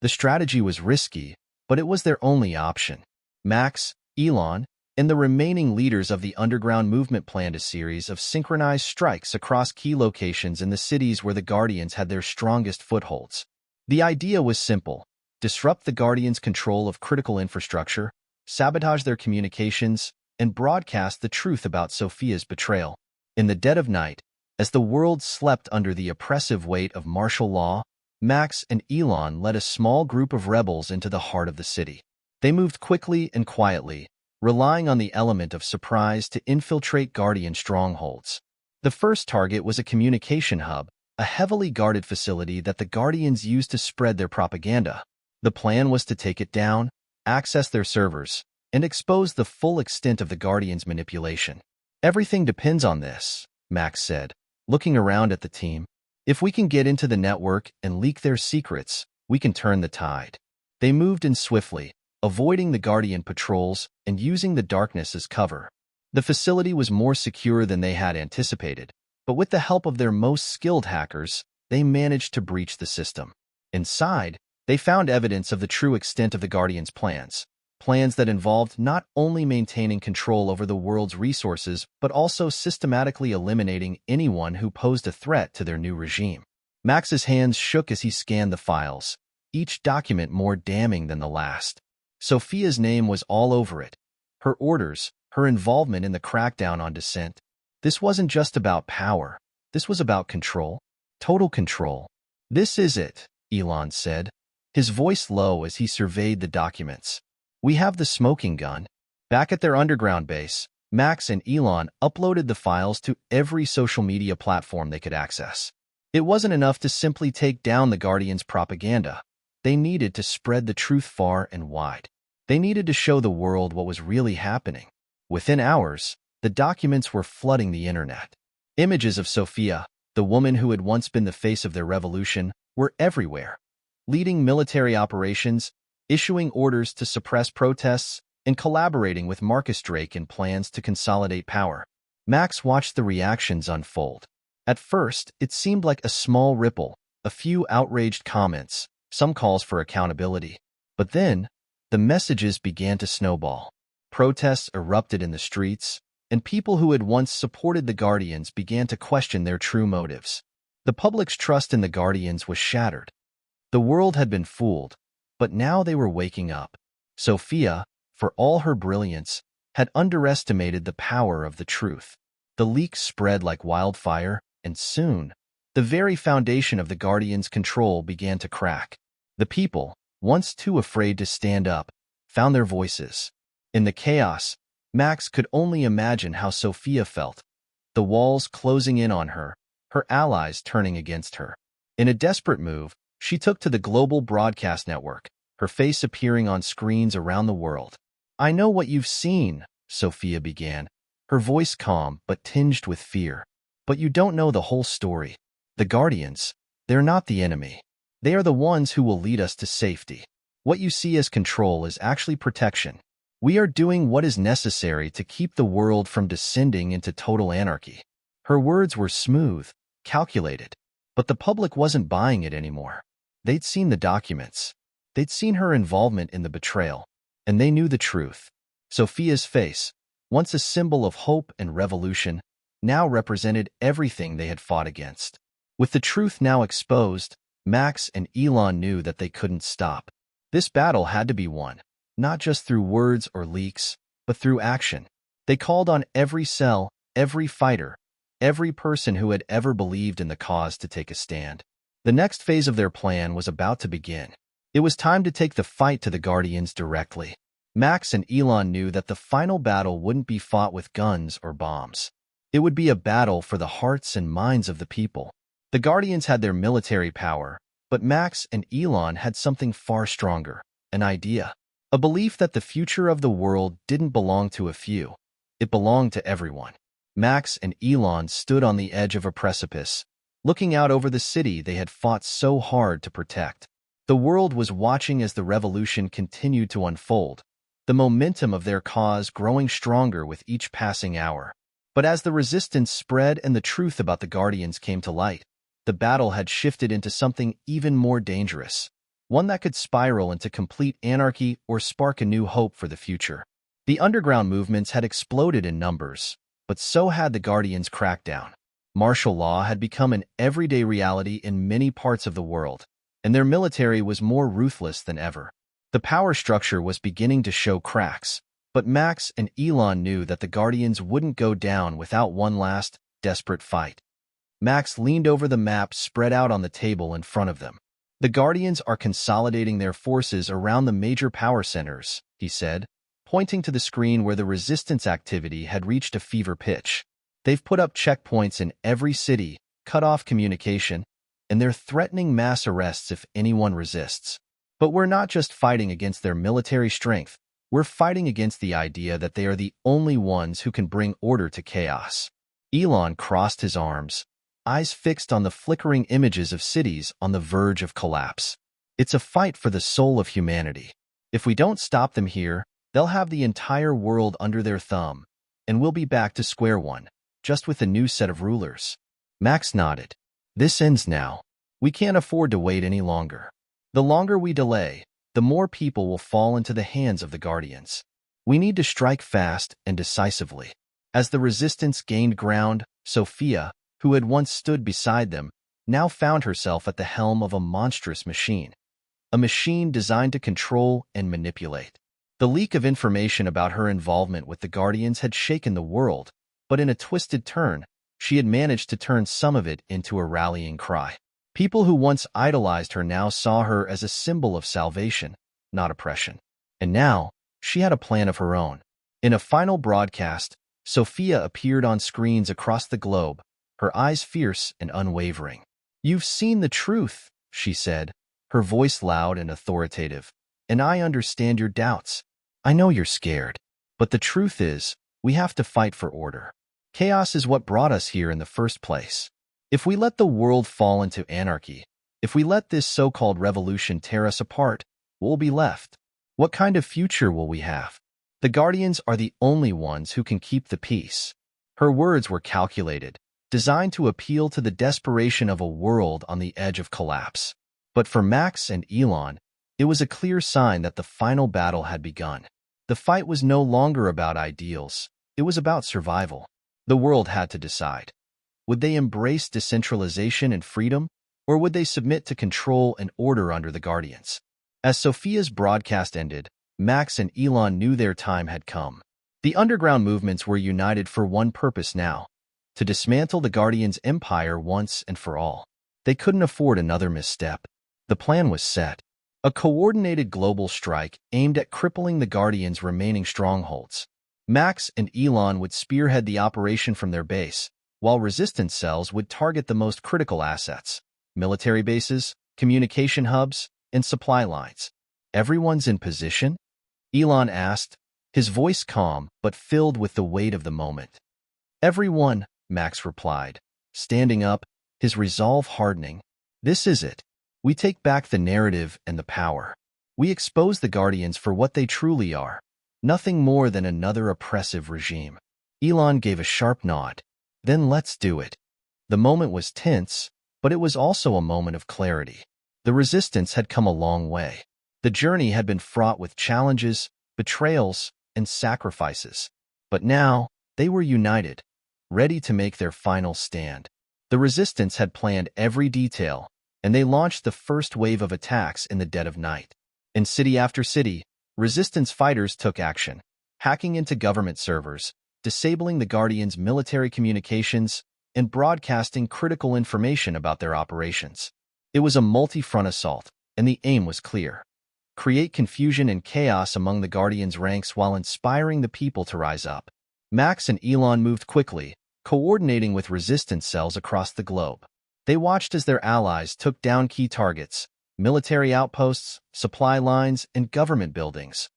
The strategy was risky, but it was their only option. Max, Elon, and the remaining leaders of the underground movement planned a series of synchronized strikes across key locations in the cities where the Guardians had their strongest footholds. The idea was simple: disrupt the Guardians' control of critical infrastructure, sabotage their communications, and broadcast the truth about Sophia's betrayal. In the dead of night, as the world slept under the oppressive weight of martial law, Max and Elon led a small group of rebels into the heart of the city. They moved quickly and quietly, relying on the element of surprise to infiltrate Guardian strongholds. The first target was a communication hub, a heavily guarded facility that the Guardians used to spread their propaganda. The plan was to take it down, access their servers, and expose the full extent of the Guardians' manipulation. "Everything depends on this," Max said, looking around at the team. "If we can get into the network and leak their secrets, we can turn the tide." They moved in swiftly, avoiding the Guardian patrols and using the darkness as cover. The facility was more secure than they had anticipated, but with the help of their most skilled hackers, they managed to breach the system. Inside, they found evidence of the true extent of the Guardians' plans that involved not only maintaining control over the world's resources, but also systematically eliminating anyone who posed a threat to their new regime. Max's hands shook as he scanned the files, each document more damning than the last. Sophia's name was all over it. Her orders, her involvement in the crackdown on dissent. This wasn't just about power. This was about control. Total control. "This is it," Elon said, his voice low as he surveyed the documents. "We have the smoking gun." Back at their underground base, Max and Elon uploaded the files to every social media platform they could access. It wasn't enough to simply take down the Guardians' propaganda. They needed to spread the truth far and wide. They needed to show the world what was really happening. Within hours, the documents were flooding the internet. Images of Sophia, the woman who had once been the face of their revolution, were everywhere, leading military operations, issuing orders to suppress protests, and collaborating with MacusStories in plans to consolidate power. Max watched the reactions unfold. At first, it seemed like a small ripple, a few outraged comments, some calls for accountability. But then, the messages began to snowball. Protests erupted in the streets, and people who had once supported the Guardians began to question their true motives. The public's trust in the Guardians was shattered. The world had been fooled, but now they were waking up. Sophia, for all her brilliance, had underestimated the power of the truth. The leaks spread like wildfire, and soon, the very foundation of the Guardians' control began to crack. The people, once too afraid to stand up, found their voices. In the chaos, Max could only imagine how Sophia felt. The walls closing in on her, her allies turning against her. In a desperate move, she took to the global broadcast network, her face appearing on screens around the world. "I know what you've seen," Sophia began, her voice calm but tinged with fear. "But you don't know the whole story. The Guardians, they're not the enemy. They are the ones who will lead us to safety. What you see as control is actually protection. We are doing what is necessary to keep the world from descending into total anarchy." Her words were smooth, calculated, but the public wasn't buying it anymore. They'd seen the documents. They'd seen her involvement in the betrayal, and they knew the truth. Sophia's face, once a symbol of hope and revolution, now represented everything they had fought against. With the truth now exposed, Max and Elon knew that they couldn't stop. This battle had to be won, not just through words or leaks, but through action. They called on every cell, every fighter, every person who had ever believed in the cause to take a stand. The next phase of their plan was about to begin. It was time to take the fight to the Guardians directly. Max and Elon knew that the final battle wouldn't be fought with guns or bombs. It would be a battle for the hearts and minds of the people. The Guardians had their military power, but Max and Elon had something far stronger, an idea. A belief that the future of the world didn't belong to a few. It belonged to everyone. Max and Elon stood on the edge of a precipice, looking out over the city they had fought so hard to protect. The world was watching as the revolution continued to unfold, the momentum of their cause growing stronger with each passing hour. But as the resistance spread and the truth about the Guardians came to light, the battle had shifted into something even more dangerous, one that could spiral into complete anarchy or spark a new hope for the future. The underground movements had exploded in numbers, but so had the Guardians' crackdown. Martial law had become an everyday reality in many parts of the world, and their military was more ruthless than ever. The power structure was beginning to show cracks, but Max and Elon knew that the Guardians wouldn't go down without one last, desperate fight. Max leaned over the map spread out on the table in front of them. "The Guardians are consolidating their forces around the major power centers," he said, pointing to the screen where the resistance activity had reached a fever pitch. "They've put up checkpoints in every city, cut off communication, and they're threatening mass arrests if anyone resists. But we're not just fighting against their military strength, we're fighting against the idea that they are the only ones who can bring order to chaos." Elon crossed his arms, eyes fixed on the flickering images of cities on the verge of collapse. "It's a fight for the soul of humanity. If we don't stop them here, they'll have the entire world under their thumb, and we'll be back to square one, just with a new set of rulers." Max nodded. "This ends now. We can't afford to wait any longer. The longer we delay, the more people will fall into the hands of the Guardians. We need to strike fast and decisively." As the resistance gained ground, Sophia, who had once stood beside them, now found herself at the helm of a monstrous machine. A machine designed to control and manipulate. The leak of information about her involvement with the Guardians had shaken the world, but in a twisted turn, she had managed to turn some of it into a rallying cry. People who once idolized her now saw her as a symbol of salvation, not oppression. And now, she had a plan of her own. In a final broadcast, Sophia appeared on screens across the globe, her eyes fierce and unwavering. "You've seen the truth," she said, her voice loud and authoritative, "and I understand your doubts. I know you're scared, but the truth is, we have to fight for order. Chaos is what brought us here in the first place. If we let the world fall into anarchy, if we let this so-called revolution tear us apart, we'll be left. What kind of future will we have? The Guardians are the only ones who can keep the peace." Her words were calculated, designed to appeal to the desperation of a world on the edge of collapse. But for Max and Elon, it was a clear sign that the final battle had begun. The fight was no longer about ideals. It was about survival. The world had to decide. Would they embrace decentralization and freedom, or would they submit to control and order under the Guardians? As Sophia's broadcast ended, Max and Elon knew their time had come. The underground movements were united for one purpose now: to dismantle the Guardians' empire once and for all. They couldn't afford another misstep. The plan was set. A coordinated global strike aimed at crippling the Guardians' remaining strongholds. Max and Elon would spearhead the operation from their base, while resistance cells would target the most critical assets: military bases, communication hubs, and supply lines. "Everyone's in position?" Elon asked, his voice calm but filled with the weight of the moment. "Everyone," Max replied, standing up, his resolve hardening. "This is it. We take back the narrative and the power. We expose the Guardians for what they truly are, nothing more than another oppressive regime." Elon gave a sharp nod. "Then let's do it." The moment was tense, but it was also a moment of clarity. The resistance had come a long way. The journey had been fraught with challenges, betrayals, and sacrifices. But now, they were united, ready to make their final stand. The resistance had planned every detail, and they launched the first wave of attacks in the dead of night. In city after city, resistance fighters took action, hacking into government servers, disabling the Guardians' military communications, and broadcasting critical information about their operations. It was a multi-front assault, and the aim was clear: create confusion and chaos among the Guardians' ranks while inspiring the people to rise up. Max and Elon moved quickly, coordinating with resistance cells across the globe. They watched as their allies took down key targets: military outposts, supply lines, and government buildings,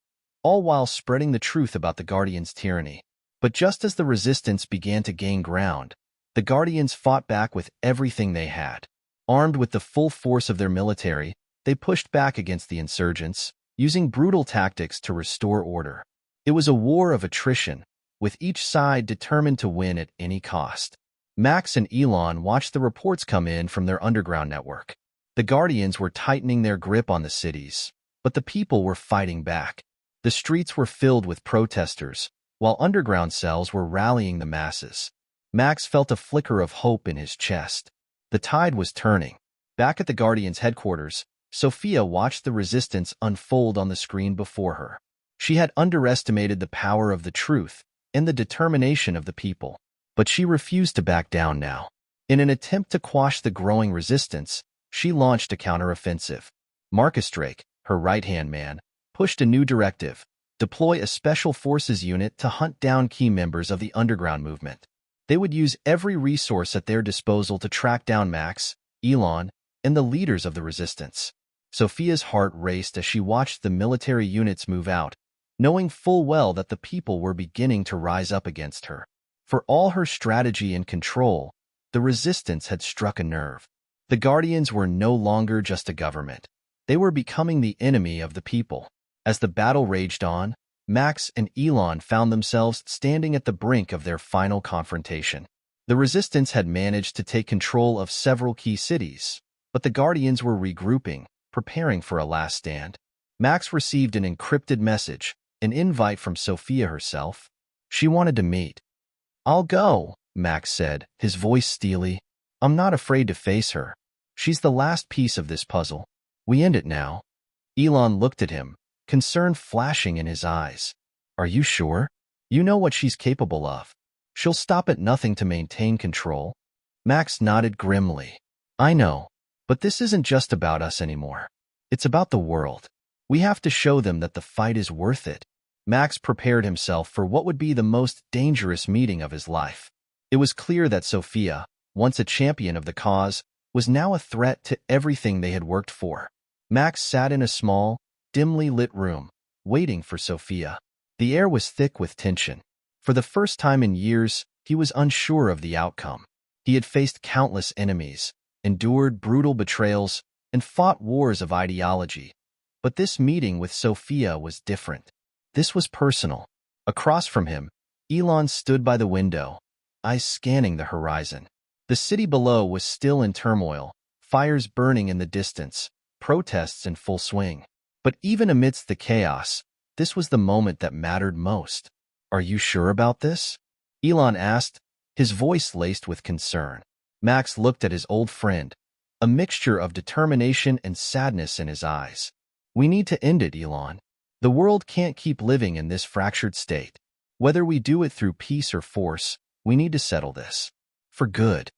all while spreading the truth about the Guardians' tyranny. But just as the resistance began to gain ground, the Guardians fought back with everything they had. Armed with the full force of their military, they pushed back against the insurgents, using brutal tactics to restore order. It was a war of attrition, with each side determined to win at any cost. Max and Elon watched the reports come in from their underground network. The Guardians were tightening their grip on the cities, but the people were fighting back. The streets were filled with protesters, while underground cells were rallying the masses. Max felt a flicker of hope in his chest. The tide was turning. Back at the Guardians' headquarters, Sophia watched the resistance unfold on the screen before her. She had underestimated the power of the truth and the determination of the people, but she refused to back down now. In an attempt to quash the growing resistance, she launched a counteroffensive. Marcus Drake, her right-hand man, pushed a new directive: deploy a special forces unit to hunt down key members of the underground movement. They would use every resource at their disposal to track down Max, Elon, and the leaders of the resistance. Sophia's heart raced as she watched the military units move out, knowing full well that the people were beginning to rise up against her. For all her strategy and control, the resistance had struck a nerve. The Guardians were no longer just a government. They were becoming the enemy of the people. As the battle raged on, Max and Elon found themselves standing at the brink of their final confrontation. The resistance had managed to take control of several key cities, but the Guardians were regrouping, preparing for a last stand. Max received an encrypted message, an invite from Sophia herself. She wanted to meet. "I'll go," Max said, his voice steely. "I'm not afraid to face her. She's the last piece of this puzzle. We end it now." Elon looked at him, concern flashing in his eyes. "Are you sure? You know what she's capable of. She'll stop at nothing to maintain control." Max nodded grimly. "I know, but this isn't just about us anymore. It's about the world. We have to show them that the fight is worth it." Max prepared himself for what would be the most dangerous meeting of his life. It was clear that Sophia, once a champion of the cause, was now a threat to everything they had worked for. Max sat in a small, dimly lit room, waiting for Sophia. The air was thick with tension. For the first time in years, he was unsure of the outcome. He had faced countless enemies, endured brutal betrayals, and fought wars of ideology. But this meeting with Sophia was different. This was personal. Across from him, Elon stood by the window, eyes scanning the horizon. The city below was still in turmoil, fires burning in the distance, protests in full swing. But even amidst the chaos, this was the moment that mattered most. "Are you sure about this?" Elon asked, his voice laced with concern. Max looked at his old friend, a mixture of determination and sadness in his eyes. "We need to end it, Elon. The world can't keep living in this fractured state. Whether we do it through peace or force, we need to settle this. For good."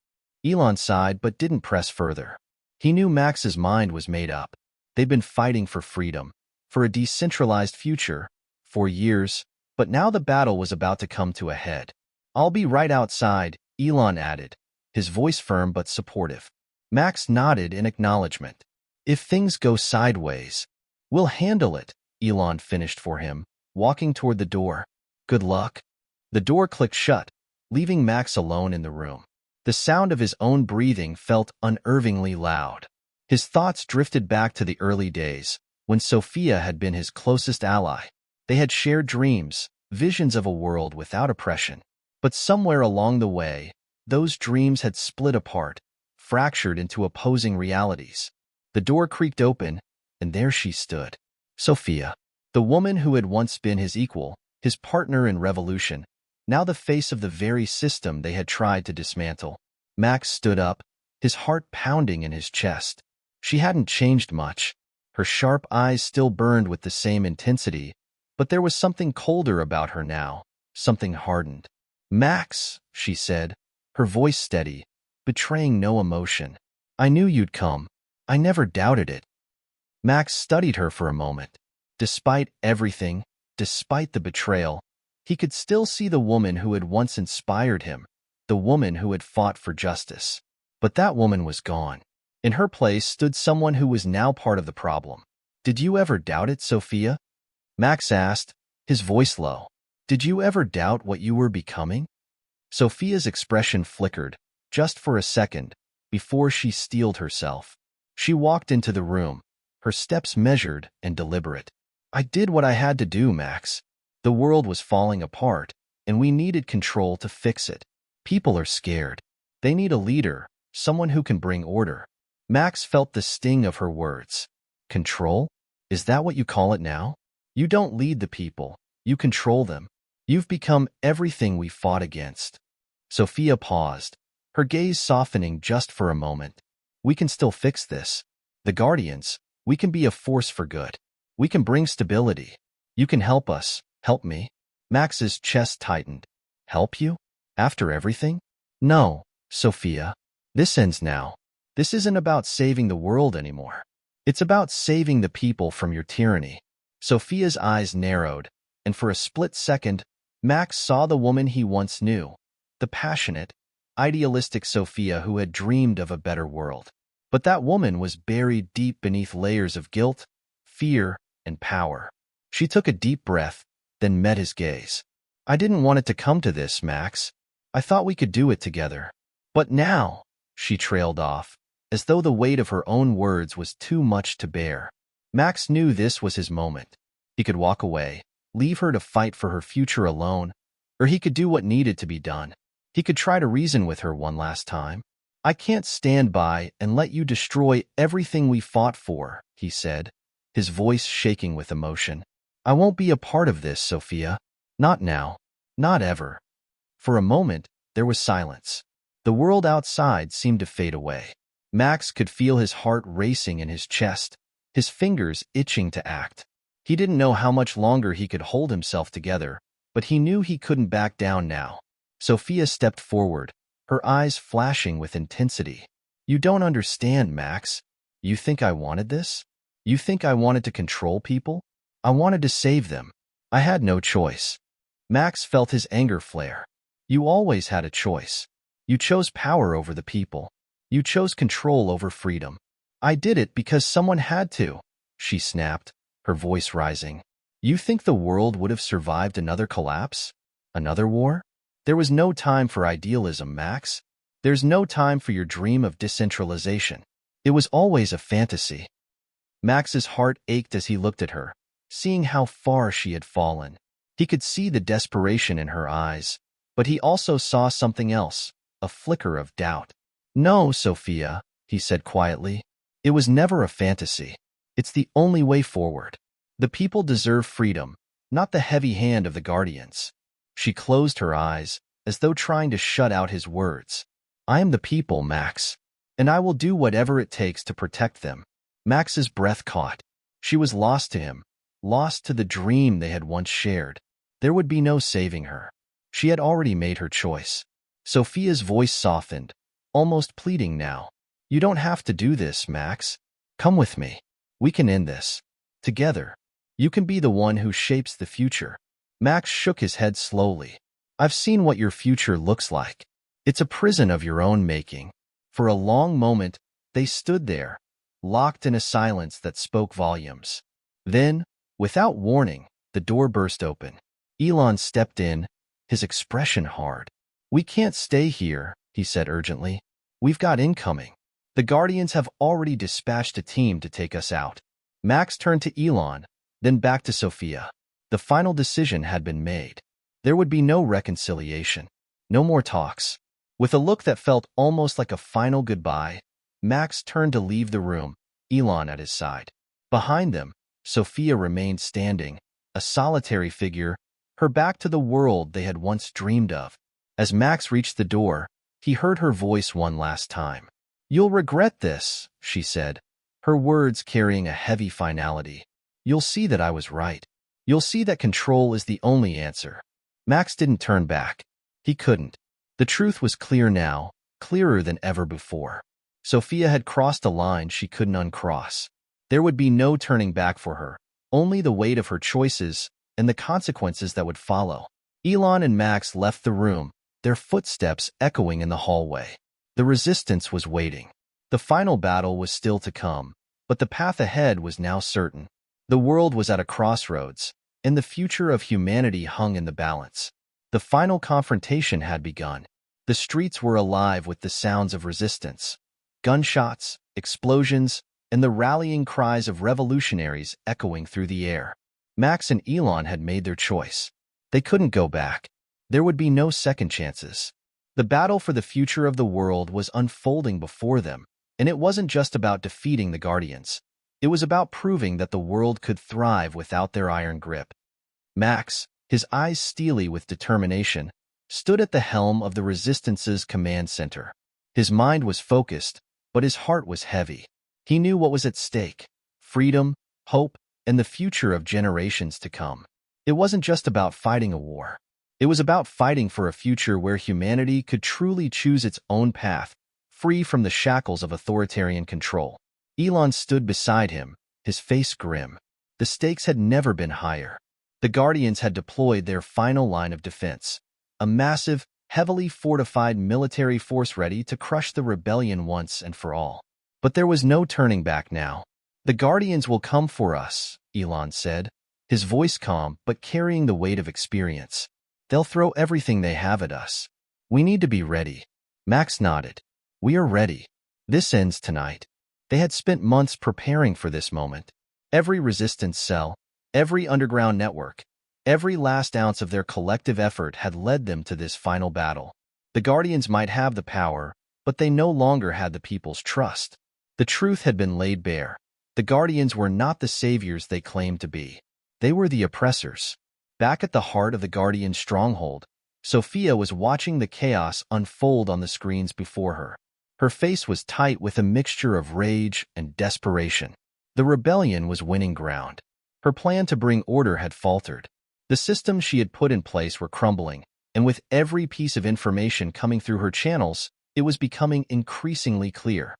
Elon sighed but didn't press further. He knew Max's mind was made up. They'd been fighting for freedom, for a decentralized future, for years, but now the battle was about to come to a head. "I'll be right outside," Elon added, his voice firm but supportive. Max nodded in acknowledgement. "If things go sideways, we'll handle it," Elon finished for him, walking toward the door. "Good luck." The door clicked shut, leaving Max alone in the room. The sound of his own breathing felt unnervingly loud. His thoughts drifted back to the early days, when Sophia had been his closest ally. They had shared dreams, visions of a world without oppression. But somewhere along the way, those dreams had split apart, fractured into opposing realities. The door creaked open, and there she stood. Sophia, the woman who had once been his equal, his partner in revolution, now the face of the very system they had tried to dismantle. Max stood up, his heart pounding in his chest. She hadn't changed much. Her sharp eyes still burned with the same intensity, but there was something colder about her now, something hardened. "Max," she said, her voice steady, betraying no emotion. "I knew you'd come. I never doubted it." Max studied her for a moment. Despite everything, despite the betrayal, he could still see the woman who had once inspired him, the woman who had fought for justice. But that woman was gone. In her place stood someone who was now part of the problem. "Did you ever doubt it, Sophia?" Max asked, his voice low. "Did you ever doubt what you were becoming?" Sophia's expression flickered, just for a second, before she steeled herself. She walked into the room, her steps measured and deliberate. "I did what I had to do, Max. The world was falling apart, and we needed control to fix it. People are scared. They need a leader, someone who can bring order." Max felt the sting of her words. "Control? Is that what you call it now? You don't lead the people, you control them. You've become everything we fought against." Sophia paused, her gaze softening just for a moment. "We can still fix this. The Guardians, we can be a force for good. We can bring stability. You can help us, help me." Max's chest tightened. "Help you? After everything?" "No, Sophia. This ends now. This isn't about saving the world anymore. It's about saving the people from your tyranny." Sophia's eyes narrowed, and for a split second, Max saw the woman he once knew, the passionate, idealistic Sophia who had dreamed of a better world. But that woman was buried deep beneath layers of guilt, fear, and power. She took a deep breath, then met his gaze. "I didn't want it to come to this, Max. I thought we could do it together. But now," she trailed off, as though the weight of her own words was too much to bear. Max knew this was his moment. He could walk away, leave her to fight for her future alone, or he could do what needed to be done. He could try to reason with her one last time. "I can't stand by and let you destroy everything we fought for," he said, his voice shaking with emotion. "I won't be a part of this, Sophia. Not now. Not ever." For a moment, there was silence. The world outside seemed to fade away. Max could feel his heart racing in his chest, his fingers itching to act. He didn't know how much longer he could hold himself together, but he knew he couldn't back down now. Sophia stepped forward, her eyes flashing with intensity. "You don't understand, Max. You think I wanted this? You think I wanted to control people? I wanted to save them. I had no choice." Max felt his anger flare. "You always had a choice. You chose power over the people. You chose control over freedom. I did it because someone had to," she snapped, her voice rising. "You think the world would have survived another collapse? Another war? There was no time for idealism, Max. There's no time for your dream of decentralization. It was always a fantasy." Max's heart ached as he looked at her, seeing how far she had fallen. He could see the desperation in her eyes, but he also saw something else, a flicker of doubt. "No, Sophia," he said quietly. It was never a fantasy. It's the only way forward. The people deserve freedom, not the heavy hand of the guardians. She closed her eyes, as though trying to shut out his words. I am the people, Max, and I will do whatever it takes to protect them. Max's breath caught. She was lost to him, lost to the dream they had once shared. There would be no saving her. She had already made her choice. Sophia's voice softened, almost pleading now. You don't have to do this, Max. Come with me. We can end this. Together. You can be the one who shapes the future. Max shook his head slowly. I've seen what your future looks like. It's a prison of your own making. For a long moment, they stood there, locked in a silence that spoke volumes. Then, without warning, the door burst open. Elon stepped in, his expression hard. We can't stay here, he said urgently. We've got incoming. The Guardians have already dispatched a team to take us out. Max turned to Elon, then back to Sophia. The final decision had been made. There would be no reconciliation, no more talks. With a look that felt almost like a final goodbye, Max turned to leave the room, Elon at his side. Behind them, Sophia remained standing, a solitary figure, her back to the world they had once dreamed of. As Max reached the door, he heard her voice one last time. You'll regret this, she said, her words carrying a heavy finality. You'll see that I was right. You'll see that control is the only answer. Max didn't turn back. He couldn't. The truth was clear now, clearer than ever before. Sophia had crossed a line she couldn't uncross. There would be no turning back for her, only the weight of her choices and the consequences that would follow. Elon and Max left the room, their footsteps echoing in the hallway. The resistance was waiting. The final battle was still to come, but the path ahead was now certain. The world was at a crossroads, and the future of humanity hung in the balance. The final confrontation had begun. The streets were alive with the sounds of resistance. Gunshots, explosions, and the rallying cries of revolutionaries echoing through the air. Max and Elon had made their choice. They couldn't go back. There would be no second chances. The battle for the future of the world was unfolding before them, and it wasn't just about defeating the Guardians. It was about proving that the world could thrive without their iron grip. Max, his eyes steely with determination, stood at the helm of the Resistance's command center. His mind was focused, but his heart was heavy. He knew what was at stake: freedom, hope, and the future of generations to come. It wasn't just about fighting a war. It was about fighting for a future where humanity could truly choose its own path, free from the shackles of authoritarian control. Elon stood beside him, his face grim. The stakes had never been higher. The Guardians had deployed their final line of defense, a massive, heavily fortified military force ready to crush the rebellion once and for all. But there was no turning back now. The Guardians will come for us, Elon said, his voice calm but carrying the weight of experience. They'll throw everything they have at us. We need to be ready. Max nodded. We are ready. This ends tonight. They had spent months preparing for this moment. Every resistance cell, every underground network, every last ounce of their collective effort had led them to this final battle. The Guardians might have the power, but they no longer had the people's trust. The truth had been laid bare. The Guardians were not the saviors they claimed to be. They were the oppressors. Back at the heart of the Guardian stronghold, Sophia was watching the chaos unfold on the screens before her. Her face was tight with a mixture of rage and desperation. The rebellion was winning ground. Her plan to bring order had faltered. The systems she had put in place were crumbling, and with every piece of information coming through her channels, it was becoming increasingly clear.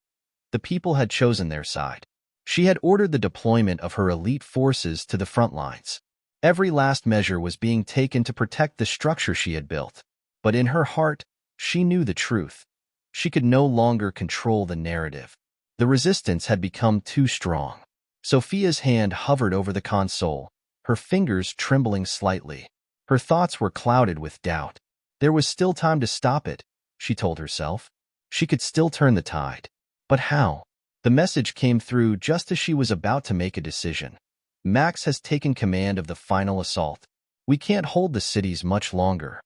The people had chosen their side. She had ordered the deployment of her elite forces to the front lines. Every last measure was being taken to protect the structure she had built. But in her heart, she knew the truth. She could no longer control the narrative. The resistance had become too strong. Sophia's hand hovered over the console, her fingers trembling slightly. Her thoughts were clouded with doubt. There was still time to stop it, she told herself. She could still turn the tide. But how? The message came through just as she was about to make a decision. Max has taken command of the final assault. We can't hold the cities much longer.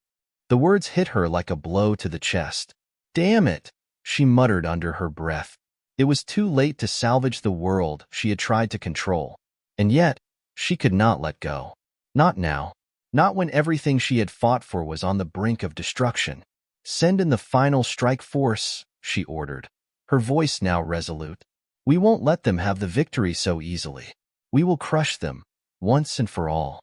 The words hit her like a blow to the chest. Damn it, she muttered under her breath. It was too late to salvage the world she had tried to control. And yet, she could not let go. Not now. Not when everything she had fought for was on the brink of destruction. "Send in the final strike force," she ordered, her voice now resolute. "We won't let them have the victory so easily. We will crush them, once and for all."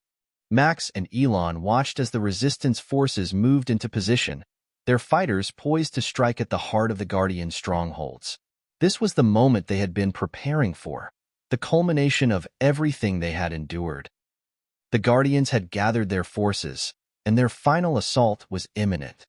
Max and Elon watched as the resistance forces moved into position, their fighters poised to strike at the heart of the Guardian strongholds. This was the moment they had been preparing for, the culmination of everything they had endured. The Guardians had gathered their forces, and their final assault was imminent.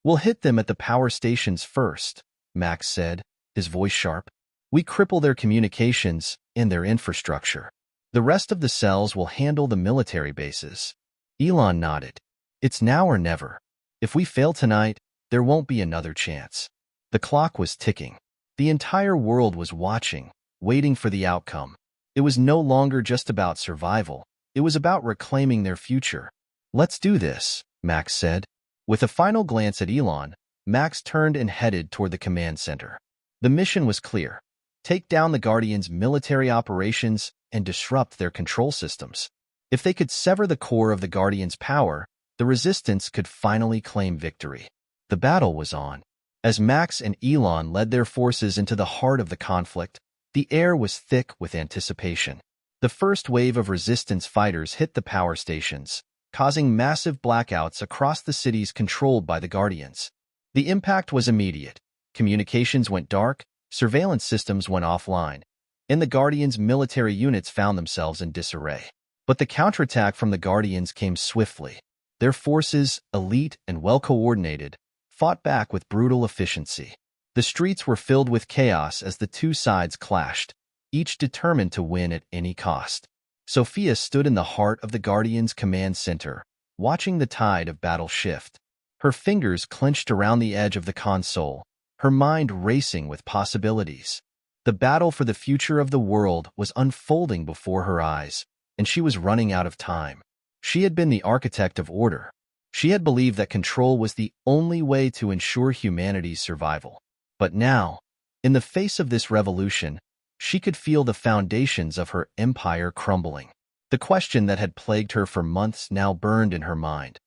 "We'll hit them at the power stations first," Max said, his voice sharp. "We cripple their communications and their infrastructure. The rest of the cells will handle the military bases." Elon nodded. "It's now or never. If we fail tonight, there won't be another chance." The clock was ticking. The entire world was watching, waiting for the outcome. It was no longer just about survival. It was about reclaiming their future. "Let's do this," Max said. With a final glance at Elon, Max turned and headed toward the command center. The mission was clear: take down the Guardians' military operations and disrupt their control systems. If they could sever the core of the Guardians' power, the resistance could finally claim victory. The battle was on. As Max and Elon led their forces into the heart of the conflict, the air was thick with anticipation. The first wave of resistance fighters hit the power stations, causing massive blackouts across the cities controlled by the Guardians. The impact was immediate. Communications went dark, surveillance systems went offline, and the Guardians' military units found themselves in disarray. But the counterattack from the Guardians came swiftly. Their forces, elite and well-coordinated, fought back with brutal efficiency. The streets were filled with chaos as the two sides clashed, each determined to win at any cost. Sophia stood in the heart of the Guardians' command center, watching the tide of battle shift. Her fingers clenched around the edge of the console, her mind racing with possibilities. The battle for the future of the world was unfolding before her eyes, and she was running out of time. She had been the architect of order. She had believed that control was the only way to ensure humanity's survival. But now, in the face of this revolution, she could feel the foundations of her empire crumbling. The question that had plagued her for months now burned in her mind.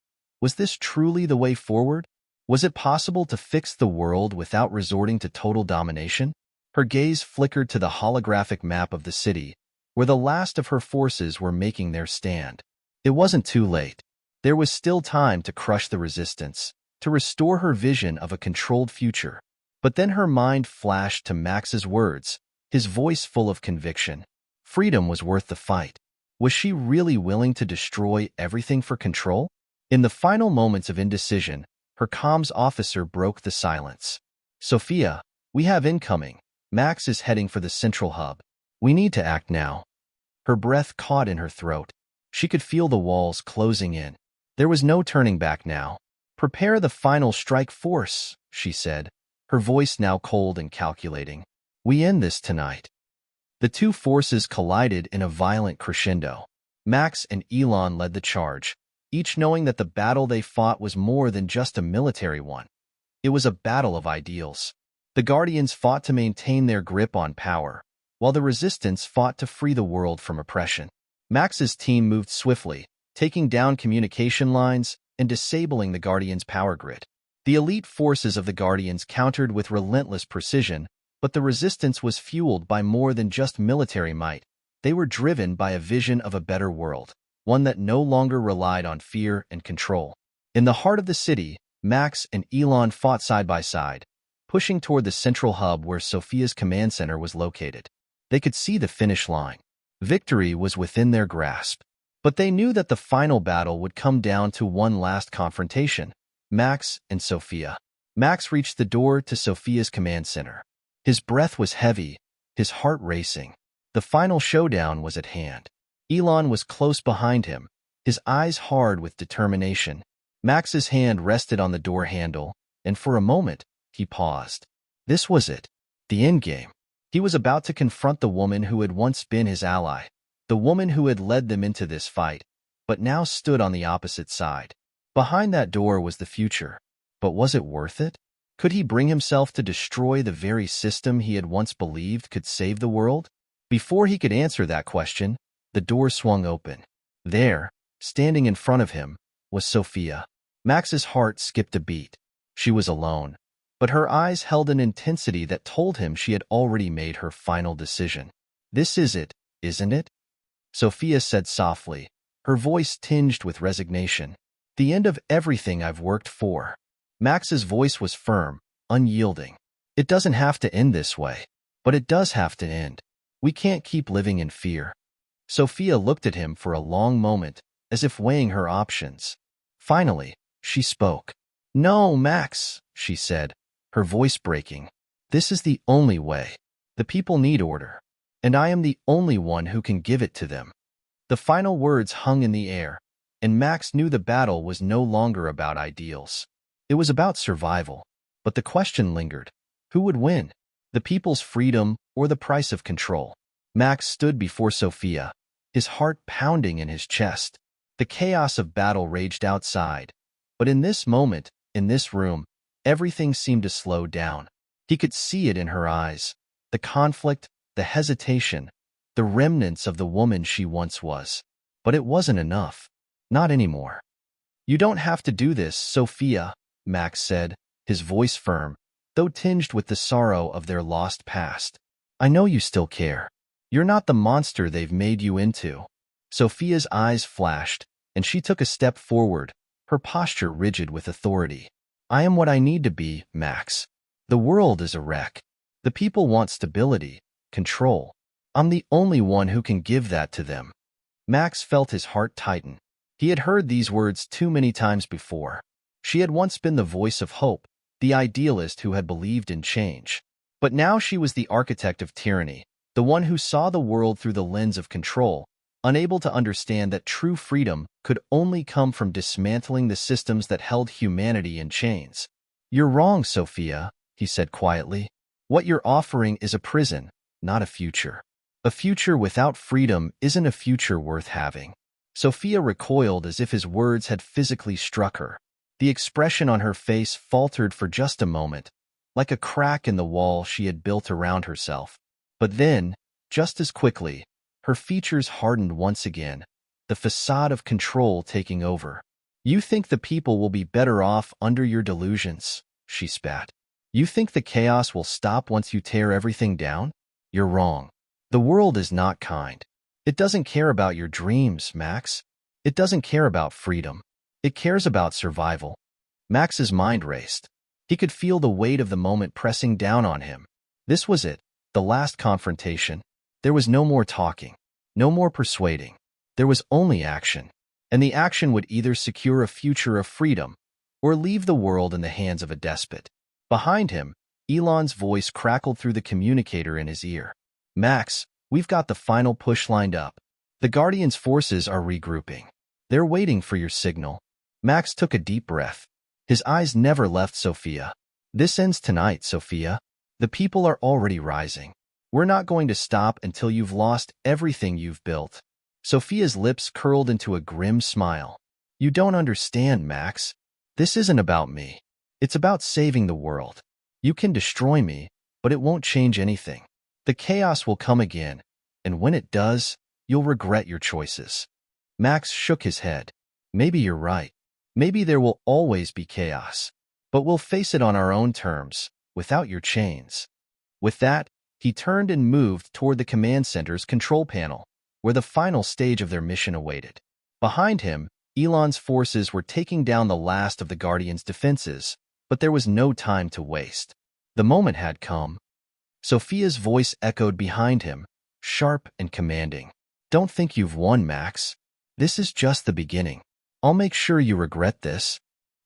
Was this truly the way forward? Was it possible to fix the world without resorting to total domination? Her gaze flickered to the holographic map of the city, where the last of her forces were making their stand. It wasn't too late. There was still time to crush the resistance, to restore her vision of a controlled future. But then her mind flashed to Max's words, his voice full of conviction. Freedom was worth the fight. Was she really willing to destroy everything for control? In the final moments of indecision, her comms officer broke the silence. "Sophia, we have incoming. Max is heading for the central hub. We need to act now." Her breath caught in her throat. She could feel the walls closing in. There was no turning back now. "Prepare the final strike force," she said, her voice now cold and calculating. "We end this tonight." The two forces collided in a violent crescendo. Max and Elon led the charge, each knowing that the battle they fought was more than just a military one. It was a battle of ideals. The Guardians fought to maintain their grip on power, while the resistance fought to free the world from oppression. Max's team moved swiftly, taking down communication lines and disabling the Guardians' power grid. The elite forces of the Guardians countered with relentless precision, but the resistance was fueled by more than just military might. They were driven by a vision of a better world, one that no longer relied on fear and control. In the heart of the city, Max and Elon fought side by side, pushing toward the central hub where Sophia's command center was located. They could see the finish line. Victory was within their grasp. But they knew that the final battle would come down to one last confrontation: Max and Sophia. Max reached the door to Sophia's command center. His breath was heavy, his heart racing. The final showdown was at hand. Elon was close behind him, his eyes hard with determination. Max's hand rested on the door handle, and for a moment, he paused. This was it, the endgame. He was about to confront the woman who had once been his ally, the woman who had led them into this fight, but now stood on the opposite side. Behind that door was the future. But was it worth it? Could he bring himself to destroy the very system he had once believed could save the world? Before he could answer that question, the door swung open. There, standing in front of him, was Sophia. Max's heart skipped a beat. She was alone, but her eyes held an intensity that told him she had already made her final decision. "This is it, isn't it?" Sophia said softly, her voice tinged with resignation. "The end of everything I've worked for." Max's voice was firm, unyielding. "It doesn't have to end this way, but it does have to end. We can't keep living in fear." Sophia looked at him for a long moment, as if weighing her options. Finally, she spoke. "No, Max," she said, her voice breaking. "This is the only way. The people need order, and I am the only one who can give it to them." The final words hung in the air, and Max knew the battle was no longer about ideals. It was about survival. But the question lingered. Who would win? The people's freedom or the price of control? Max stood before Sophia, his heart pounding in his chest. The chaos of battle raged outside, but in this moment, in this room, everything seemed to slow down. He could see it in her eyes, the conflict, the hesitation, the remnants of the woman she once was. But it wasn't enough. Not anymore. "You don't have to do this, Sophia," Max said, his voice firm, though tinged with the sorrow of their lost past. "I know you still care. You're not the monster they've made you into." Sophia's eyes flashed, and she took a step forward, her posture rigid with authority. "I am what I need to be, Max. The world is a wreck. The people want stability, control. I'm the only one who can give that to them." Max felt his heart tighten. He had heard these words too many times before. She had once been the voice of hope, the idealist who had believed in change. But now she was the architect of tyranny, the one who saw the world through the lens of control, unable to understand that true freedom could only come from dismantling the systems that held humanity in chains. "You're wrong, Sophia," he said quietly. "What you're offering is a prison, not a future. A future without freedom isn't a future worth having." Sophia recoiled as if his words had physically struck her. The expression on her face faltered for just a moment, like a crack in the wall she had built around herself. But then, just as quickly, her features hardened once again, the facade of control taking over. "You think the people will be better off under your delusions," she spat. "You think the chaos will stop once you tear everything down? You're wrong. The world is not kind. It doesn't care about your dreams, Max. It doesn't care about freedom. It cares about survival." Max's mind raced. He could feel the weight of the moment pressing down on him. This was it, the last confrontation. There was no more talking, no more persuading. There was only action. And the action would either secure a future of freedom or leave the world in the hands of a despot. Behind him, Elon's voice crackled through the communicator in his ear. "Max, we've got the final push lined up. The Guardians' forces are regrouping. They're waiting for your signal." Max took a deep breath. His eyes never left Sophia. "This ends tonight, Sophia. The people are already rising. We're not going to stop until you've lost everything you've built." Sophia's lips curled into a grim smile. "You don't understand, Max. This isn't about me. It's about saving the world. You can destroy me, but it won't change anything. The chaos will come again, and when it does, you'll regret your choices." Max shook his head. "Maybe you're right. Maybe there will always be chaos. But we'll face it on our own terms, without your chains." With that, he turned and moved toward the command center's control panel, where the final stage of their mission awaited. Behind him, Elon's forces were taking down the last of the Guardians' defenses, but there was no time to waste. The moment had come. Sophia's voice echoed behind him, sharp and commanding. "Don't think you've won, Max. This is just the beginning. I'll make sure you regret this."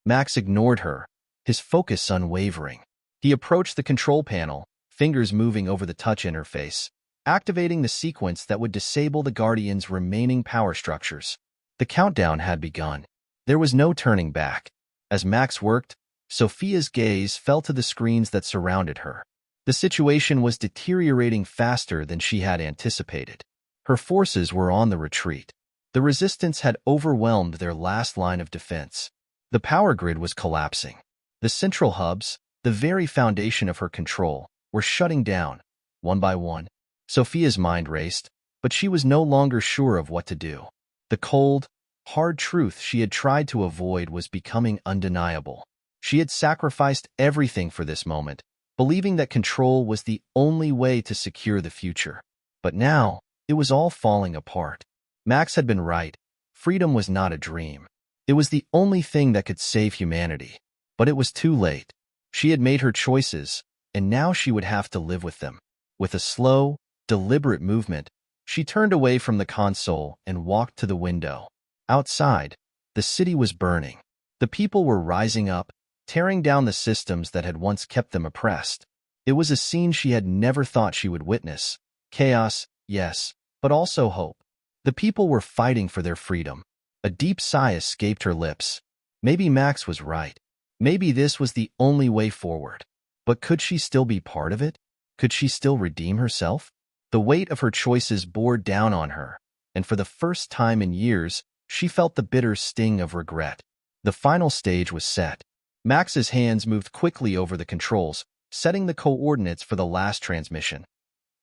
Max ignored her, his focus unwavering. He approached the control panel, fingers moving over the touch interface, activating the sequence that would disable the Guardians' remaining power structures. The countdown had begun. There was no turning back. As Max worked, Sophia's gaze fell to the screens that surrounded her. The situation was deteriorating faster than she had anticipated. Her forces were on the retreat. The resistance had overwhelmed their last line of defense. The power grid was collapsing. The central hubs, the very foundation of her control, were shutting down, one by one. Sophia's mind raced, but she was no longer sure of what to do. The cold, hard truth she had tried to avoid was becoming undeniable. She had sacrificed everything for this moment, believing that control was the only way to secure the future. But now, it was all falling apart. Max had been right. Freedom was not a dream. It was the only thing that could save humanity. But it was too late. She had made her choices, and now she would have to live with them. With a slow, deliberate movement, she turned away from the console and walked to the window. Outside, the city was burning. The people were rising up, tearing down the systems that had once kept them oppressed. It was a scene she had never thought she would witness. Chaos, yes, but also hope. The people were fighting for their freedom. A deep sigh escaped her lips. Maybe Max was right. Maybe this was the only way forward. But could she still be part of it? Could she still redeem herself? The weight of her choices bore down on her, and for the first time in years, she felt the bitter sting of regret. The final stage was set. Max's hands moved quickly over the controls, setting the coordinates for the last transmission,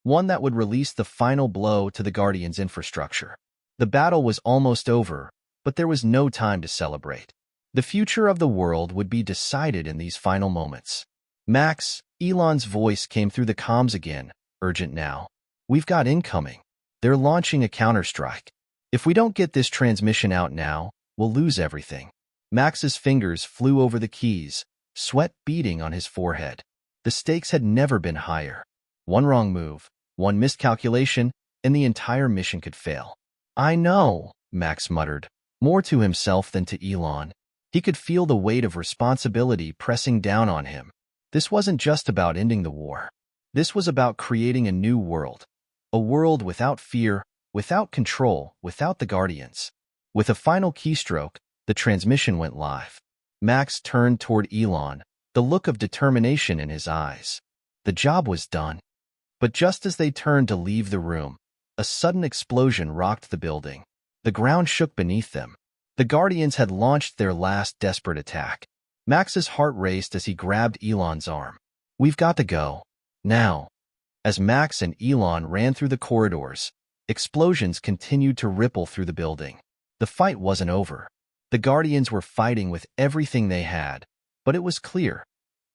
one that would release the final blow to the Guardian's infrastructure. The battle was almost over, but there was no time to celebrate. The future of the world would be decided in these final moments. Max, Elon's voice came through the comms again, urgent now. We've got incoming. They're launching a counterstrike. If we don't get this transmission out now, we'll lose everything. Max's fingers flew over the keys, sweat beading on his forehead. The stakes had never been higher. One wrong move, one miscalculation, and the entire mission could fail. I know, Max muttered, more to himself than to Elon. He could feel the weight of responsibility pressing down on him. This wasn't just about ending the war. This was about creating a new world. A world without fear, without control, without the Guardians. With a final keystroke, the transmission went live. Max turned toward Elon, the look of determination in his eyes. The job was done. But just as they turned to leave the room, a sudden explosion rocked the building. The ground shook beneath them. The Guardians had launched their last desperate attack. Max's heart raced as he grabbed Elon's arm. We've got to go. Now. As Max and Elon ran through the corridors, explosions continued to ripple through the building. The fight wasn't over. The Guardians were fighting with everything they had, but it was clear.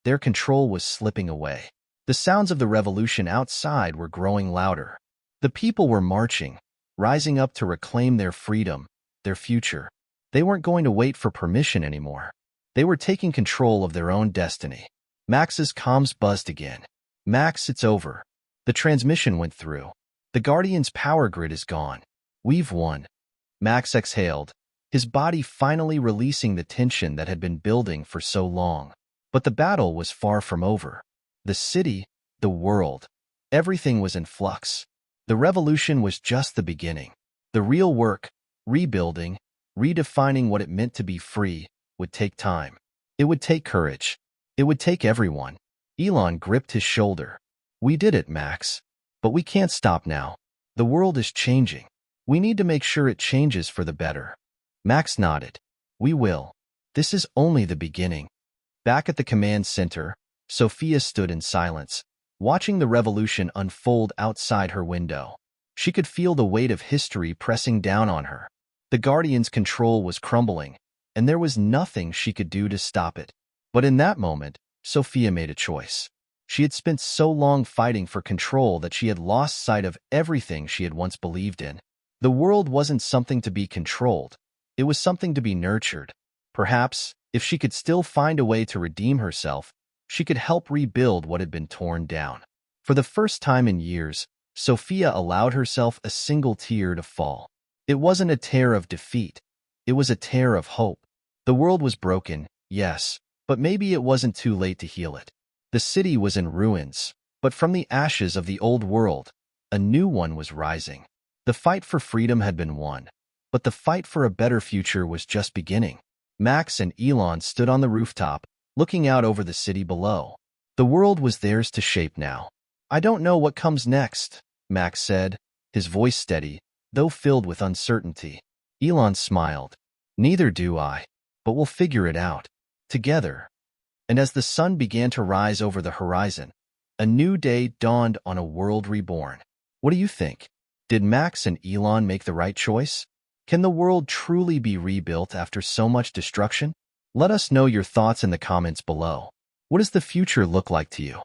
Their control was slipping away. The sounds of the revolution outside were growing louder. The people were marching, rising up to reclaim their freedom, their future. They weren't going to wait for permission anymore. They were taking control of their own destiny. Max's comms buzzed again. Max, it's over. The transmission went through. The Guardian's power grid is gone. We've won. Max exhaled, his body finally releasing the tension that had been building for so long. But the battle was far from over. The city, the world, everything was in flux. The revolution was just the beginning. The real work, rebuilding, redefining what it meant to be free, would take time. It would take courage. It would take everyone. Elon gripped his shoulder. We did it, Max. But we can't stop now. The world is changing. We need to make sure it changes for the better. Max nodded. We will. This is only the beginning. Back at the command center, Sophia stood in silence, watching the revolution unfold outside her window. She could feel the weight of history pressing down on her. The Guardian's control was crumbling, and there was nothing she could do to stop it. But in that moment, Sophia made a choice. She had spent so long fighting for control that she had lost sight of everything she had once believed in. The world wasn't something to be controlled. It was something to be nurtured. Perhaps, if she could still find a way to redeem herself, she could help rebuild what had been torn down. For the first time in years, Sophia allowed herself a single tear to fall. It wasn't a tear of defeat. It was a tear of hope. The world was broken, yes, but maybe it wasn't too late to heal it. The city was in ruins, but from the ashes of the old world, a new one was rising. The fight for freedom had been won, but the fight for a better future was just beginning. Max and Elon stood on the rooftop, looking out over the city below. The world was theirs to shape now. I don't know what comes next, Max said, his voice steady, though filled with uncertainty. Elon smiled. Neither do I, but we'll figure it out. Together. And as the sun began to rise over the horizon, a new day dawned on a world reborn. What do you think? Did Max and Elon make the right choice? Can the world truly be rebuilt after so much destruction? Let us know your thoughts in the comments below. What does the future look like to you?